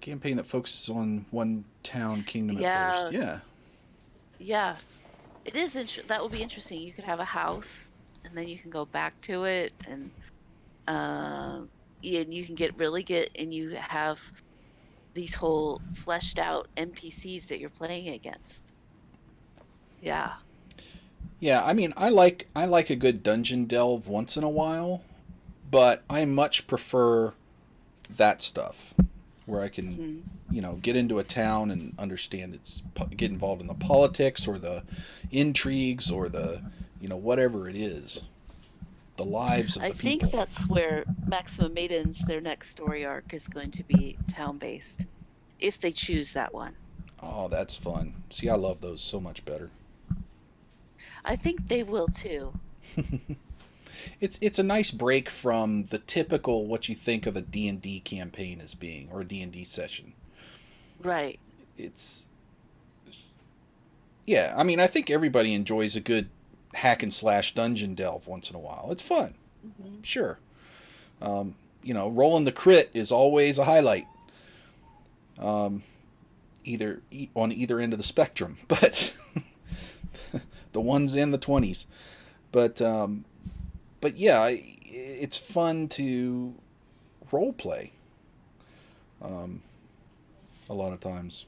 [SPEAKER 1] Campaign that focuses on one town kingdom at first.
[SPEAKER 2] Yeah,
[SPEAKER 1] Yeah.
[SPEAKER 2] yeah. It is that would be interesting. You could have a house and then you can go back to it and you can get and you have these whole fleshed out NPCs that you're playing against. Yeah.
[SPEAKER 1] Yeah, I mean, I like a good dungeon delve once in a while, but I much prefer that stuff where I can,
[SPEAKER 2] Hmm.
[SPEAKER 1] get into a town and understand get involved in the politics or the intrigues or the, whatever it is, the lives of
[SPEAKER 2] I
[SPEAKER 1] the
[SPEAKER 2] think
[SPEAKER 1] people.
[SPEAKER 2] that's where Maximum Maidens, their next story arc is going to be town based. if they choose that one.
[SPEAKER 1] Oh, that's fun. See, I love those so much better.
[SPEAKER 2] I think they will too.
[SPEAKER 1] It's a nice break from the typical what you think of a D&D campaign as being, or a D&D session.
[SPEAKER 2] Right.
[SPEAKER 1] It's Yeah, I mean, I think everybody enjoys a good hack and slash dungeon delve once in a while. It's fun.
[SPEAKER 2] Hmm.
[SPEAKER 1] Sure. Rolling the crit is always a highlight. Either on either end of the spectrum, but the ones in the 20s. But yeah, it's fun to role play a lot of times.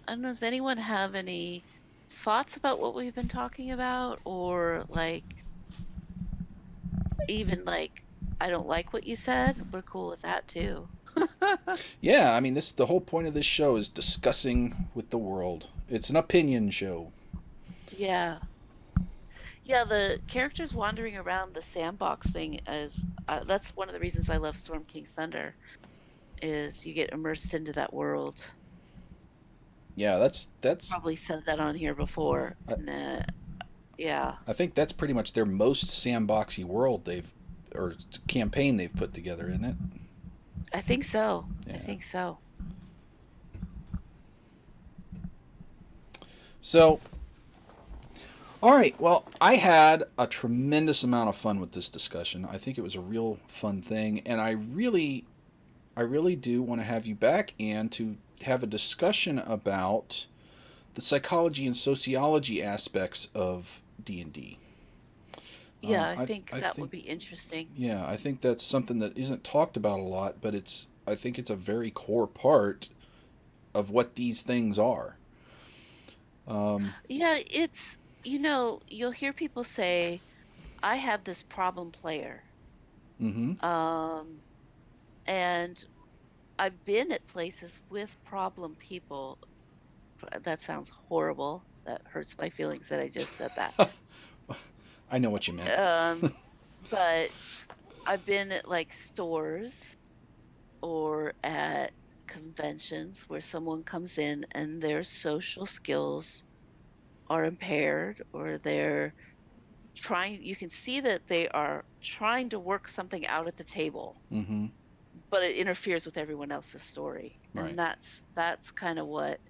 [SPEAKER 2] I don't know, does anyone have any thoughts about what we've been talking about, or like even like I don't like what you said? We're cool with that too.
[SPEAKER 1] Yeah, I mean, this the whole point of this show is discussing with the world. It's an opinion show.
[SPEAKER 2] Yeah. Yeah, the characters wandering around the sandbox thing is that's one of the reasons I love Storm King's Thunder is you get immersed into that world.
[SPEAKER 1] Yeah, that's
[SPEAKER 2] Probably said that on here before.
[SPEAKER 1] I,
[SPEAKER 2] And yeah,
[SPEAKER 1] I think that's pretty much their most sandboxy world they've or campaign they've put together, isn't it?
[SPEAKER 2] I think so. I
[SPEAKER 1] Yeah.
[SPEAKER 2] think so.
[SPEAKER 1] So, all right. Well, I had a tremendous amount of fun with this discussion. I think it was a real fun thing, and I really do want to have you back and to have a discussion about the psychology and sociology aspects of D&D.
[SPEAKER 2] Yeah, I think
[SPEAKER 1] I
[SPEAKER 2] that would
[SPEAKER 1] think
[SPEAKER 2] be interesting.
[SPEAKER 1] Yeah, I think that's something that isn't talked about a lot, but I think it's a very core part of what these things are. Um,
[SPEAKER 2] Yeah, you'll hear people say, I had this problem player.
[SPEAKER 1] mm-hmm.
[SPEAKER 2] Um, and I've been at places with problem people. That sounds horrible. That hurts my feelings that I just said that.
[SPEAKER 1] I know what you meant.
[SPEAKER 2] Um, but I've been at like stores or at conventions where someone comes in and their social skills are impaired, or you can see that they are trying to work something out at the table,
[SPEAKER 1] Mm-hmm.
[SPEAKER 2] but it interferes with everyone else's story.
[SPEAKER 1] Right.
[SPEAKER 2] And that's kind of what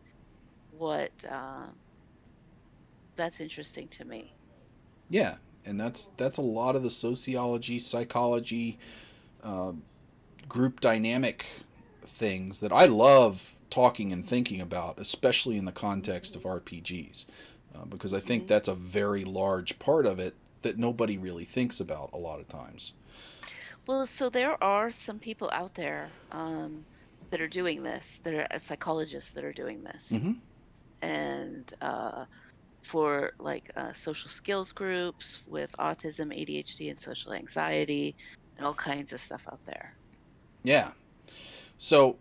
[SPEAKER 2] that's interesting to me.
[SPEAKER 1] Yeah, and that's a lot of the sociology, psychology, group dynamic things that I love talking and thinking about, especially in the context of RPGs, because I think
[SPEAKER 2] Hmm.
[SPEAKER 1] that's a very large part of it that nobody really thinks about a lot of times.
[SPEAKER 2] Well, so there are some people out there that are doing this, that are psychologists that are doing this.
[SPEAKER 1] Mm-hmm.
[SPEAKER 2] And for like social skills groups with autism, ADHD, and social anxiety, and all kinds of stuff out there.
[SPEAKER 1] Yeah. So,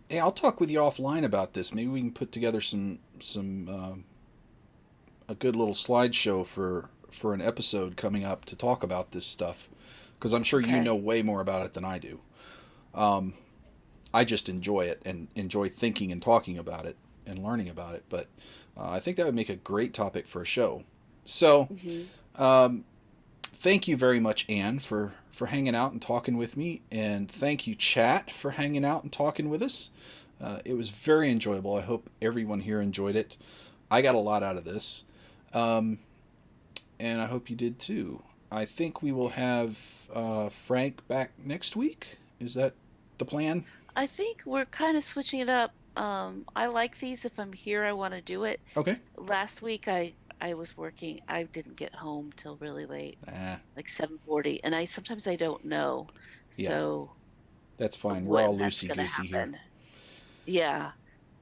[SPEAKER 1] hey, I'll talk with you offline about this. Maybe we can put together some a good little slideshow for an episode coming up to talk about this stuff, because I'm sure you
[SPEAKER 2] Okay.
[SPEAKER 1] know way more about it than I do. I just enjoy it and enjoy thinking and talking about it and learning about it. But I think that would make a great topic for a show. So,
[SPEAKER 2] Hmm.
[SPEAKER 1] thank you very much, Anne, for hanging out and talking with me, and thank you, chat, for hanging out and talking with us. It was very enjoyable. I hope everyone here enjoyed it. I got a lot out of this, and I hope you did too. I think we will have Frank back next week. Is that the plan?
[SPEAKER 2] I think we're kind of switching it up. I like these. If I'm here, I want to do it.
[SPEAKER 1] Okay.
[SPEAKER 2] Last week, I was working. I didn't get home till really late,
[SPEAKER 1] Ah,
[SPEAKER 2] like 7:40, and I sometimes I don't know,
[SPEAKER 1] yeah,
[SPEAKER 2] so
[SPEAKER 1] that's fine. We're all
[SPEAKER 2] when that's
[SPEAKER 1] loosey
[SPEAKER 2] gonna
[SPEAKER 1] goosey here.
[SPEAKER 2] happen. Yeah.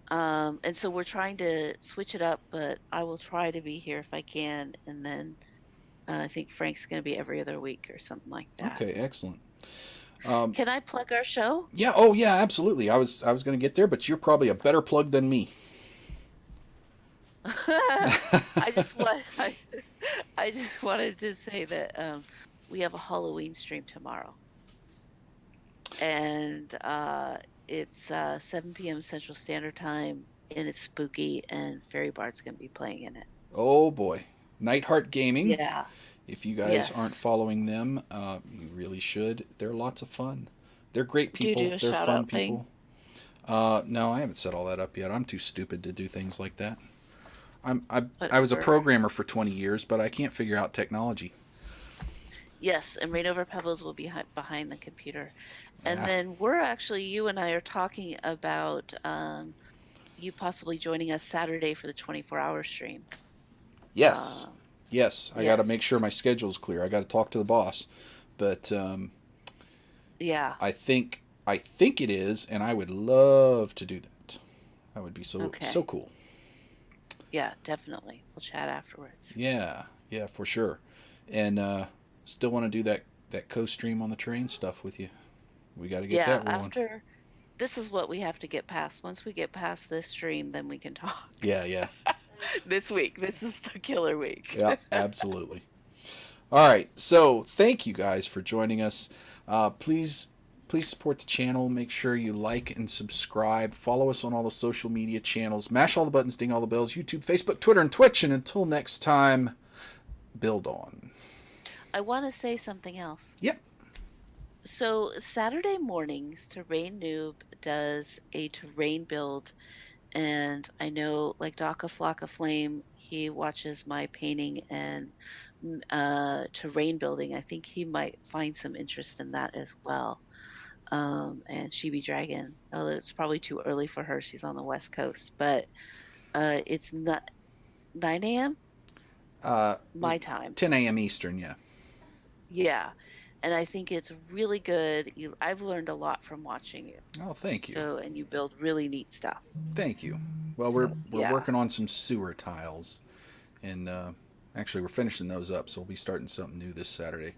[SPEAKER 2] And so we're trying to switch it up, but I will try to be here if I can. And then I think Frank's going to be every other week or something like that.
[SPEAKER 1] Okay, excellent.
[SPEAKER 2] Can I plug our show?
[SPEAKER 1] Yeah. Oh, yeah. Absolutely. I was going to get there, but you're probably a better plug than me.
[SPEAKER 2] I just want I just wanted to say that we have a Halloween stream tomorrow, and It's 7 p.m. Central Standard Time, and it's spooky, and Fairy Bard's going to be playing in it.
[SPEAKER 1] Oh boy. Nightheart Gaming.
[SPEAKER 2] Yeah.
[SPEAKER 1] If you guys aren't
[SPEAKER 2] Yes.
[SPEAKER 1] following them, you really should. They're lots of fun. They're great
[SPEAKER 2] Do you do
[SPEAKER 1] people.
[SPEAKER 2] a
[SPEAKER 1] They're
[SPEAKER 2] shout
[SPEAKER 1] fun
[SPEAKER 2] out thing?
[SPEAKER 1] people. No, I haven't set all that up yet. I'm too stupid to do things like that. I was a
[SPEAKER 2] Whatever.
[SPEAKER 1] programmer for 20 years, but I can't figure out technology.
[SPEAKER 2] Yes, and Rain Over Pebbles will be behind the computer. And
[SPEAKER 1] Ah,
[SPEAKER 2] then we're actually, you and I are talking about you possibly joining us Saturday for the 24-hour stream.
[SPEAKER 1] yes,
[SPEAKER 2] Um,
[SPEAKER 1] yes. I got to make sure
[SPEAKER 2] yes.
[SPEAKER 1] my schedule's clear. I got to talk to the boss, but
[SPEAKER 2] Yeah.
[SPEAKER 1] I think it is, and I would love to do that. That would be so
[SPEAKER 2] Okay.
[SPEAKER 1] cool.
[SPEAKER 2] Yeah, definitely. We'll chat afterwards.
[SPEAKER 1] Yeah, yeah, for sure. And still want to do that co-stream on the train stuff with you. We got to get
[SPEAKER 2] Yeah,
[SPEAKER 1] that rolling.
[SPEAKER 2] after this is what we have to get past. Once we get past this stream, then we can talk.
[SPEAKER 1] Yeah, yeah,
[SPEAKER 2] This week. This is the killer week.
[SPEAKER 1] yeah, absolutely. All right, so thank you guys for joining us. Please support the channel. Make sure you like and subscribe. Follow us on all the social media channels. Mash all the buttons, ding all the bells. YouTube, Facebook, Twitter, and Twitch. And until next time, build on.
[SPEAKER 2] I want to say something else.
[SPEAKER 1] Yep.
[SPEAKER 2] So Saturday mornings, Terrain Noob does a terrain build, and I know like Daka Flocka Flame, he watches my painting and terrain building. I think he might find some interest in that as well. And Chibi Dragon, although it's probably too early for her, she's on the West Coast, but it's not 9 a.m.
[SPEAKER 1] Uh,
[SPEAKER 2] my time.
[SPEAKER 1] 10 a.m. Eastern. Yeah.
[SPEAKER 2] Yeah. And I think it's really good. I've learned a lot from watching you.
[SPEAKER 1] Oh, thank you.
[SPEAKER 2] So, and you build really neat stuff.
[SPEAKER 1] Thank you. Well, we're
[SPEAKER 2] So,
[SPEAKER 1] we're
[SPEAKER 2] yeah.
[SPEAKER 1] working on some sewer tiles, and actually we're finishing those up, so we'll be starting something new this Saturday.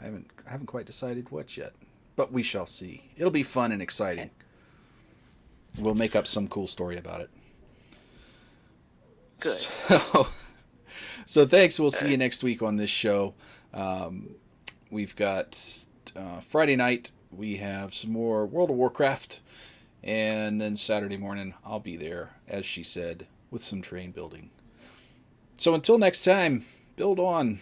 [SPEAKER 1] I haven't quite decided what yet, but we shall see. It'll be fun and exciting.
[SPEAKER 2] Okay.
[SPEAKER 1] We'll make up some cool story about it.
[SPEAKER 2] Good.
[SPEAKER 1] So, so thanks. We'll see you next week on this show. We've got Friday night. We have some more World of Warcraft, and then Saturday morning I'll be there, as she said, with some train building. So until next time, build on.